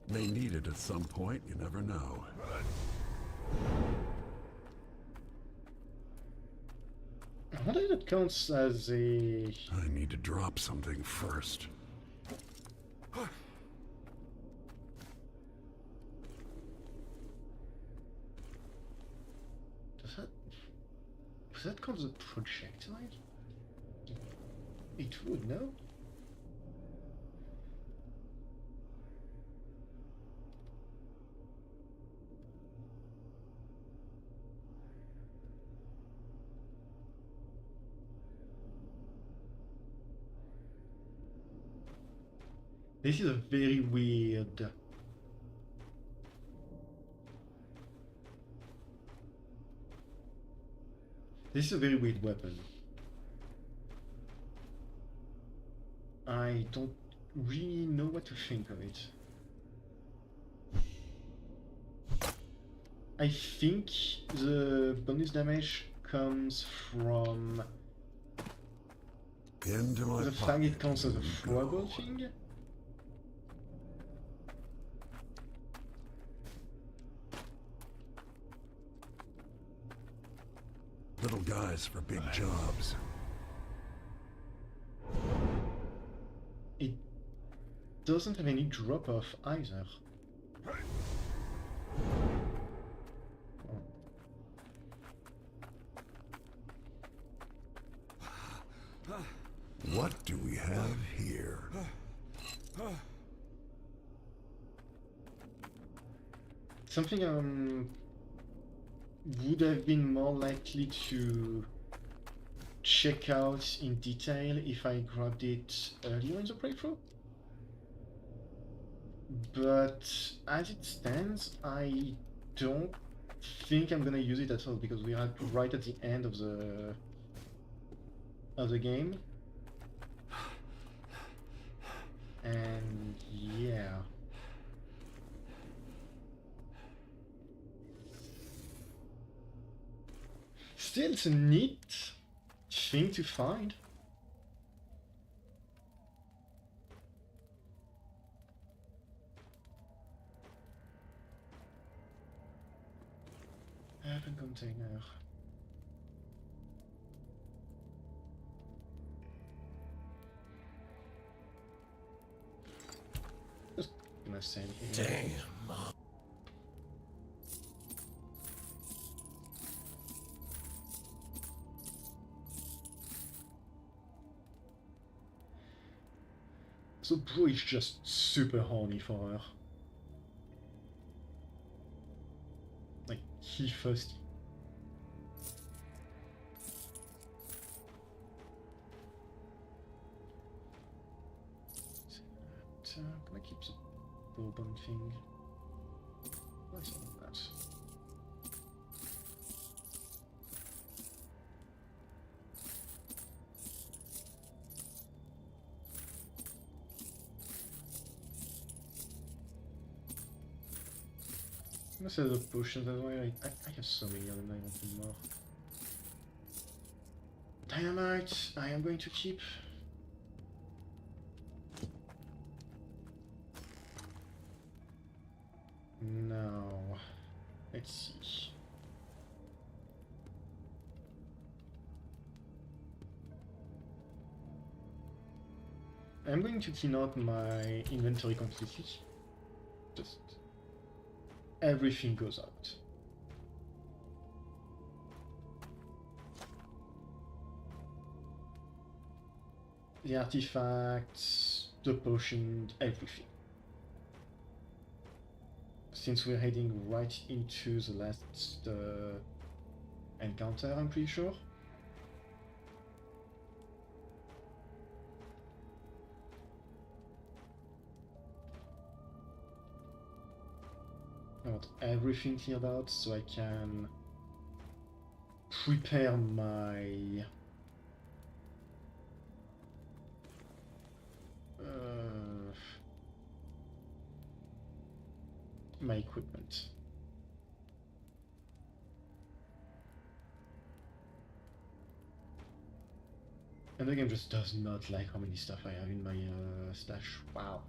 They need it at some point, you never know. I wonder if that counts as a... I need to drop something first. Does that count as a projectile? It would, no? This is a very weird... This is a very weird weapon. I don't really know what to think of it. I think the bonus damage comes from Into my the fact pocket it counts as a you throwable go. thing. Little guys for big jobs. It doesn't have any drop off either. Oh. What do we have here? something would have been more likely to check out in detail if I grabbed it earlier in the playthrough. But as it stands, I don't think I'm gonna use it at all because we are right at the end of the game. And yeah. Still, it's a neat thing to find. Open container. Just gonna save here. Damn. So Bro is just super horny for her. Like, he thirsty. I'm gonna keep the bourbon thing. What's all that? I'm gonna set the potions that way. I have so many of them, I want them more. Dynamite, I am going to keep. Now, let's see. I'm going to clean out my inventory completely. Just everything goes out. The artifacts, the potion, everything. Since we're heading right into the last encounter, I'm pretty sure. I want everything cleared out so I can prepare my my equipment. And the game just does not like how many stuff I have in my stash. Wow.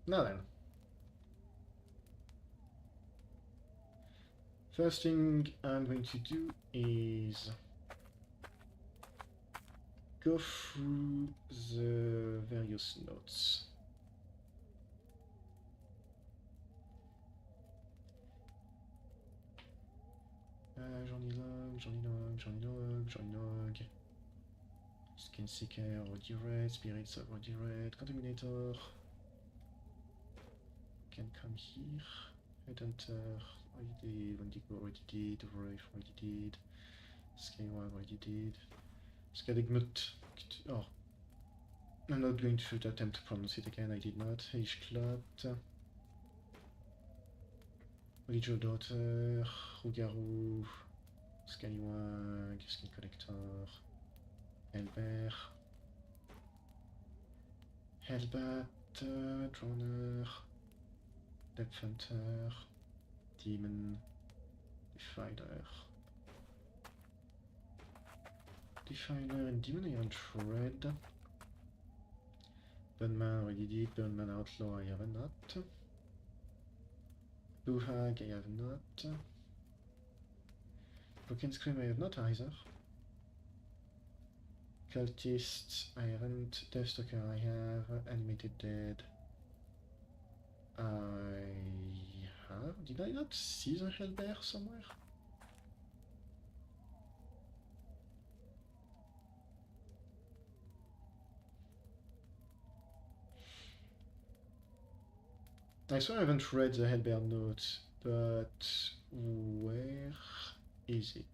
Now then. First thing I'm going to do is go through the various notes. Journey log. Skin seeker, resided, spirits of resided, contaminator. Can come here. Headhunter, already did, Wendigo already did, Wraith already did, S.T.A.L.K.E.R already did. Skadigmut. Oh. I'm not going to attempt to pronounce it again, I did not. H-Clot. Lijo Daughter, Rugaru, Scallywag, Skin Collector, Elber, Hellbat, Droner, Depth Hunter, Demon, Defiler. Defiler and Demon I on Red. Burnman already did, Burnman Outlaw I have not. Blue Hag I have not. Broken Scream I have not either. Cultist I haven't. Deathstalker I have. Animated Dead I have. Did I not see the Hellbear somewhere? I swear I haven't read the Hellbear note, but where is it?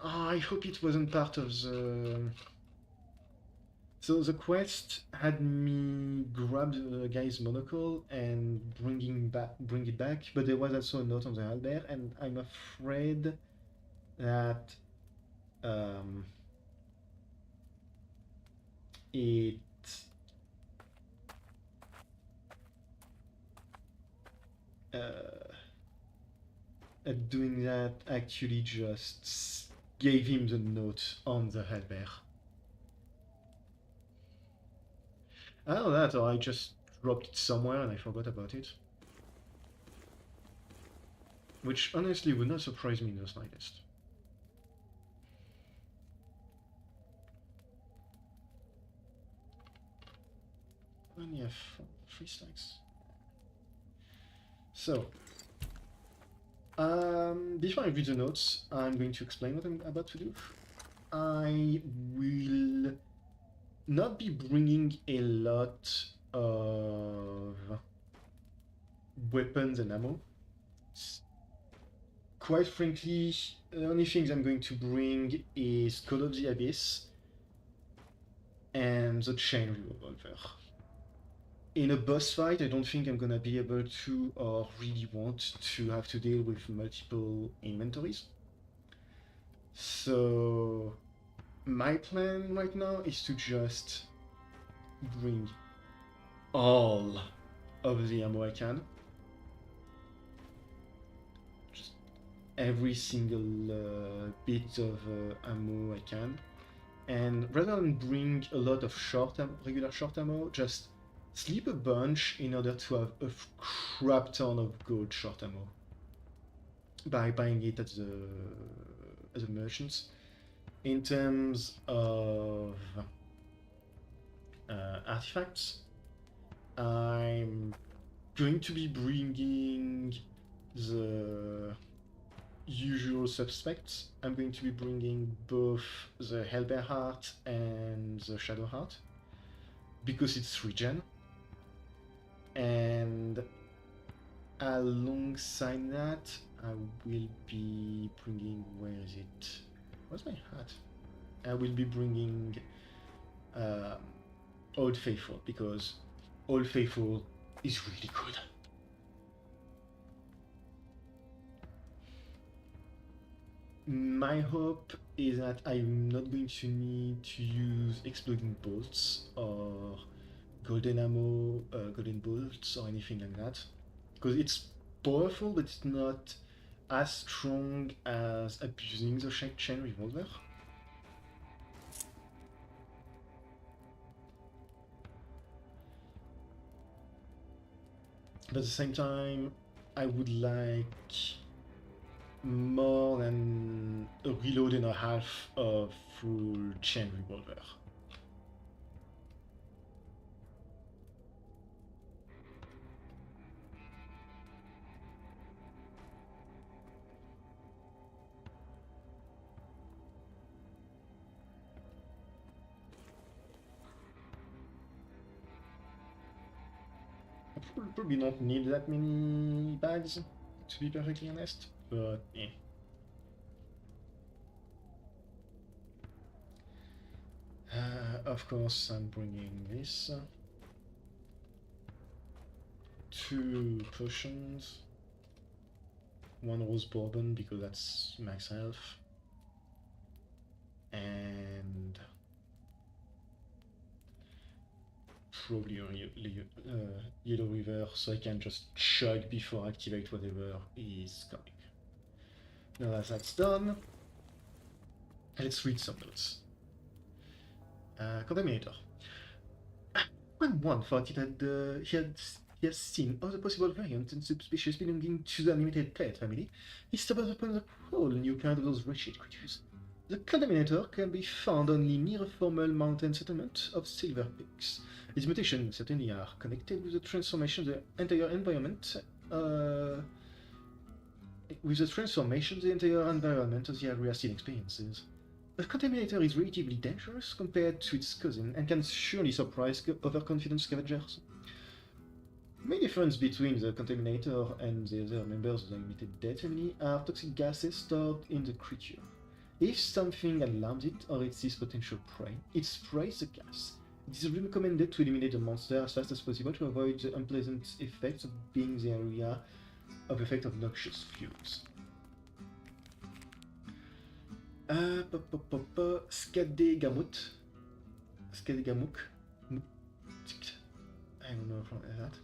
I hope it wasn't part of the... So the quest had me grab the guy's monocle and bring it back, but there was also a note on the Hellbear, and I'm afraid that it doing that actually just gave him the note on the Hellbear. Either that, or I just dropped it somewhere and I forgot about it. Which honestly would not surprise me in the slightest. Only have 3 stacks. So, before I read the notes, I'm going to explain what I'm about to do. I will not be bringing a lot of weapons and ammo. Quite frankly, the only things I'm going to bring is Call of the Abyss and the chain revolver. In a boss fight, I don't think I'm gonna be able to or really want to have to deal with multiple inventories. So my plan right now is to just bring all of the ammo I can. Just every single bit of ammo I can. And rather than bring a lot of regular short ammo, just sleep a bunch in order to have a crap ton of gold short ammo by buying it at the merchants. In terms of artifacts, I'm going to be bringing the usual suspects. I'm going to be bringing both the Hellbear Heart and the Shadow Heart because it's regen. And alongside that, I will be bringing, where is it? Where's my hat? I will be bringing Old Faithful because Old Faithful is really good. My hope is that I'm not going to need to use exploding bolts or golden ammo, golden bolts or anything like that, because it's powerful, but it's not as strong as abusing the chain revolver. But at the same time, I would like more than a reload and a half of full chain revolver. I probably don't need that many bags, to be perfectly honest, but yeah. Of course, I'm bringing this. 2 potions. 1 rose bourbon because that's max health. And probably a yellow river so I can just chug before I activate whatever is coming. Now that that's done, let's read some notes. Contaminator. When one thought he has seen other possible variants and subspecies belonging to the animated plant family, he stumbled upon a whole new kind of those wretched creatures. The contaminator can be found only near a former mountain settlement of silver peaks. Its mutations certainly are connected with the transformation of the entire environment of the area still experiences. The contaminator is relatively dangerous compared to its cousin and can surely surprise overconfident scavengers. The main difference between the contaminator and the other members of the limited dead family are toxic gases stored in the creature. If something alarms it or it sees potential prey, it sprays the gas. It is recommended to eliminate the monster as fast as possible to avoid the unpleasant effects of being the area of effect of noxious fumes. S.T.A.L.K.E.R. I don't know from that.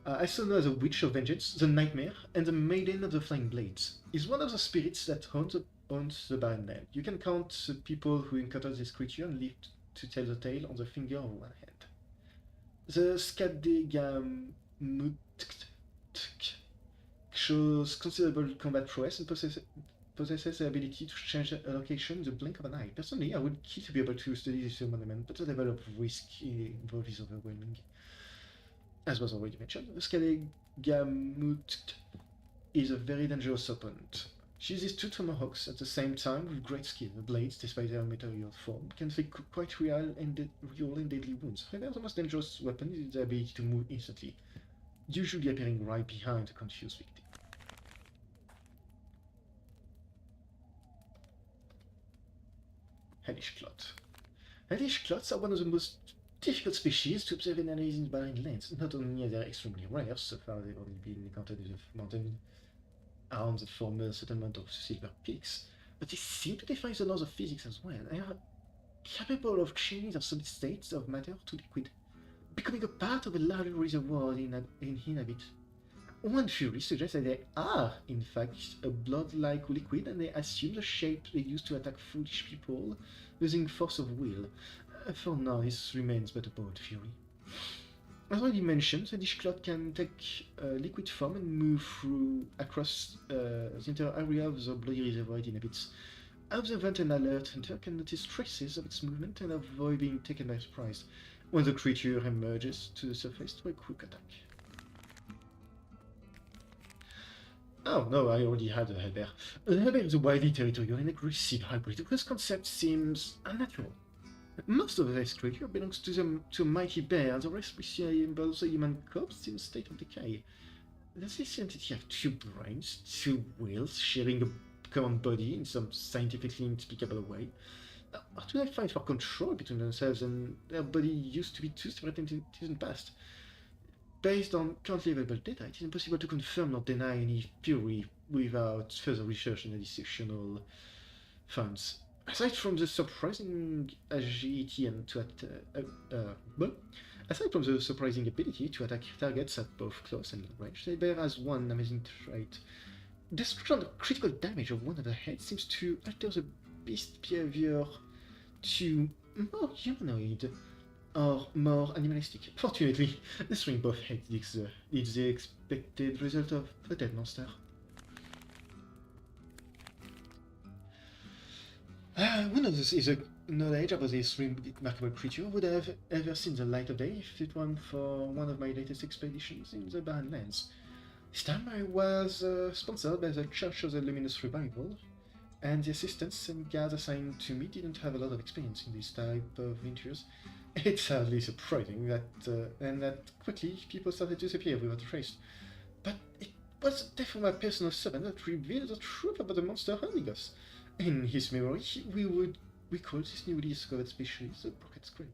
Also known as the Witch of Vengeance, the Nightmare, and the Maiden of the Flying Blades, is one of the spirits that haunts the barren land. You can count the people who encounter this creature and live to tell the tale on the finger of one hand. The S.T.A.L.K.E.R. shows considerable combat prowess and possesses the ability to change the location in the blink of an eye. Personally, I would kill to be able to study this monument, but the level of risk involved is overwhelming. As was already mentioned, the S.T.A.L.K.E.R. is a very dangerous opponent. She uses 2 tomahawks at the same time with great skill. The blades, despite their material form, can inflict quite real and deadly wounds. However, the most dangerous weapon is the ability to move instantly, usually appearing right behind the confused victim. Hellish clot. Hellish clots are one of the most difficult species to observe and analyze in barren lands. Not only are they extremely rare, so far they've only been encountered in the mountain around the former settlement of Silver Peaks, but they seem to defy the laws of physics as well, and are capable of changing their solid states of matter to liquid, becoming a part of a larger reservoir they inhabit. One theory suggests that they are, in fact, a blood-like liquid, and they assume the shape they use to attack foolish people using force of will. For now, this remains but a bold theory. As already mentioned, the dish clot can take liquid form and move across the entire area of the bloody reservoir it inhabits. Observant and alert hunter can notice traces of its movement and avoid being taken by surprise when the creature emerges to the surface to a quick attack. Oh no, I already had a hellbear. A hellbear is a wildly territorial and aggressive hybrid whose concept seems unnatural. Most of this creature belongs to a mighty bear, and the rest resembles a human corpse in a state of decay. Does this entity have 2 brains, 2 wills, sharing a common body in some scientifically inexplicable way? Or do they fight for control between themselves, and their body used to be 2 separate entities in the past? Based on currently available data, it is impossible to confirm or deny any theory without further research and additional funds. Aside from the surprising agility and aside from the surprising ability to attack targets at both close and long range, the bear has one amazing trait. Destruction of critical damage of one of the heads seems to alter the beast's behavior to more humanoid or more animalistic. Fortunately, destroying both heads is the expected result of a dead monster. One of this is a knowledge about this remarkable creature would have ever seen the light of day if it weren't for one of my latest expeditions in the barren lands. This time I was sponsored by the Church of the Luminous Revival, and the assistants and guards assigned to me didn't have a lot of experience in this type of ventures. It's hardly surprising that quickly people started to disappear without a trace. But it was the death of my personal servant that revealed the truth about the monster hunting us. In his memory, we would we call this newly discovered species the broken scream.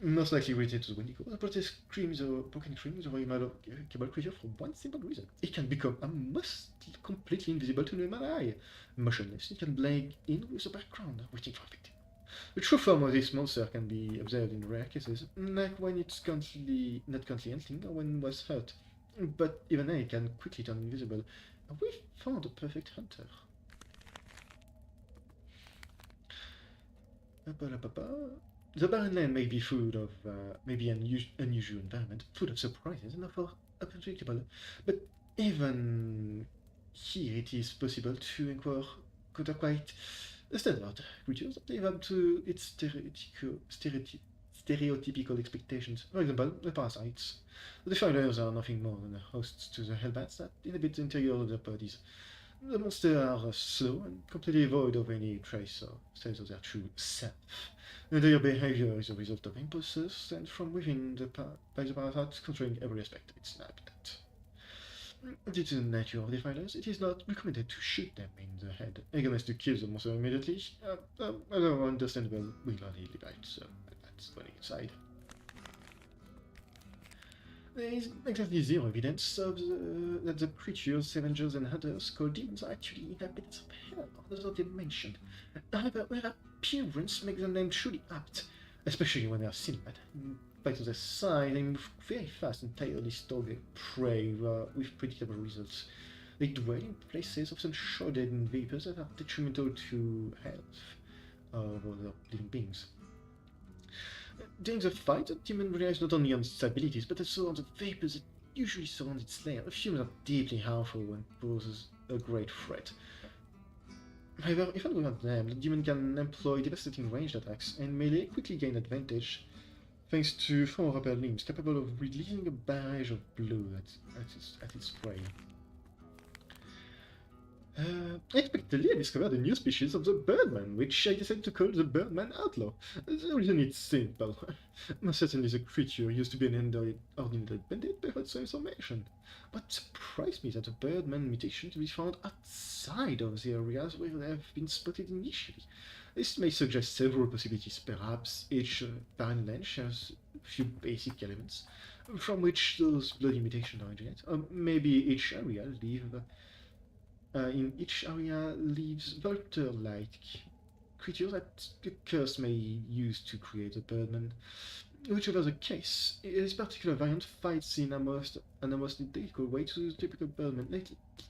Most likely related to the Wendigo, the broken scream is a remarkable creature for one simple reason. It can become almost completely invisible to the human eye. Motionless, it can blend in with the background, waiting for a victim. The true form of this monster can be observed in rare cases, like when it's not currently hunting or when it was hurt. But even then, it can quickly turn invisible. We found a perfect hunter. The barren land may be full of maybe unusual environment, full of surprises and therefore unpredictable. But even here, it is possible to encounter quite standard creatures that live up to its stereotypical expectations. For example, the parasites. The defilers are nothing more than hosts to the hellbats that inhabit the interior of their bodies. The monsters are slow and completely void of any trace or sense of their true self. Their behavior is a result of impulses sent from within by the parasites controlling every aspect of its habitat. Due to the nature of defilers, it is not recommended to shoot them in the head. Eagerness to kill the monster immediately, although understandable, will only leave out, so that's running inside. There is exactly zero evidence that the creatures, scavengers, and hunters called demons are actually inhabitants of hell or the dimension. However, their appearance makes the name truly apt, especially when they are silhouetted. In spite of their size, they move very fast and tirelessly stalk their prey with predictable results. They dwell in places often shrouded in vapors that are detrimental to health of other living beings. During the fight, the demon relies not only on its abilities, but also on the vapors that usually surround its lair. The fumes are deeply harmful and poses a great threat. However, even without them, the demon can employ devastating ranged attacks, and melee quickly gain advantage thanks to 4 upper limbs capable of releasing a barrage of blood at its prey. Unexpectedly, I discovered a new species of the birdman, which I decided to call the birdman outlaw. The reason is simple. Most certainly the creature used to be an ordinary bandit without some information. But surprised me that the birdman mutations be found outside of the areas where they have been spotted initially. This may suggest several possibilities. Perhaps each barren land shares a few basic elements from which those bloody mutations originate, or maybe each area in each area lives vulture-like creatures that the curse may use to create a birdman. Whichever the case, this particular variant fights in an almost identical way to the typical birdman.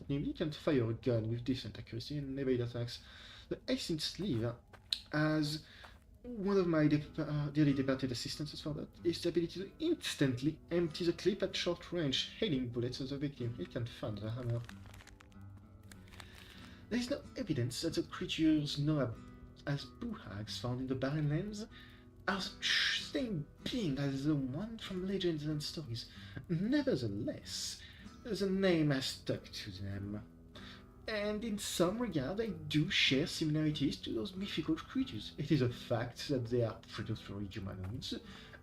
Namely, it can fire a gun with decent accuracy and evade attacks. The ace in sleeve, as one of my dearly departed assistants has found out, is the ability to instantly empty the clip at short range, hailing bullets at the victim. It can fund the hammer. There is no evidence that the creatures known as hags found in the barren lands are the same being as the one from legends and stories. Nevertheless, the name has stuck to them, and in some regard they do share similarities to those mythical creatures. It is a fact that they are predatory humanoids,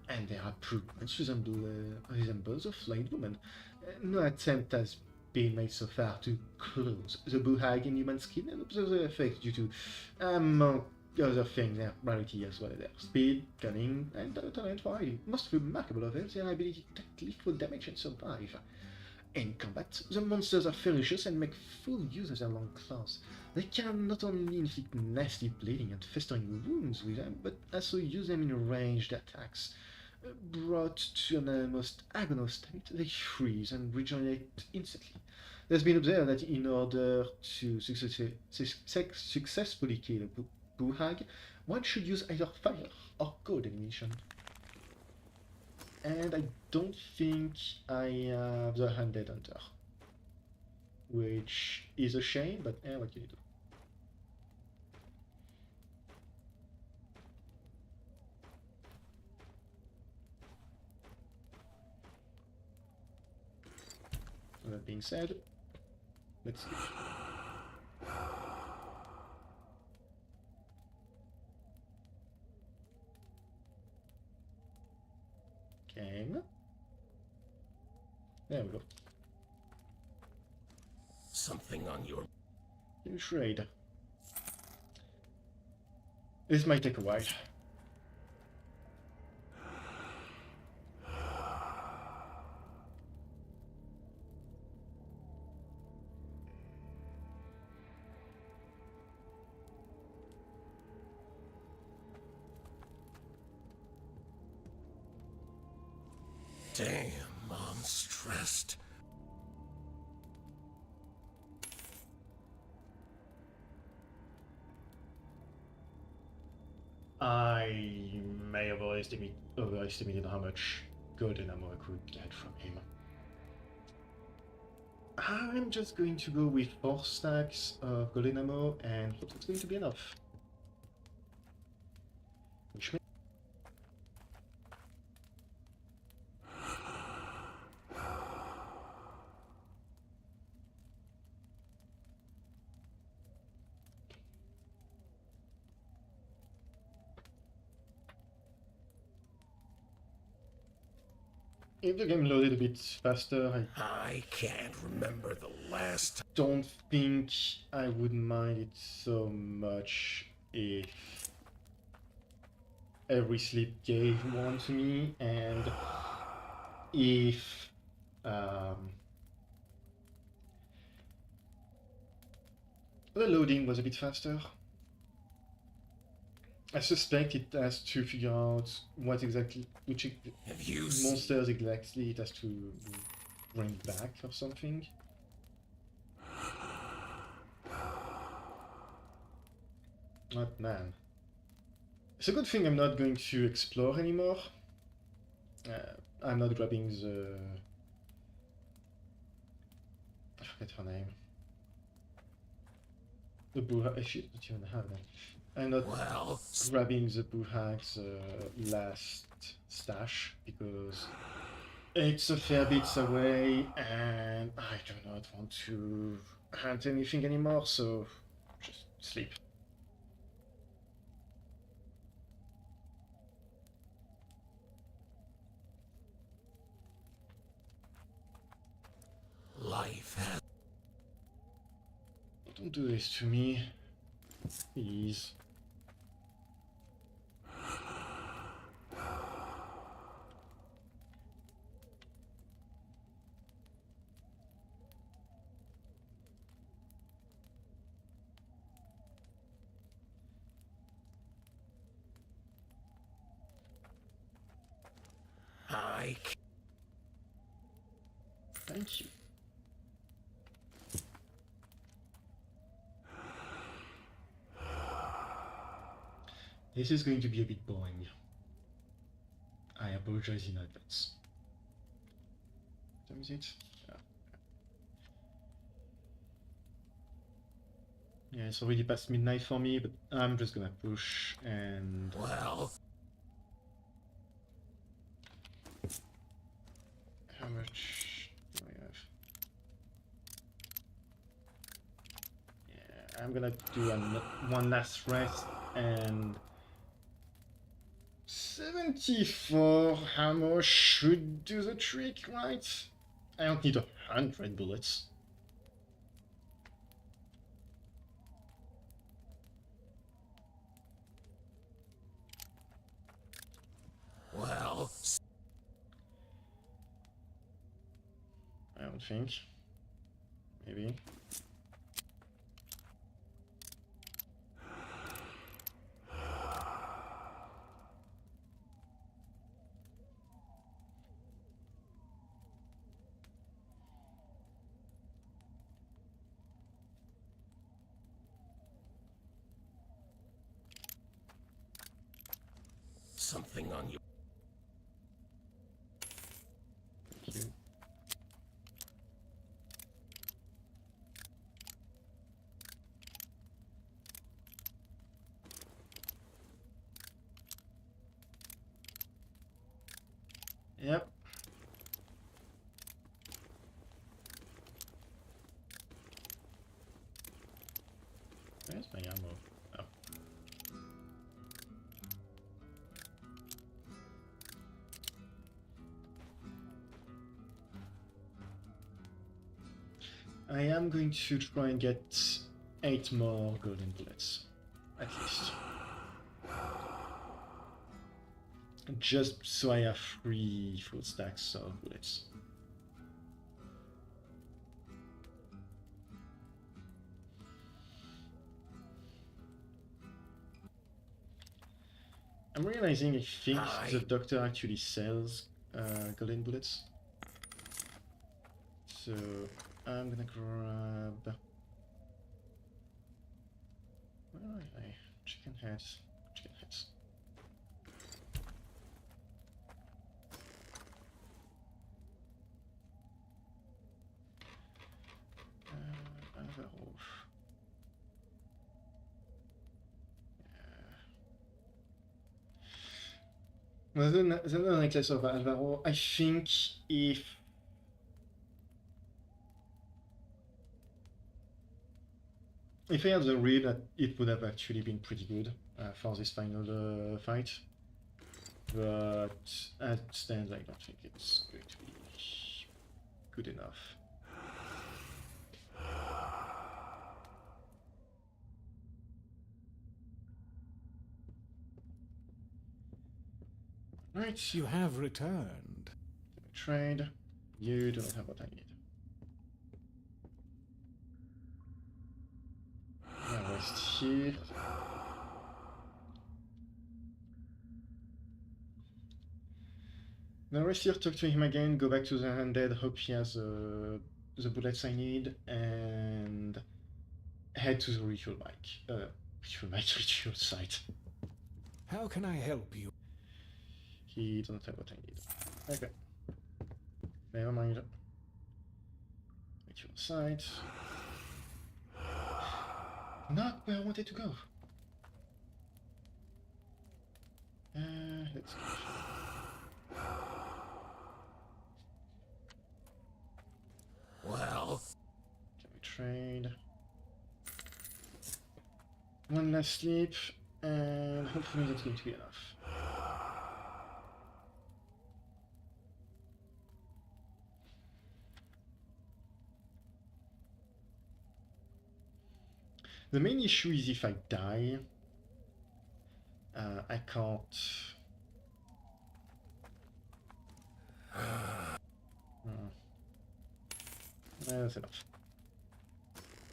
and their appearance resembles a flayed woman. No attempt has been made so far to close the hag in human skin and observe their effects due to, among other things, their rarity as well as their speed, cunning, and talent for hiding. Most remarkable of it, their ability to take lethal damage and survive. In combat, the monsters are ferocious and make full use of their long claws. They can not only inflict nasty bleeding and festering wounds with them, but also use them in ranged attacks. Brought to an almost agonal state, they freeze and regenerate instantly. It has been observed that in order to successfully kill a hag, one should use either fire or cold ammunition. And I don't think I have the Undead Hunter, which is a shame, but what can you do? That being said, let's see. Game. There we go. Something on your... Finish raid. This might take a while. Damn, I'm stressed. I may have overestimated how much golden ammo I could get from him. I'm just going to go with 4 stacks of golden ammo and hope it's going to be enough. Which means if the game loaded a bit faster, I can't remember the last don't think I would mind it so much if every sleep gave one to me, and if the loading was a bit faster. I suspect it has to figure out what exactly, which Have you seen? monsters exactly it has to bring back or something. But man, it's a good thing I'm not going to explore anymore. I'm not grabbing the... I forget her name. The Buha... She doesn't even have that. I'm not Well, grabbing the Buhag's last stash because it's a fair bit away and I do not want to hunt anything anymore, so just sleep. life has. Don't do this to me, please. Thank you. This is going to be a bit boring. I apologize in advance. What time is it? Yeah, it's already past midnight for me, but I'm just gonna push and... Well, How much do I have? Yeah, I'm gonna do one last rest and 74 ammo should do the trick, right? I don't need 100 bullets. well, I don't think. Maybe. something on you. Thank you. Yep. Where's my ammo? Oh. I am going to try and get 8 more golden bullets, at least. Just so I have 3 full stacks of bullets. I'm realizing I think the doctor actually sells golden bullets. So I'm gonna grab... Where are I? Chicken heads. Chicken heads. Overall. Well, the necklace of Alvaro, I think if I had the rib, that it would have actually been pretty good for this final fight. But as it stands, I don't think it's going to be good enough. Right, You have returned. trade. You do not have what I need. I'll rest here. Now rest here, talk to him again, go back to the undead, hope he has the bullets I need, and head to the ritual site. How can I help you? He doesn't have what I need. Okay. Never mind. Ritual site. Not where I wanted to go. Let's see. Well, Can we trade? One last sleep, and hopefully that's going to be enough. The main issue is if I die, I can't... That's enough.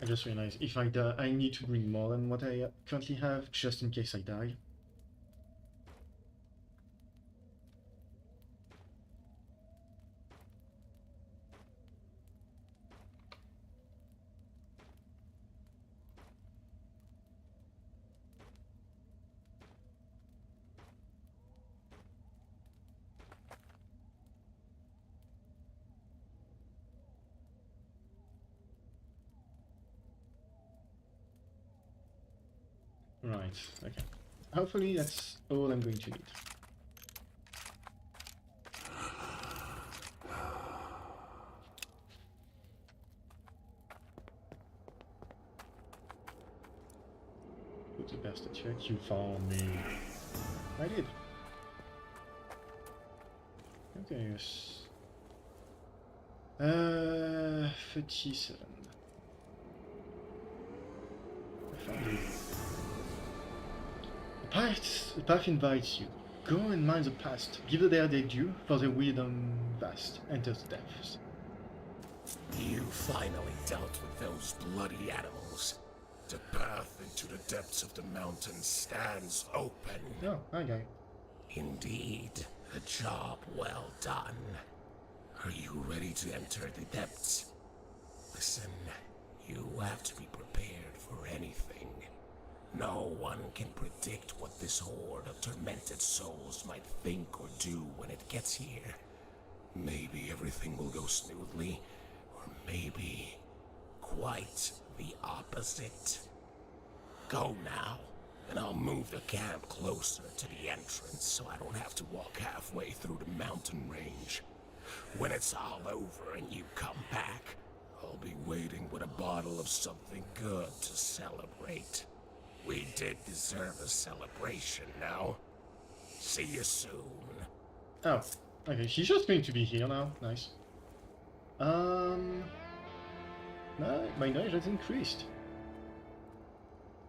I just realized if I die, I need to bring more than what I currently have, just in case I die. Right, okay. Hopefully that's all I'm going to need. Put the best check. You found me. I did. Okay, yes. 37. I found you. The path invites you. Go and mine the past. Give the day their due, for the wisdom vast enters the depths. you finally dealt with those bloody animals. The path into the depths of the mountain stands open. Oh, hi guy. Indeed, a job well done. Are you ready to enter the depths? Listen, you have to be prepared for anything. No one can predict what this horde of tormented souls might think or do when it gets here. Maybe everything will go smoothly, or maybe quite the opposite. Go now, and I'll move the camp closer to the entrance so I don't have to walk halfway through the mountain range. When it's all over and you come back, I'll be waiting with a bottle of something good to celebrate. We did deserve a celebration now. See you soon. Oh, okay, she's just going to be here now. Nice. My knowledge has increased.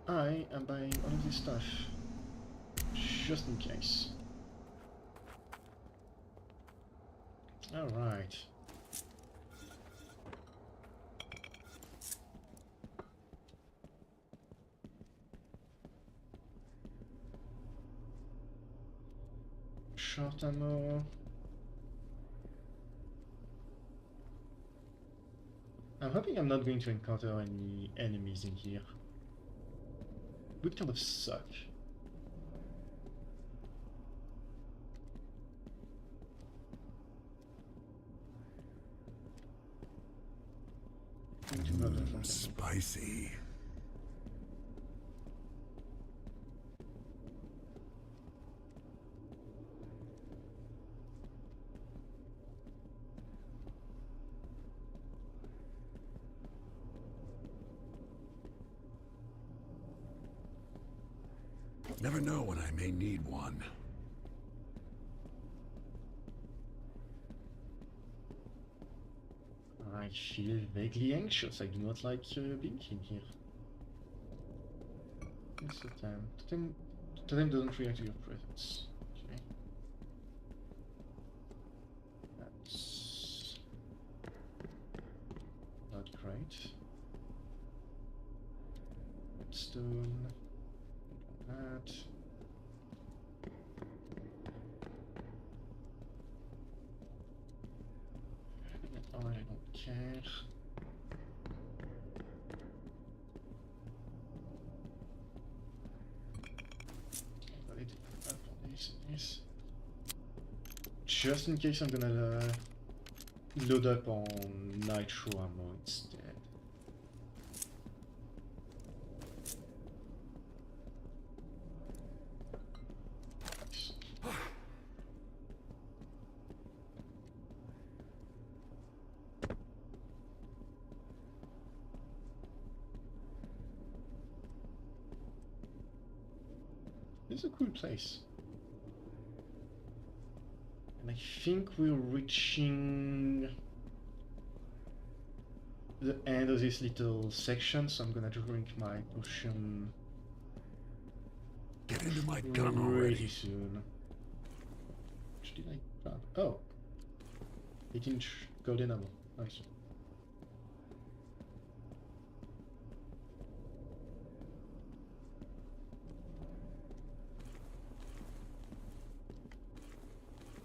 I am buying all of this stuff. just in case. Alright. Short ammo. I'm hoping I'm not going to encounter any enemies in here. Would kind of suck. Spicy. Never know when I may need one. I feel vaguely anxious. I do not like being in here. It's the time. Totem doesn't react to your presence. Okay. That's not great. Stone. That. Oh, I don't care. Just in case I'm gonna load up on nitro ammo instead. This is a cool place. And I think we're reaching the end of this little section, so I'm gonna drink my potion Get into my gun really already. soon. Which did I grab? Oh! 8-inch golden ammo. Nice.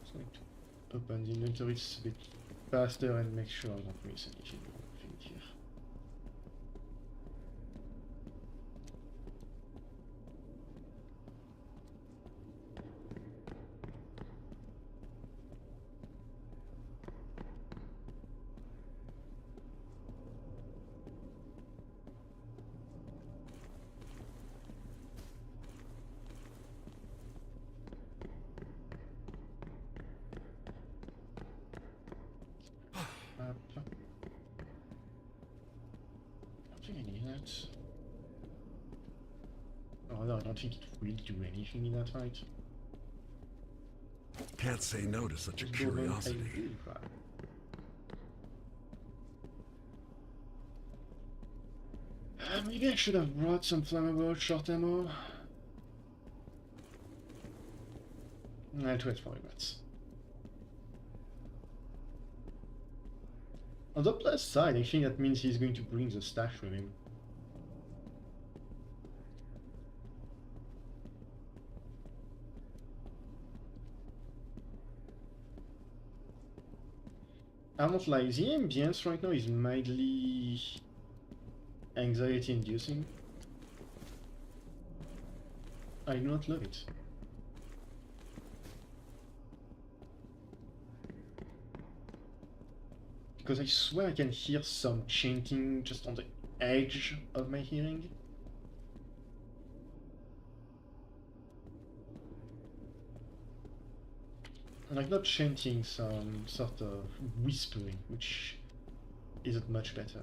Just going to open the inventory a bit faster and make sure I don't miss anything here. I don't think I need that. Oh no, I don't think it will do anything in that fight. Can't say no to such a Just go ahead and curiosity. I will grab. Maybe I should have brought some flammable short ammo. I'll wait for regrets. On the plus side, I think that means he's going to bring the stash with him. I won't lie, the ambience right now is mildly anxiety inducing. I do not love it. Because I swear I can hear some chanting just on the edge of my hearing. Like not chanting, some sort of whispering, which isn't much better.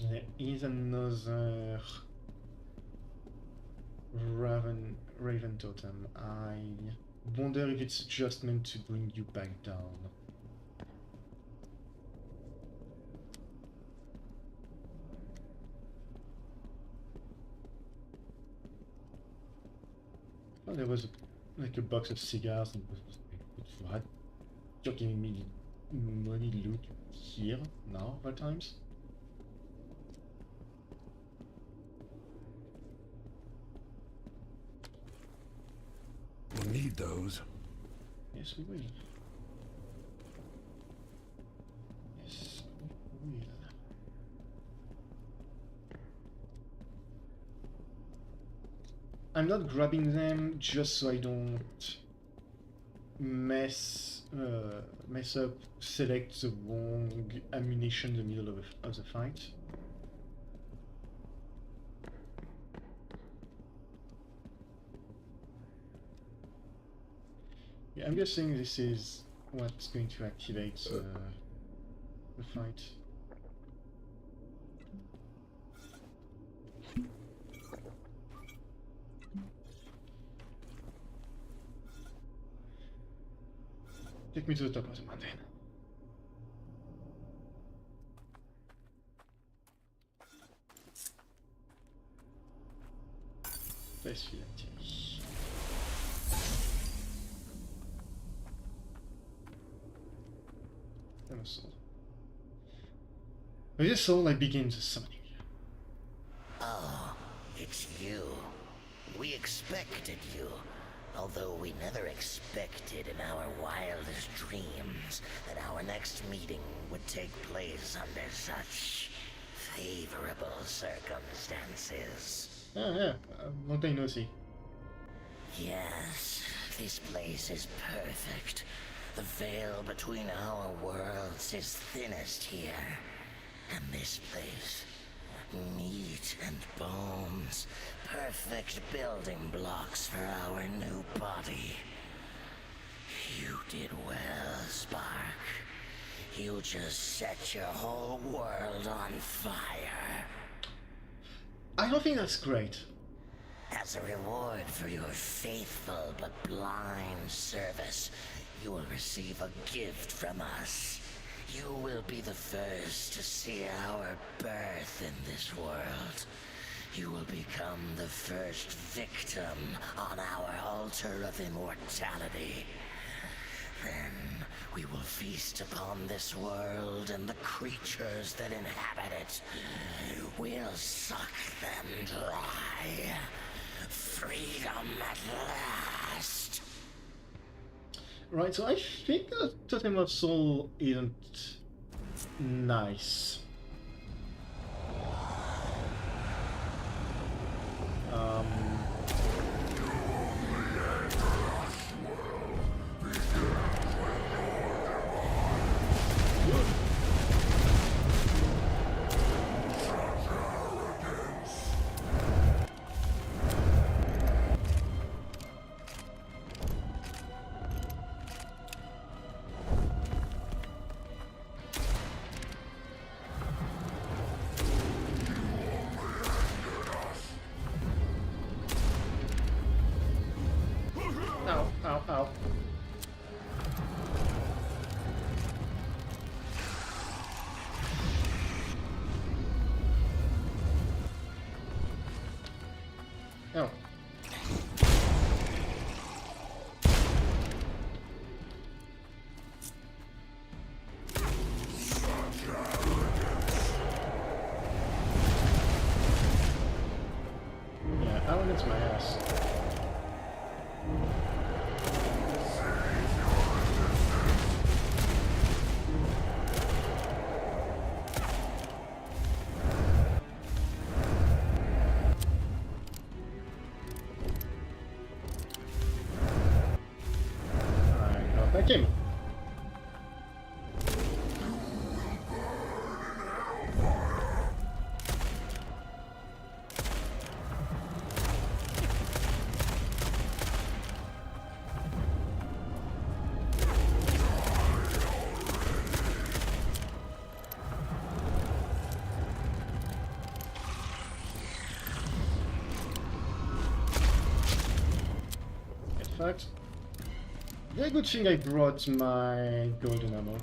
There is another Raven totem. I wonder if it's just meant to bring you back down. Oh, there was like a box of cigars and it was good for that. You're giving me money loot here now all times. We'll need those. Yes, we will. Yes, we will. I'm not grabbing them just so I don't mess up, select the wrong ammunition in the middle of the fight. Yeah, I'm guessing this is what's going to activate the fight. Take me to the top of the mountain. Let's feel it. And a sword. With this sword, I begin the summoning. Oh, it's you. We expected you. Although we never expected in our wildest dreams that our next meeting would take place under such favorable circumstances. Ah, yeah, long time no see. Yes, this place is perfect. The veil between our worlds is thinnest here. And this place, meat and bones, perfect building blocks for our new body. You did well, Spark. You just set your whole world on fire. I don't think that's great. As a reward for your faithful but blind service, you will receive a gift from us. You will be the first to see our birth in this world. You will become the first victim on our altar of immortality. Then we will feast upon this world and the creatures that inhabit it. We'll suck them dry. Freedom at last. Right, so I think the Totem of Soul isn't nice. Ow, ow, ow. Oh. Yeah, arrogance my ass. Alright, no, thank him. In fact, very good thing I brought my golden ammo.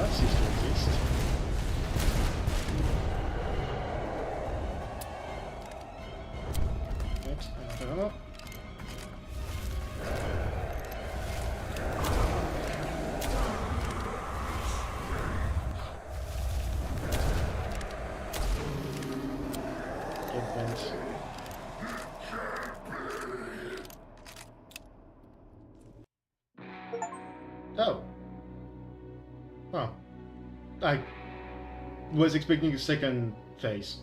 that seems to exist. Next, another ammo. Get bent. Oh. Oh. I was expecting a second phase.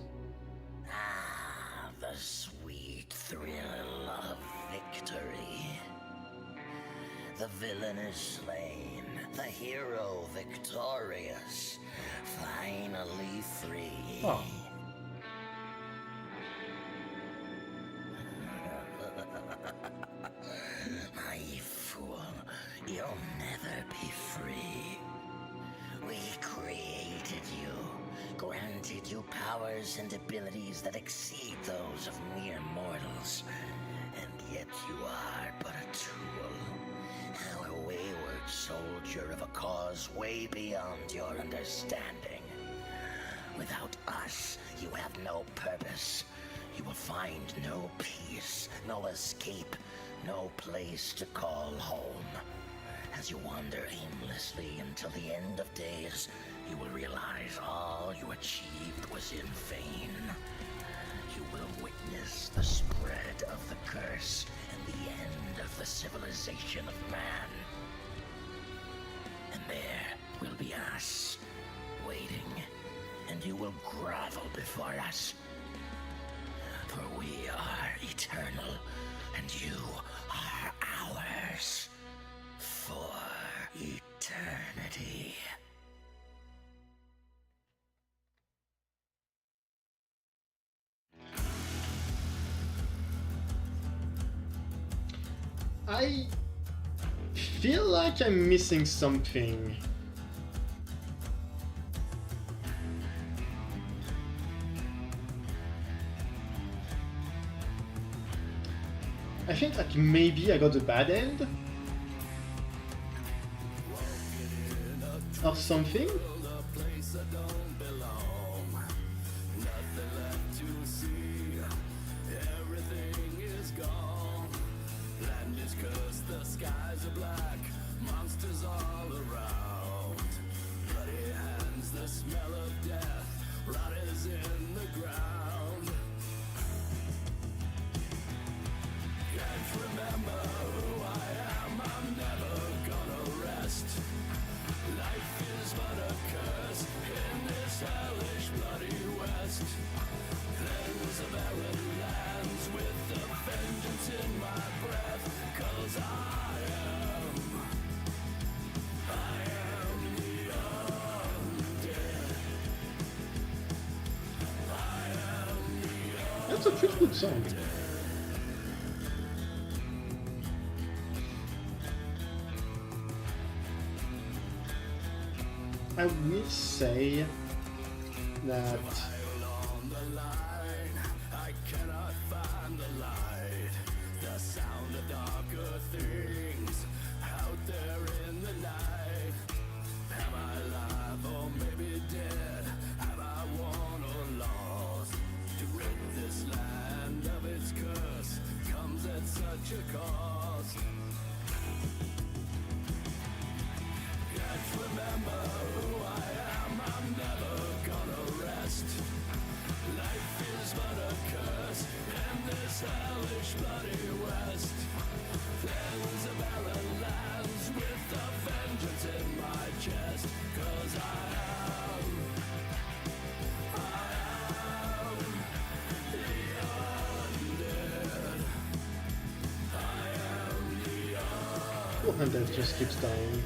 Ah, the sweet thrill of victory. The villain is slain, the hero victorious, finally free. Oh. Naive fool, you'll never be free. We created you, granted you powers and abilities that exceed those of mere mortals, and yet you are but a tool, a wayward soldier of a cause way beyond your understanding. Without us, you have no purpose. You will find no peace, no escape, no place to call home. As you wander aimlessly until the end of days, you will realize all you achieved was in vain. You will witness the spread of the curse and the end of the civilization of man. And there will be us, waiting, and you will grovel before us. For we are eternal, and you are ours. For eternity. I feel like I'm missing something. I think like maybe I got the bad end or something. That's a pretty good song. I will say that and that just keeps dying.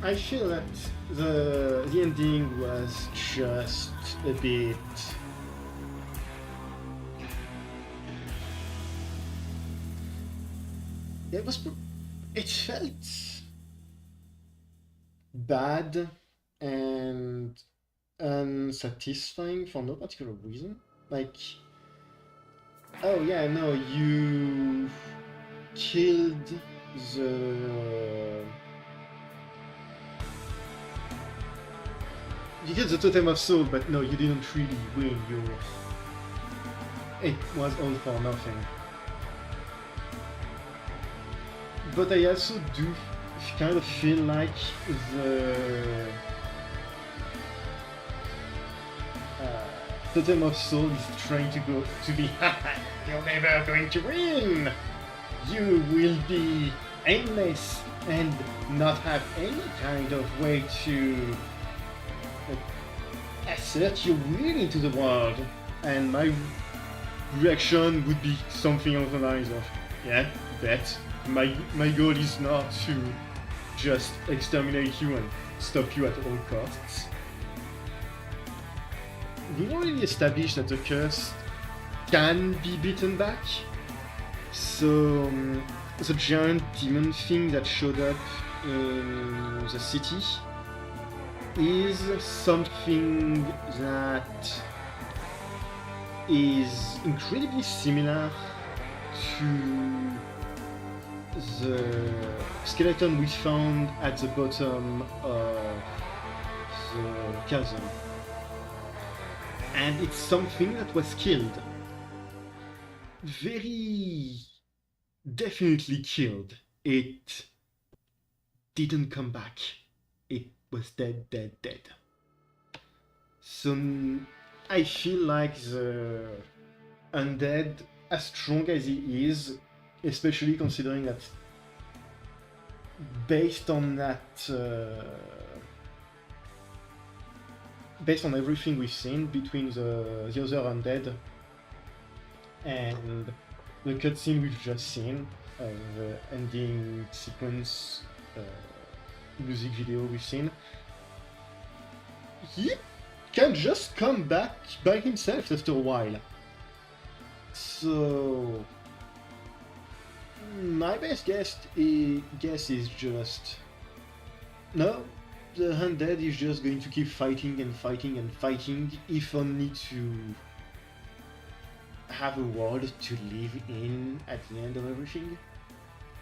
I feel that the ending was just a bit it was it felt bad and unsatisfying for no particular reason. Like, oh yeah, no, you killed the the Totem of Soul, but no, you didn't really win. It was all for nothing. But I also do kind of feel like the Totem of Soul is trying to be you're never going to win! You will be aimless and not have any kind of way to assert your will into the world. And my reaction would be something along the lines of, yeah, bet. My goal is not to just exterminate you and stop you at all costs. We've already established that the curse can be beaten back. So the giant demon thing that showed up in the city is something that is incredibly similar to the skeleton we found at the bottom of the chasm. And it's something that was killed. Very definitely killed. It didn't come back. It was dead. So I feel like the undead, as strong as he is, especially considering that based on everything we've seen between the other undead and the cutscene we've just seen, the ending sequence music video we've seen, he can just come back by himself after a while. So my best guess is just no. The undead is just going to keep fighting and fighting and fighting, if only to have a world to live in at the end of everything.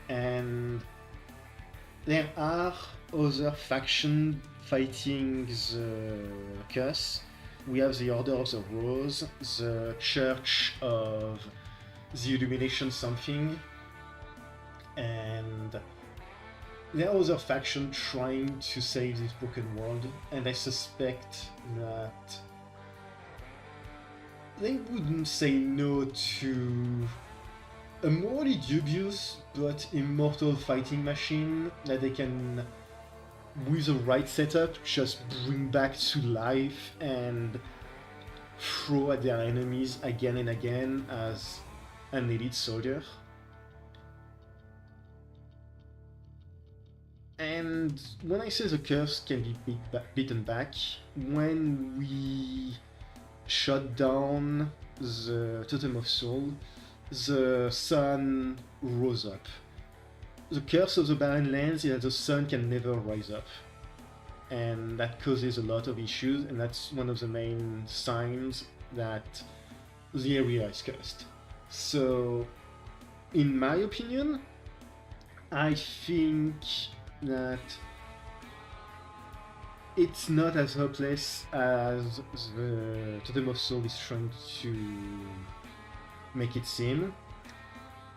And there are other factions fighting the curse. We have the Order of the Rose, the Church of the Illumination something, and there are other factions trying to save this broken world, and I suspect that they wouldn't say no to a morally dubious but immortal fighting machine that they can, with the right setup, just bring back to life and throw at their enemies again and again as an elite soldier. And when I say the curse can be beaten back, when we shut down the Totem of Soul, the sun rose up. The curse of the Barren Lands is that the sun can never rise up. And that causes a lot of issues, and that's one of the main signs that the area is cursed. So, in my opinion, I think that it's not as hopeless as the Totem of Soul is trying to make it seem.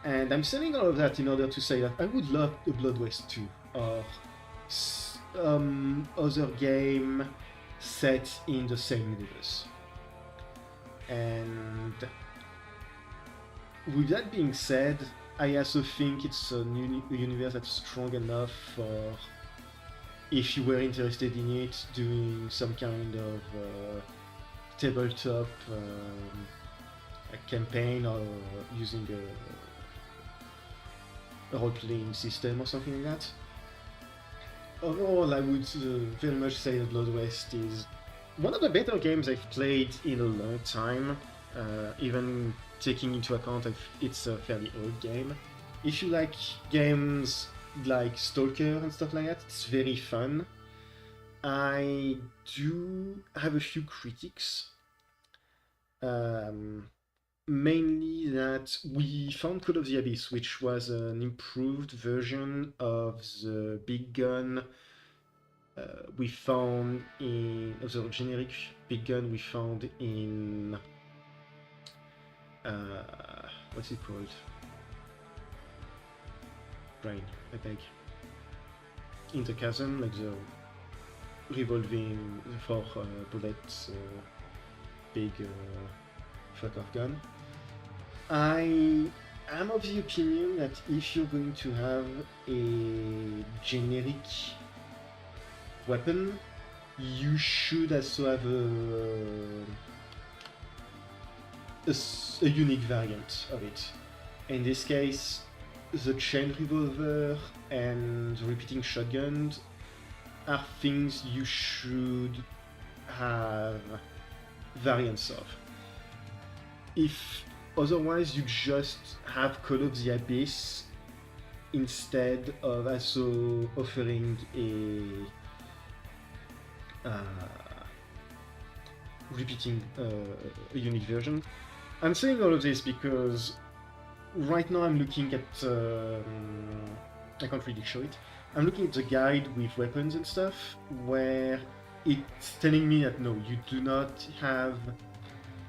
And I'm saying all of that in order to say that I would love a Blood West 2 or other game set in the same universe. And with that being said, I also think it's a universe that's strong enough for, if you were interested in it, doing some kind of tabletop a campaign or using a role-playing system or something like that. Overall, I would very much say that Blood West is one of the better games I've played in a long time, even taking into account it's a fairly old game. if you like games like S.T.A.L.K.E.R and stuff like that, it's very fun. I do have a few critics. Mainly that we found Call of the Abyss, which was an improved version of the big gun we found in the generic big gun we found in what's it called? Brain, I think. In the chasm, like the revolving for bullets, big fuck off gun. I am of the opinion that if you're going to have a generic weapon, you should also have a unique variant of it. In this case, the chain revolver and the repeating shotguns are things you should have variants of. If otherwise you just have Call of the Abyss instead of also offering a repeating a unique version. I'm saying all of this because right now I'm looking at I can't really show it. I'm looking at the guide with weapons and stuff where it's telling me that no, you do not have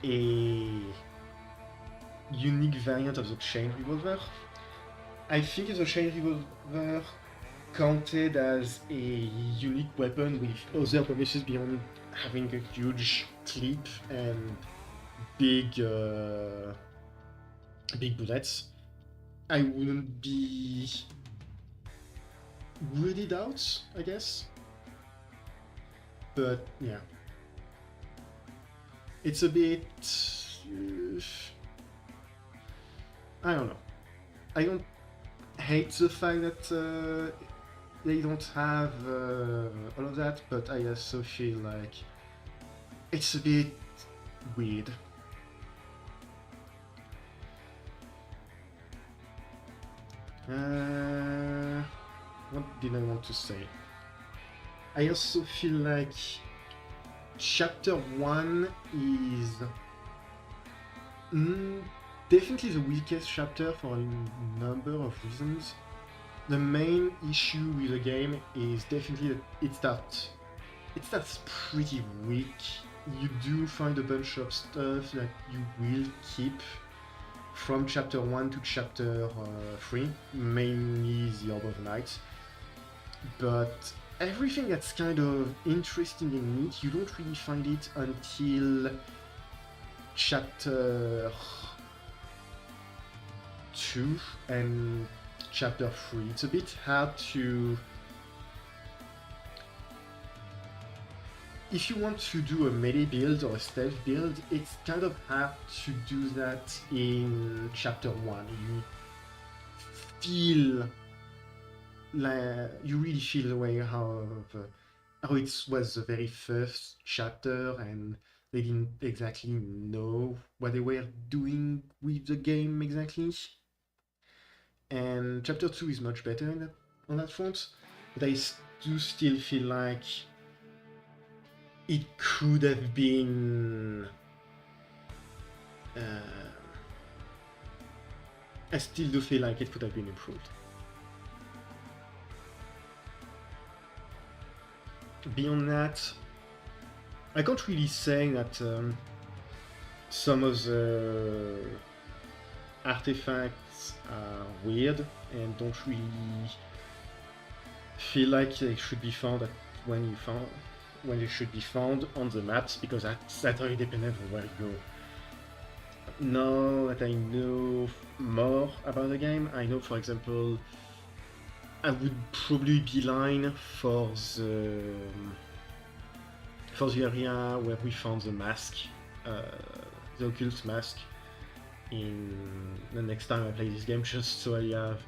a unique variant of the chain revolver. I think the chain revolver counted as a unique weapon with other promises beyond having a huge clip and big bullets. I wouldn't be weirded out, I guess. But yeah, it's a bit. I don't know. I don't hate the fact that they don't have all of that, but I also feel like it's a bit weird. What did I want to say? I also feel like Chapter 1 is definitely the weakest chapter for a number of reasons. The main issue with the game is definitely that it starts pretty weak. You do find a bunch of stuff that you will keep from chapter 1 to chapter 3, mainly the Orb of Night. But everything that's kind of interesting and neat, you don't really find it until chapter 2 and chapter 3. It's a bit hard to... If you want to do a melee build or a stealth build, it's kind of hard to do that in chapter 1. You really feel the way how it was the very first chapter and they didn't exactly know what they were doing with the game exactly. And chapter 2 is much better on that front, but I do still feel like it could have been... I still do feel like it could have been improved. Beyond that, I can't really say that some of the artifacts are weird and don't really feel like they should be found when they should be found on the maps, because that's really dependent on where you go. Now that I know more about the game, I know, for example, I would probably beeline for the area where we found the mask, the occult mask, in the next time I play this game, just so I have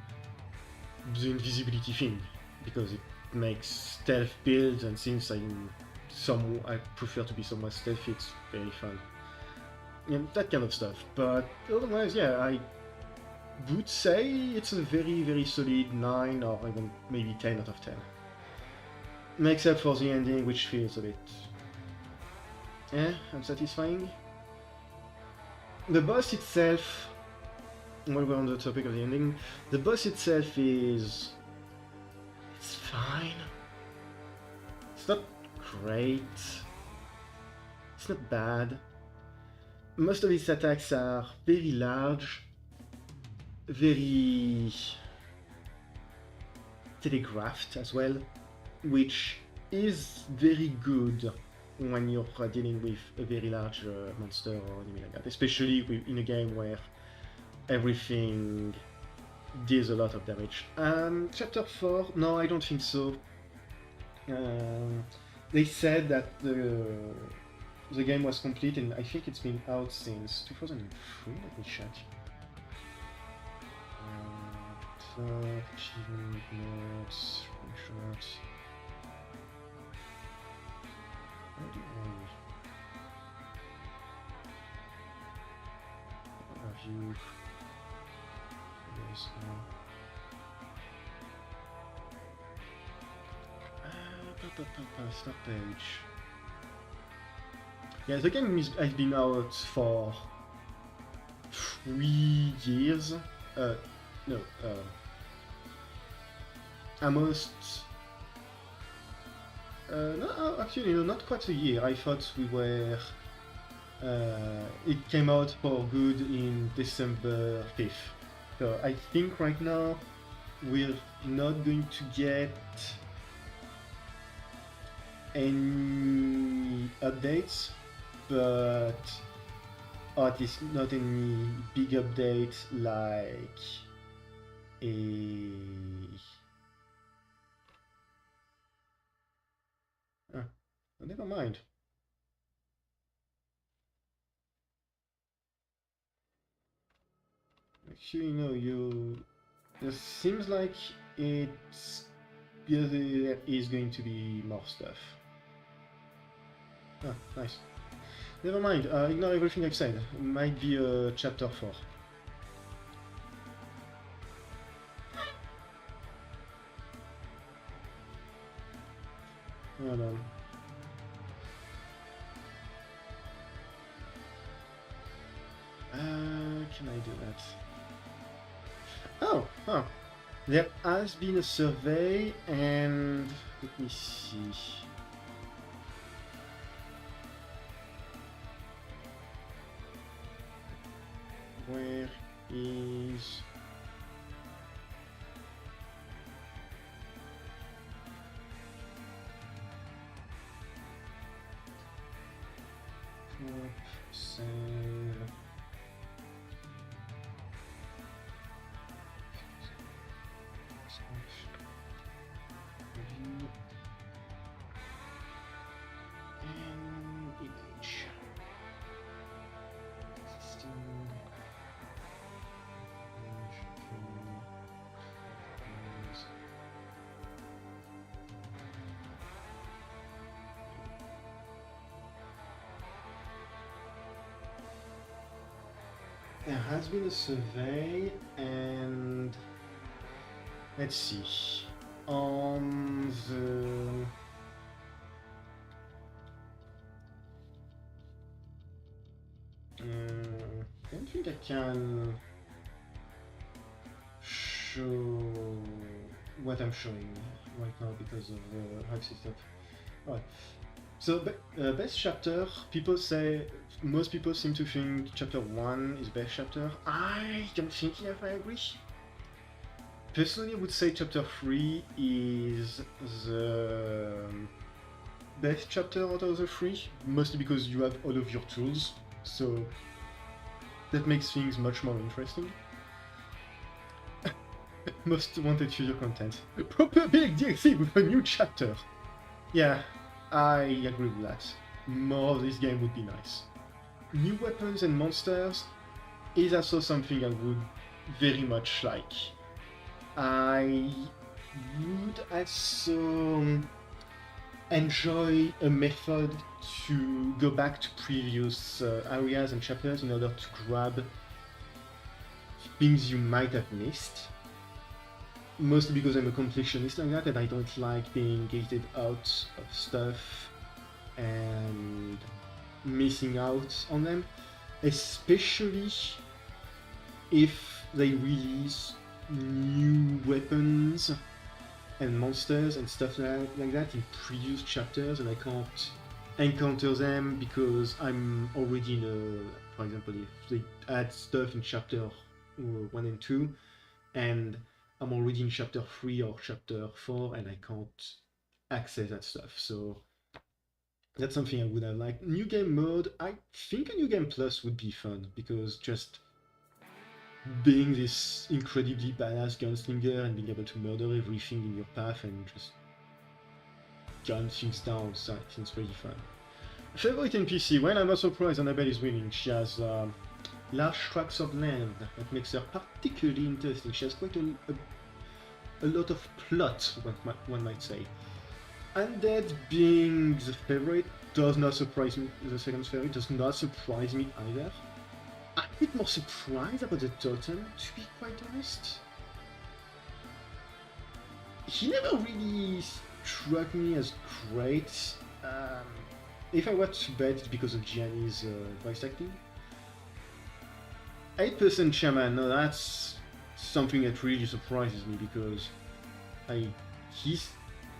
the invisibility thing, because it makes stealth builds, and since I prefer to be somewhat stealthy, it's very fun. And that kind of stuff. But otherwise, yeah, would say it's a very, very solid 9 or even maybe 10 out of 10. Except for the ending, which feels a bit unsatisfying. The boss itself, while we're on the topic of the ending, the boss itself is... it's fine. It's not great. It's not bad. Most of its attacks are very large, very telegraphed as well, which is very good when you're dealing with a very large monster or anything like that, especially in a game where everything deals a lot of damage. Chapter 4, no, I don't think so. They said that the game was complete, and I think it's been out since 2003, let me check. Achievement notes, screenshots. Where do I review? Yes, no. Start page. Yeah, the game has been out for 3 years. No, almost. No, actually, no, not quite a year. I thought we were. It came out for good in December 5th. So I think right now we're not going to get any updates, but at least not any big updates like a... never mind. Actually, no, it seems like there is going to be more stuff. Ah, nice. Never mind, ignore everything I've said. It might be a chapter 4. Hold on. Can I do that? Oh, there has been a survey, and let me see. Where is... save... review and image. System. There has been a survey, and let's see. On the I don't think I can show what I'm showing right now because of the hack system. Alright. So, best chapter, most people seem to think chapter 1 is best chapter. I don't think I agree. Personally, I would say chapter 3 is the best chapter out of the 3, mostly because you have all of your tools, so that makes things much more interesting. Most wanted future content. A proper big DLC with a new chapter! Yeah, I agree with that. More of this game would be nice. New weapons and monsters is also something I would very much like. I would also enjoy a method to go back to previous areas and chapters in order to grab things you might have missed. Mostly because I'm a completionist like that, and I don't like being gated out of stuff and missing out on them, especially if they release new weapons and monsters and stuff like that in previous chapters, and I can't encounter them because I'm already in a, for example, if they add stuff in chapter 1 and 2, and I'm already in chapter 3 or chapter 4, and I can't access that stuff. So that's something I would have liked. New game mode, I think a new game plus would be fun, because just being this incredibly badass gunslinger and being able to murder everything in your path and just gun things down seems pretty fun. Favorite NPC? Well, I'm not surprised Annabelle is winning. She has large tracts of land that makes her particularly interesting. She has quite a lot of plot, one might say. Undead being the favorite does not surprise me. The second favorite does not surprise me either. I'm a bit more surprised about the totem, to be quite honest. He never really struck me as great. If I were to bet, it's because of Gianni's voice acting. 8% Shaman, no, that's something that really surprises me, because he's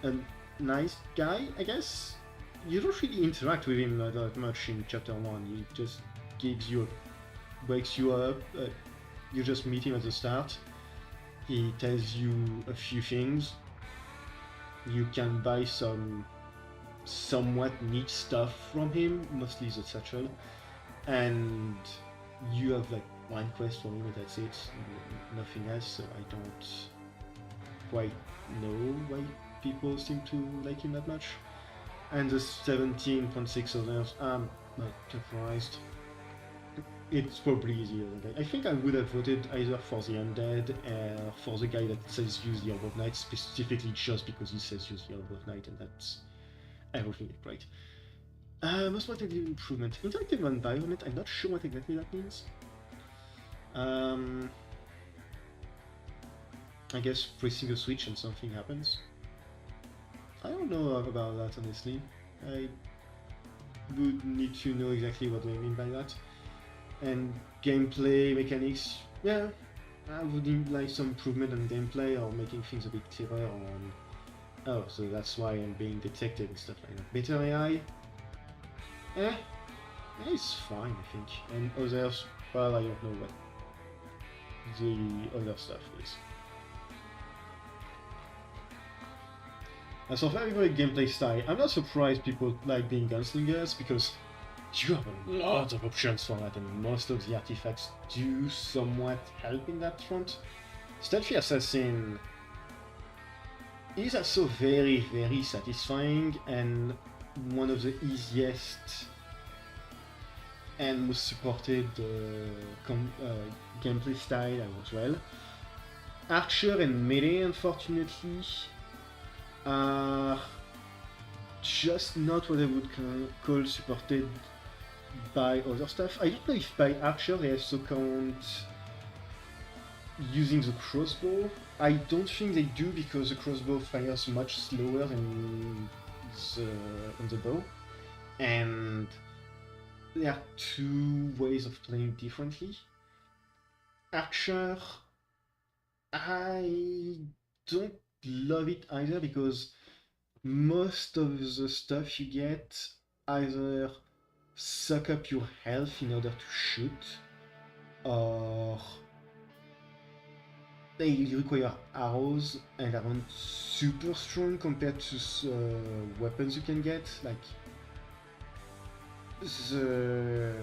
a nice guy, I guess. You don't really interact with him that much in chapter 1. He just wakes you up, you just meet him at the start. He tells you a few things. You can buy some somewhat neat stuff from him, mostly the satchel, and you have like one quest for him and that's it, nothing else, so I don't quite know why people seem to like him that much. And the 17.6 others, I'm not surprised. It's probably easier than that. I think I would have voted either for the undead or for the guy that says use the Orb of Night, specifically just because he says use the Orb of Night, and that's everything is great. Most likely improvement. Interactive environment, I'm not sure what exactly that means. I guess pressing a switch and something happens. I don't know about that, honestly. I would need to know exactly what they mean by that. And gameplay mechanics, yeah, I would like some improvement on gameplay or making things a bit clearer on... Oh, so that's why I'm being detected and stuff like that. Better AI? It's fine, I think. And others, well, I don't know what the other stuff is. As for favorite gameplay style, I'm not surprised people like being gunslingers, because you have a lot of options for that, and most of the artifacts do somewhat help in that front. Stealthy Assassin is also very, very satisfying, and one of the easiest and most supported gameplay style as well. Archer and Melee, unfortunately, are just not what I would call supported by other stuff. I don't know if by Archer they also count using the crossbow. I don't think they do, because the crossbow fires much slower than the bow, and there are two ways of playing differently. Archer, I don't love it either, because most of the stuff you get either suck up your health in order to shoot, or they require arrows and aren't super strong compared to weapons you can get. Like the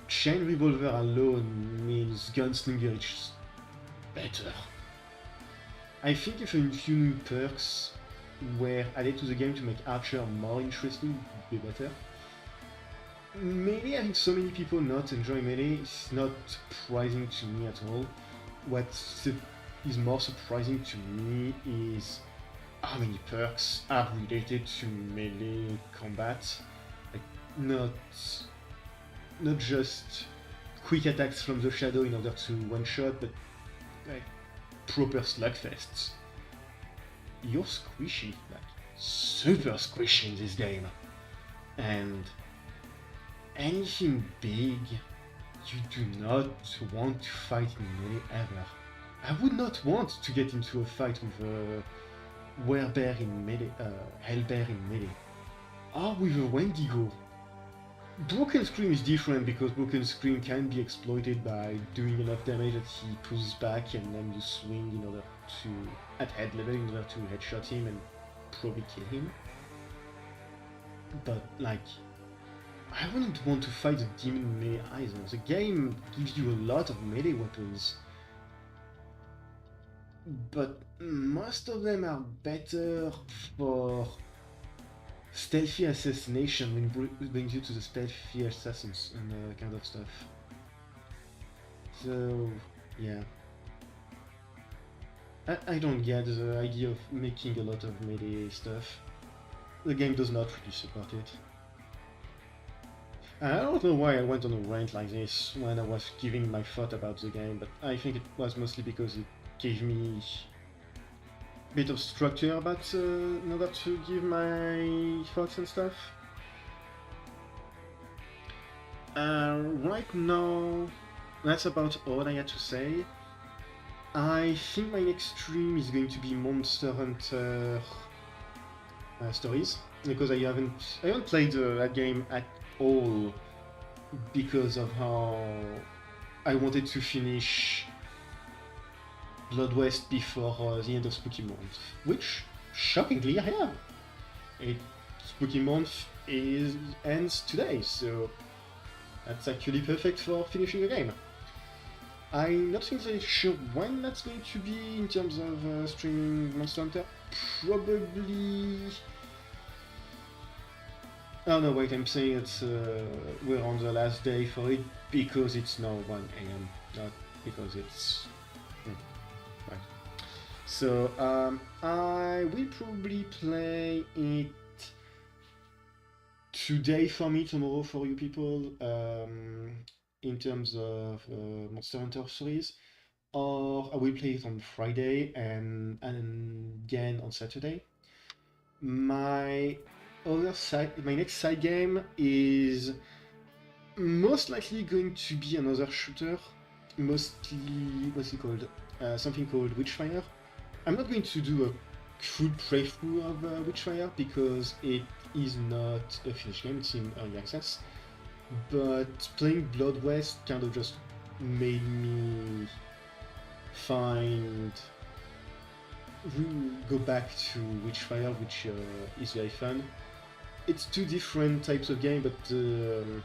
chain revolver alone means gunslinger is better. I think if a few new perks were added to the game to make Archer more interesting, it would be better. Melee, I think so many people not enjoy Melee. It's not surprising to me at all. What is more surprising to me is how many perks are related to melee combat. Like, not just quick attacks from the shadow in order to one-shot, but like proper slugfests. You're squishy, like super squishy in this game. And anything big, you do not want to fight in melee ever. I would not want to get into a fight with a werebear in melee, hellbear in melee, or with a Wendigo. Broken Scream is different because Broken Scream can be exploited by doing enough damage that he pulls back and then you swing in order to, at head level, in order to headshot him and probably kill him. But like, I wouldn't want to fight a demon melee either. The game gives you a lot of melee weapons, but most of them are better for stealthy assassination when it brings you to the stealthy assassins and kind of stuff. So, yeah. I don't get the idea of making a lot of melee stuff. The game does not really support it. I don't know why I went on a rant like this when I was giving my thought about the game, but I think it was mostly because it gave me a bit of structure about in order to give my thoughts and stuff. Right now, that's about all I had to say. I think my next stream is going to be Monster Hunter Stories, because I haven't played that game at all because of how I wanted to finish Blood West before the end of Spooky Month, which, shockingly, I have. Spooky Month ends today, so that's actually perfect for finishing the game. I'm not exactly sure when that's going to be in terms of streaming Monster Hunter. Probably... Oh no, wait, I'm saying it's we're on the last day for it because it's now 1 AM, not because it's... right. So, I will probably play it today for me, tomorrow for you people, in terms of Monster Hunter series, or I will play it on Friday and again on Saturday. My next side game is most likely going to be another shooter, mostly, what's it called? Something called Witchfire. I'm not going to do a full playthrough of Witchfire because it is not a finished game, it's in early access. But playing Blood West kind of just made me go back to Witchfire, which is very fun. It's two different types of game, but the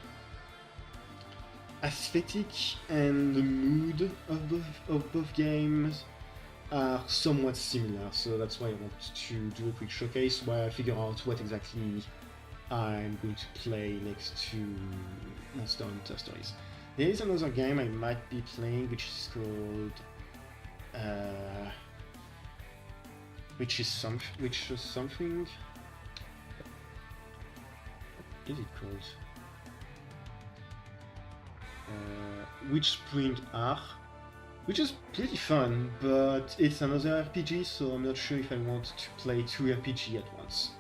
aesthetic and the mood of both games are somewhat similar, so that's why I want to do a quick showcase where I figure out what exactly I'm going to play next to Monster Hunter Stories. There is another game I might be playing which is called which is something. What is it called? Witchspring-R, which is pretty fun, but it's another RPG, so I'm not sure if I want to play two RPG at once.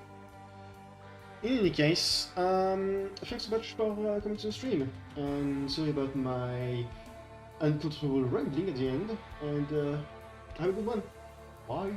In any case, thanks so much for coming to the stream, and sorry about my uncontrollable rambling at the end, and have a good one. Bye!